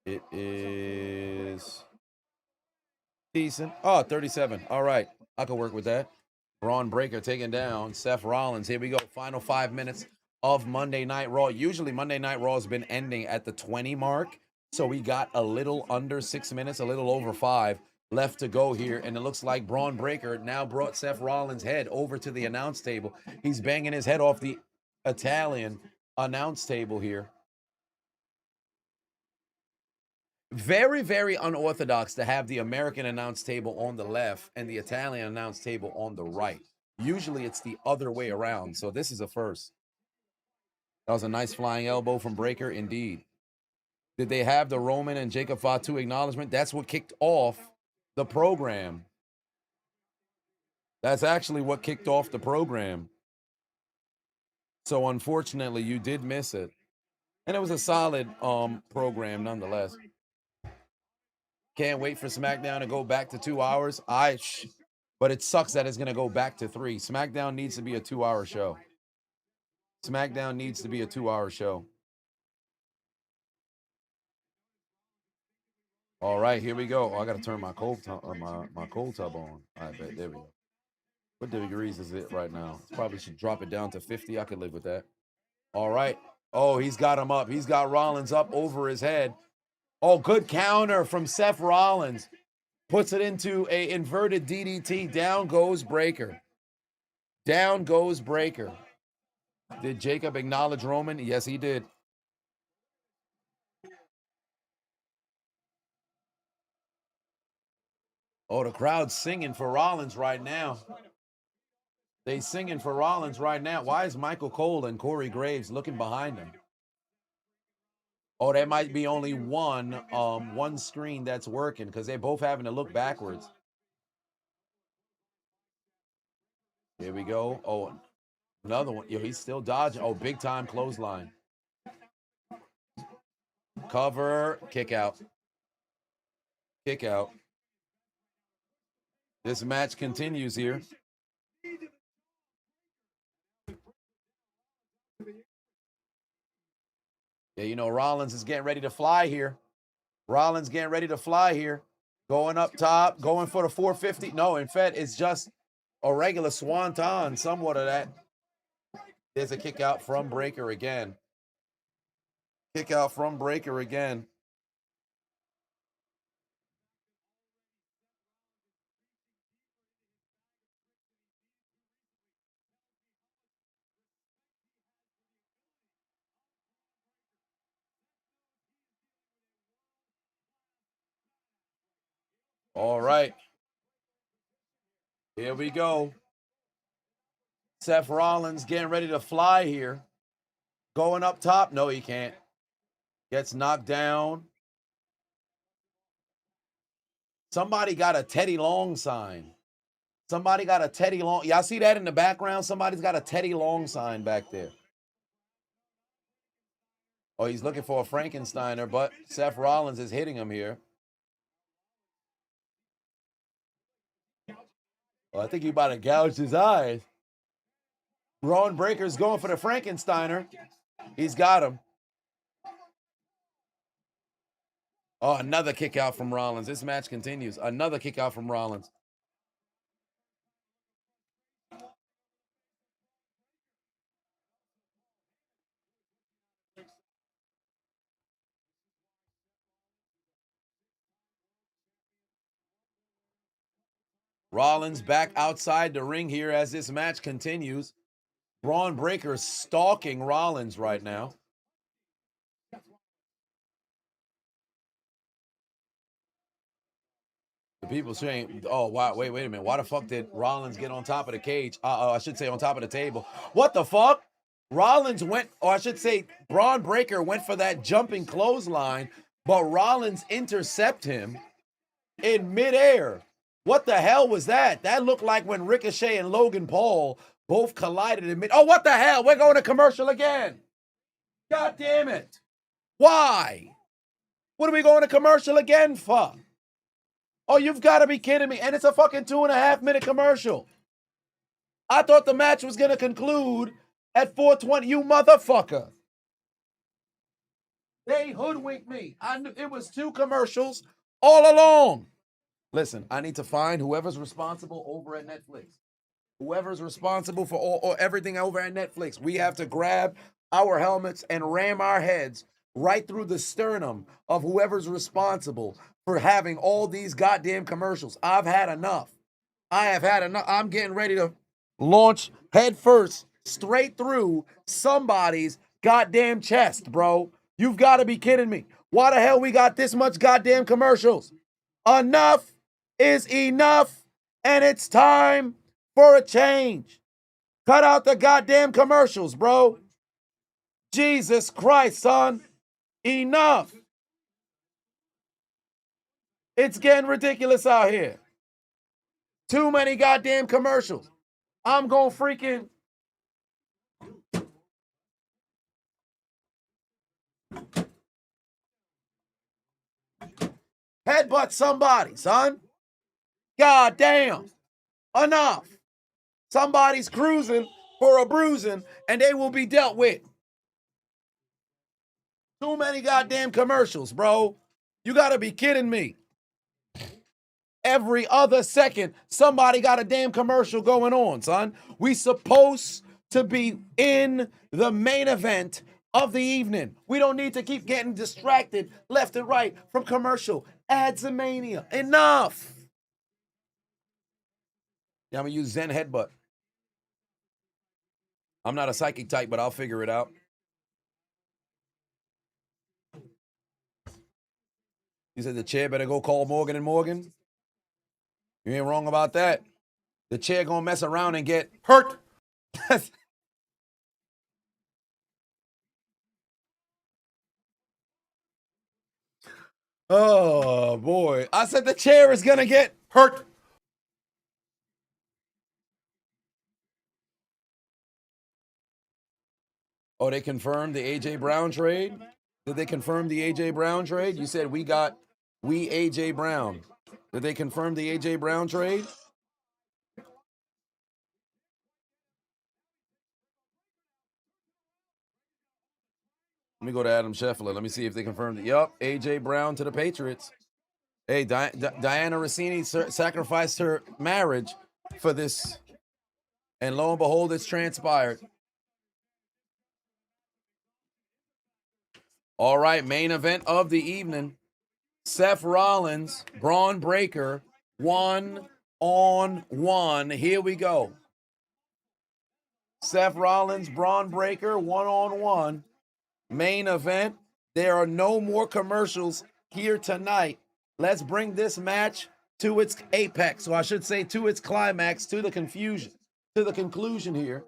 It is decent. Oh, 37. All right. I can work with that. Braun Breaker taking down Seth Rollins. Here we go. Final 5 minutes of Monday Night Raw. Usually Monday Night Raw has been ending at the 20 mark. So we got a little under 6 minutes, a little over 5 left to go here. And it looks like Braun Breaker now brought Seth Rollins' head over to the announce table. He's banging his head off the Italian announce table here. Very, very unorthodox to have the American announce table on the left and the Italian announce table on the right. Usually it's the other way around. So this is a first. That was a nice flying elbow from Breaker, indeed. Did they have the Roman and Jacob Fatu acknowledgement? That's what kicked off the program. That's actually what kicked off the program. So unfortunately, you did miss it. And it was a solid program nonetheless. Can't wait for SmackDown to go back to 2 hours. But it sucks that it's going to go back to 3. SmackDown needs to be a 2-hour show. SmackDown needs to be a 2-hour show. All right, here we go. Oh, I got to turn my cold tub on. I bet. There we go. What degrees is it right now? Probably should drop it down to 50. I could live with that. All right. Oh, he's got him up. He's got Rollins up over his head. Oh, good counter from Seth Rollins. Puts it into a inverted DDT. Down goes Breaker. Down goes Breaker. Did Jacob acknowledge Roman? Yes, he did. Oh, the crowd's singing for Rollins right now. They singing for Rollins right now. Why is Michael Cole and Corey Graves looking behind him? Oh, there might be only one screen that's working because they're both having to look backwards. Here we go. Oh, another one. Yo, he's still dodging. Oh, big time clothesline. Cover, kick out. Kick out. This match continues here. Yeah, you know, Rollins is getting ready to fly here. Rollins getting ready to fly here. Going up top, going for the 450. No, in fact, it's just a regular swanton, somewhat of that. There's a kick out from Breaker again. Kick out from Breaker again. All right. Here we go. Seth Rollins getting ready to fly here. Going up top. No, he can't. Gets knocked down. Somebody got a Teddy Long sign. Somebody got a Teddy Long. Y'all see that in the background? Somebody's got a Teddy Long sign back there. Oh, he's looking for a Frankensteiner, but Seth Rollins is hitting him here. Well, I think he about to gouge his eyes. Braun Breaker's going for the Frankensteiner. He's got him. Oh, another kick out from Rollins. This match continues. Another kick out from Rollins. Rollins back outside the ring here as this match continues. Braun Breaker stalking Rollins right now. The people saying, oh, wow, wait a minute. Why the fuck did Rollins get on top of the cage? I should say on top of the table. What the fuck? Rollins went, or I should say Braun Breaker went for that jumping clothesline, but Rollins intercepted him in midair. What the hell was that? That looked like when Ricochet and Logan Paul both collided in mid. Oh, what the hell? We're going to commercial again. God damn it. Why? What are we going to commercial again for? Oh, you've got to be kidding me. And it's a fucking 2.5 minute commercial. I thought the match was going to conclude at 4:20. You motherfucker. They hoodwinked me. I knew it was 2 commercials all along. Listen, I need to find whoever's responsible over at Netflix. Whoever's responsible for all everything over at Netflix. We have to grab our helmets and ram our heads right through the sternum of whoever's responsible for having all these goddamn commercials. I've had enough. I have had enough. I'm getting ready to launch head first straight through somebody's goddamn chest, bro. You've got to be kidding me. Why the hell we got this much goddamn commercials? Enough is enough, and it's time for a change. Cut out the goddamn commercials, bro. Jesus Christ, son. Enough. It's getting ridiculous out here. Too many goddamn commercials. I'm going freaking... headbutt somebody, son. God damn. Enough. Somebody's cruising for a bruising, and they will be dealt with. Too many goddamn commercials, bro. You gotta be kidding me. Every other second, somebody got a damn commercial going on, son. We supposed to be in the main event of the evening. We don't need to keep getting distracted left and right from commercial. Ads and mania. Enough. Yeah, I'm gonna use Zen Headbutt. I'm not a psychic type, but I'll figure it out. You said the chair better go call Morgan and Morgan? You ain't wrong about that. The chair gonna mess around and get hurt. Oh, boy. I said the chair is gonna get hurt. Oh, they confirmed the A.J. Brown trade? Did they confirm the A.J. Brown trade? You said we A.J. Brown. Did they confirm the A.J. Brown trade? Let me go to Adam Scheffler. Let me see if they confirmed it. Yup, A.J. Brown to the Patriots. Hey, Diana Rossini sacrificed her marriage for this. And lo and behold, it's transpired. All right, main event of the evening. Seth Rollins, Braun Breaker, 1-on-1. Here we go. Seth Rollins, Braun Breaker, 1-on-1. Main event. There are no more commercials here tonight. Let's bring this match to its apex. So I should say to its climax, to the conclusion here.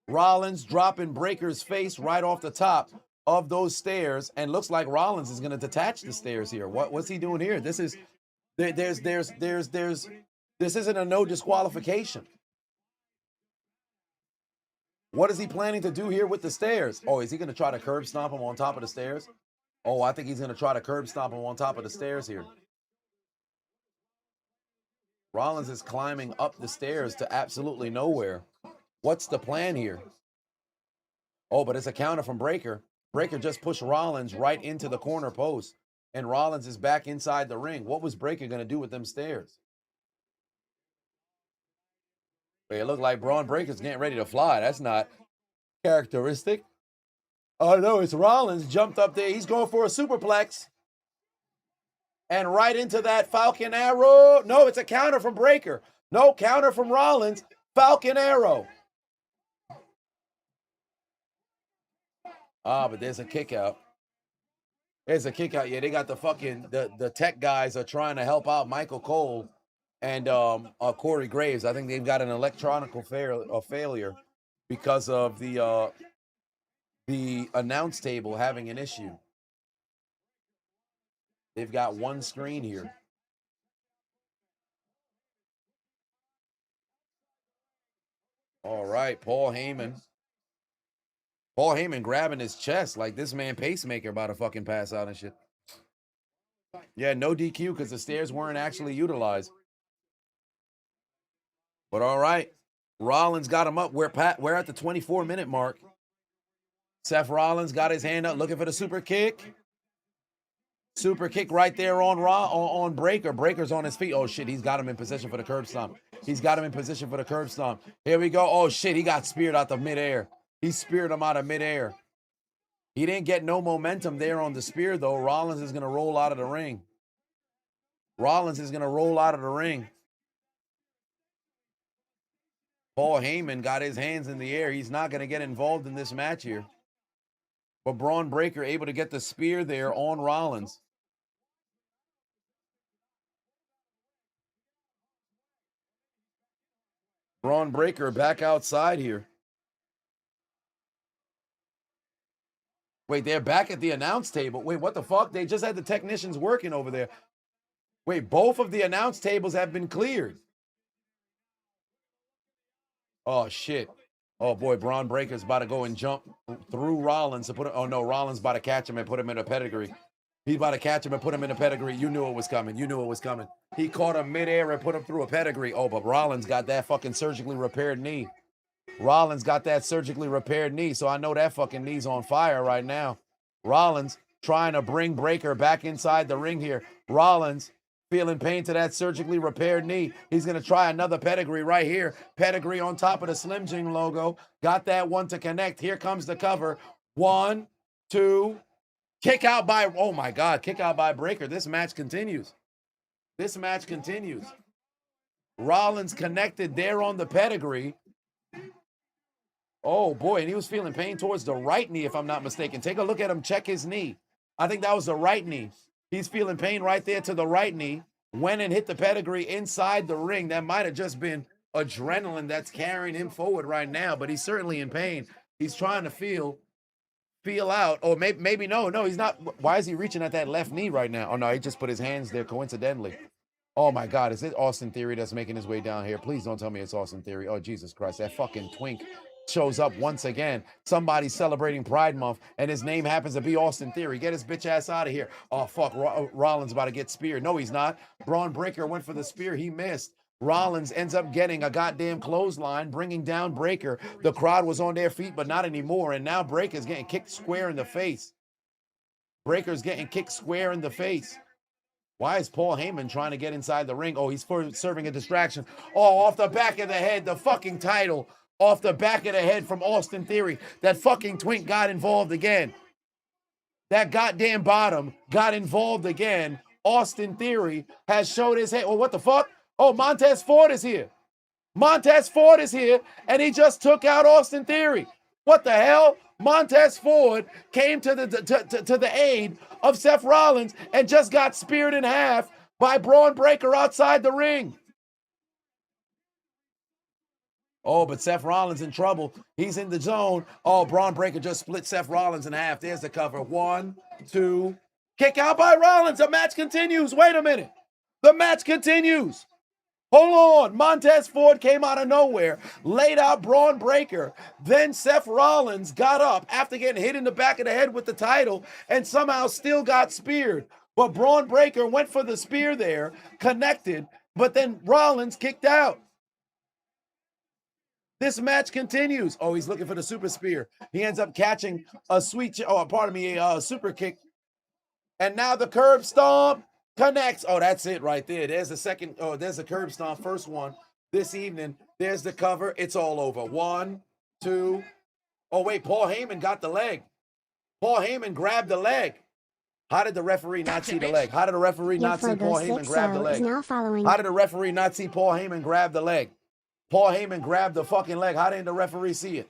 Rollins dropping Breaker's face right off the top of those stairs, and looks like Rollins is going to detach the stairs here. What's he doing here? This isn't a no disqualification. What is he planning to do here with the stairs? Oh, is he going to try to curb stomp him on top of the stairs? Oh, I think he's going to try to curb stomp him on top of the stairs here. Rollins is climbing up the stairs to absolutely nowhere. What's the plan here? Oh, but it's a counter from Breaker. Breaker just pushed Rollins right into the corner post, and Rollins is back inside the ring. What was Breaker going to do with them stairs? It looked like Braun Breaker's getting ready to fly. That's not characteristic. Oh, no, it's Rollins jumped up there. He's going for a superplex. And right into that Falcon Arrow. No, it's a counter from Breaker. No, counter from Rollins. Falcon Arrow. Ah, but there's a kick out. There's a kick out. Yeah, they got the fucking the tech guys are trying to help out Michael Cole and Corey Graves. I think they've got an electronical failure because of the announce table having an issue. They've got one screen here. All right, Paul Heyman. Paul Heyman grabbing his chest like this man pacemaker about to fucking pass out and shit. Yeah, no DQ because the stairs weren't actually utilized. But all right, Rollins got him up. We're at the 24-minute mark. Seth Rollins got his hand up looking for the super kick. Super kick right there on Breaker. Breaker's on his feet. Oh, shit, he's got him in position for the curb stomp. He's got him in position for the curb stomp. Here we go. Oh, shit, he got speared out of midair. He speared him out of midair. He didn't get no momentum there on the spear, though. Rollins is going to roll out of the ring. Rollins is going to roll out of the ring. Paul Heyman got his hands in the air. He's not going to get involved in this match here. But Braun Breaker able to get the spear there on Rollins. Braun Breaker back outside here. Wait, they're back at the announce table. Wait, what the fuck? They just had the technicians working over there. Wait, both of the announce tables have been cleared. Oh, shit. Oh, boy, Braun Breaker's about to go and jump through Rollins to put him. Oh, no, Rollins about to catch him and put him in a pedigree. He's about to catch him and put him in a pedigree. You knew it was coming. You knew it was coming. He caught him midair and put him through a pedigree. Oh, but Rollins got that fucking surgically repaired knee. Rollins got that surgically repaired knee, so I know that fucking knee's on fire right now. Rollins trying to bring Breaker back inside the ring here. Rollins feeling pain to that surgically repaired knee. He's going to try another pedigree right here. Pedigree on top of the Slim Jim logo. Got that one to connect. Here comes the cover. 1, 2, kick out by, oh my God, kick out by Breaker. This match continues. This match continues. Rollins connected there on the pedigree. Oh, boy, and he was feeling pain towards the right knee, if I'm not mistaken. Take a look at him. Check his knee. I think that was the right knee. He's feeling pain right there to the right knee. Went and hit the pedigree inside the ring. That might have just been adrenaline that's carrying him forward right now, but he's certainly in pain. He's trying to feel out. Or maybe no, he's not. Why is he reaching at that left knee right now? Oh, no, he just put his hands there coincidentally. Oh, my God. Is it Austin Theory that's making his way down here? Please don't tell me it's Austin Theory. Oh, Jesus Christ. That fucking twink shows up once again. Somebody's celebrating Pride Month, and his name happens to be Austin Theory. Get his bitch ass out of here. Oh, fuck. Rollins about to get speared. No, he's not. Braun Breaker went for the spear. He missed. Rollins ends up getting a goddamn clothesline, bringing down Breaker. The crowd was on their feet, but not anymore. And now Breaker's getting kicked square in the face. Breaker's getting kicked square in the face. Why is Paul Heyman trying to get inside the ring? Oh, he's serving a distraction. Oh, off the back of the head, the fucking title. Off the back of the head from Austin Theory. That fucking twink got involved again. That goddamn bottom got involved again. Austin Theory has showed his head. Oh, what the fuck? Oh, Montez Ford is here. Montez Ford is here, and he just took out Austin Theory. What the hell? Montez Ford came to the aid of Seth Rollins and just got speared in half by Braun Breaker outside the ring. Oh, but Seth Rollins in trouble. He's in the zone. Oh, Braun Breaker just split Seth Rollins in half. There's the cover. 1, 2. Kick out by Rollins. The match continues. Wait a minute. The match continues. Hold on. Montez Ford came out of nowhere, laid out Braun Breaker. Then Seth Rollins got up after getting hit in the back of the head with the title and somehow still got speared. But Braun Breaker went for the spear there, connected, but then Rollins kicked out. This match continues. Oh, he's looking for the super spear. He ends up catching a super kick. And now the curb stomp connects. Oh, that's it right there. There's the second. Oh, there's the curb stomp. First one this evening. There's the cover. It's all over. 1, 2. Oh, wait. Paul Heyman got the leg. Paul Heyman grabbed the leg. How did the referee not see the leg? How did the referee not see Paul Heyman grab the leg? How did the referee not see Paul Heyman grab the leg? Paul Heyman grabbed the fucking leg. How didn't the referee see it?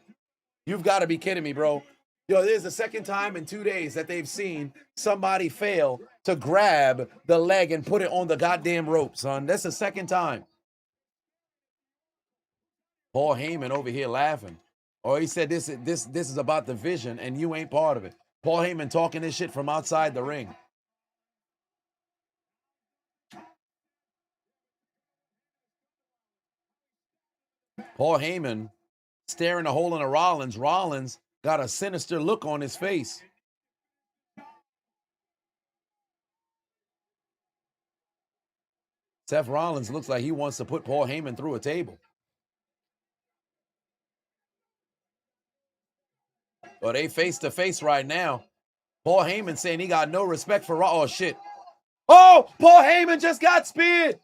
You've got to be kidding me, bro. Yo, this is the second time in 2 days that they've seen somebody fail to grab the leg and put it on the goddamn rope, son. That's the second time. Paul Heyman over here laughing. Or he said this is about the vision and you ain't part of it. Paul Heyman talking this shit from outside the ring. Paul Heyman staring a hole in a Rollins. Rollins got a sinister look on his face. Seth Rollins looks like he wants to put Paul Heyman through a table. Well, they face to face right now. Paul Heyman saying he got no respect for Raw. Oh, shit. Oh, Paul Heyman just got speared.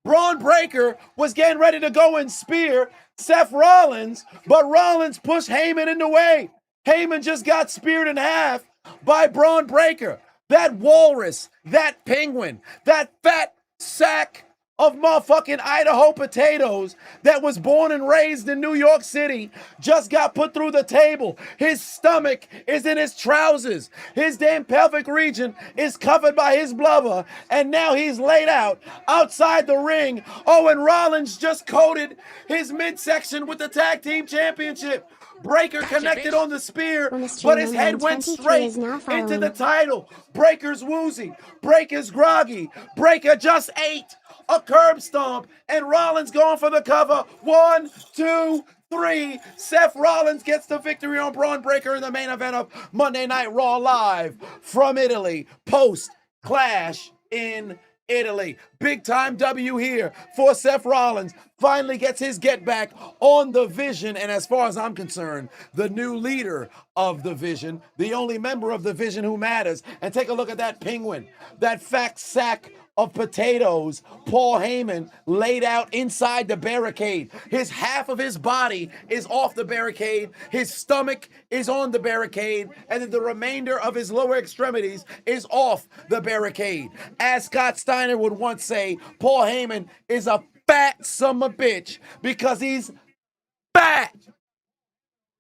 Braun Breaker was getting ready to go and spear Seth Rollins, but Rollins pushed Heyman in the way. Heyman just got speared in half by Braun Breaker. That walrus, that penguin, that fat sack of motherfucking Idaho potatoes that was born and raised in New York City just got put through the table. His stomach is in his trousers. His damn pelvic region is covered by his blubber, and now he's laid out outside the ring. Oh, and Rollins just coated his midsection with the tag team championship. Breaker connected on the spear, but his head went straight into the title. Breaker's woozy. Breaker's groggy. Breaker just ate a curb stomp, and Rollins going for the cover. 1, 2, 3. Seth Rollins gets the victory on Braun Breaker in the main event of Monday Night Raw live from Italy. Post Clash in Italy. Big time W here for Seth Rollins. Finally gets his get back on the Vision. And as far as I'm concerned, the new leader of the Vision, the only member of the Vision who matters. And take a look at that penguin, that fat sack of potatoes. Paul Heyman laid out inside the barricade. His half of his body is off the barricade. His stomach is on the barricade. And then the remainder of his lower extremities is off the barricade. As Scott Steiner would once say, Paul Heyman is a fat son of a bitch because he's fat.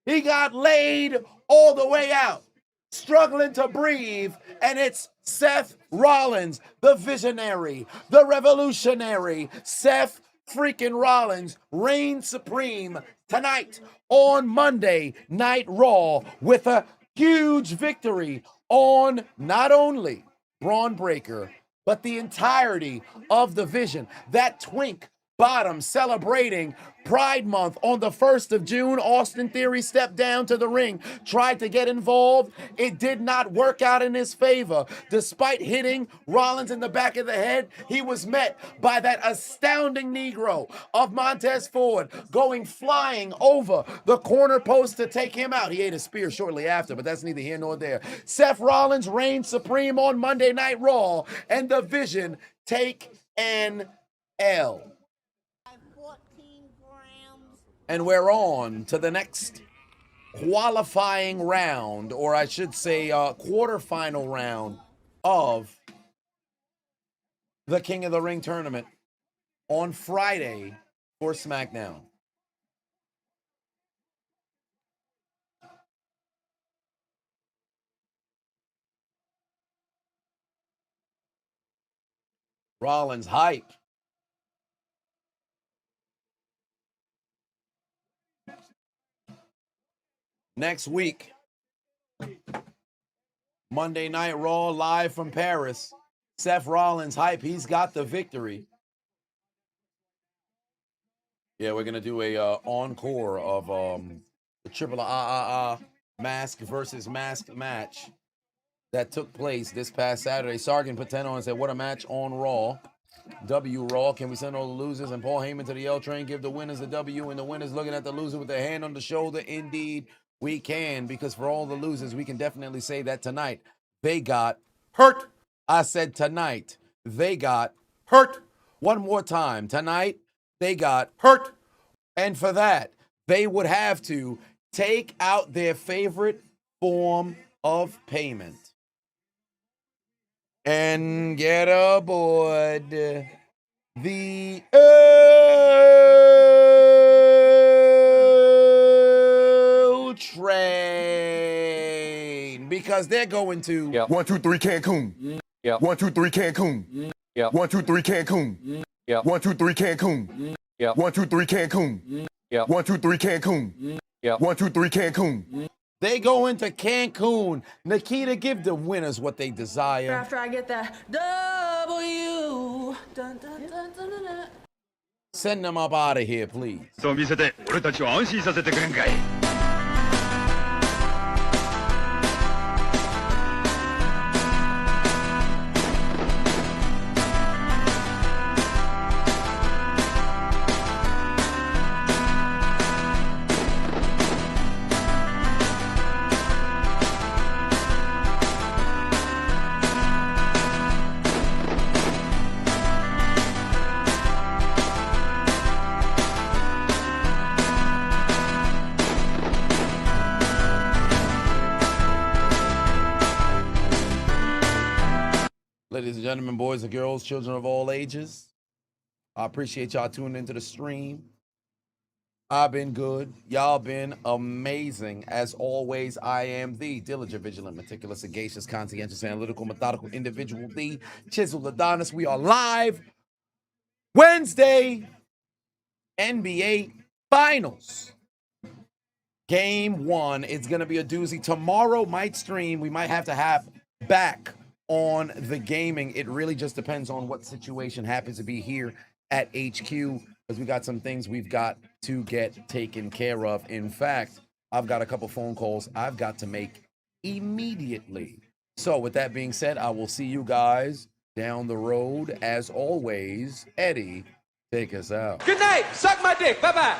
He got laid all the way out, struggling to breathe, and it's Seth Rollins, the visionary, the revolutionary. Seth freaking Rollins reigns supreme tonight on Monday Night Raw with a huge victory on not only Braun Breaker, but the entirety of the Vision. That twink bottom celebrating Pride Month on the 1st of June. Austin Theory stepped down to the ring, tried to get involved. It did not work out in his favor. Despite hitting Rollins in the back of the head, he was met by that astounding Negro of Montez Ford going flying over the corner post to take him out. He ate a spear shortly after, but that's neither here nor there. Seth Rollins reigns supreme on Monday Night Raw, and the Vision take an L. And we're on to the next qualifying round, or I should say quarterfinal round of the King of the Ring tournament on Friday for SmackDown. Rollins hype. Next week, Monday Night Raw live from Paris. Seth Rollins hype. He's got the victory. Yeah, we're gonna do a encore of the Triple mask versus mask match that took place this past Saturday. Sargent put 10 on and said, "What a match on Raw." W Raw, can we send all the losers and Paul Heyman to the L train? Give the winners a W, and the winners looking at the loser with their hand on the shoulder. Indeed, we can, because for all the losers, we can definitely say that tonight they got hurt. I said tonight they got hurt. One more time. Tonight they got hurt. And for that, they would have to take out their favorite form of payment and get aboard the L train. because they're going to 1, 2, 3 Cancun. 1, 2, 3 Cancun. 1, 2, 3 Cancun. 1, 2, 3 Cancun. 1, 2, 3 Cancun. 1, 2, 3 Cancun. 1, 2, 3 Cancun. They go into Cancun. Nikita, give the winners what they desire. After I get that W. Dun, dun, dun, dun, dun, dun. Send them up out of here, please. そう見せて俺たちを安心させてくれんかい。Ladies and gentlemen, boys and girls, children of all ages, I appreciate y'all tuning into the stream. I've been good. Y'all been amazing. As always, I am the diligent, vigilant, meticulous, sagacious, conscientious, analytical, methodical individual, the Chiseled Adonis. We are live Wednesday, NBA Finals. Game 1. It's going to be a doozy. Tomorrow might stream. We might have to have back on the gaming. It really just depends on what situation happens to be here at HQ, because we got some things we've got to get taken care of. In fact, I've got a couple phone calls I've got to make immediately. So with that being said, I will see you guys down the road. As always, Eddie, take us out. Good night. Suck my dick. Bye-bye.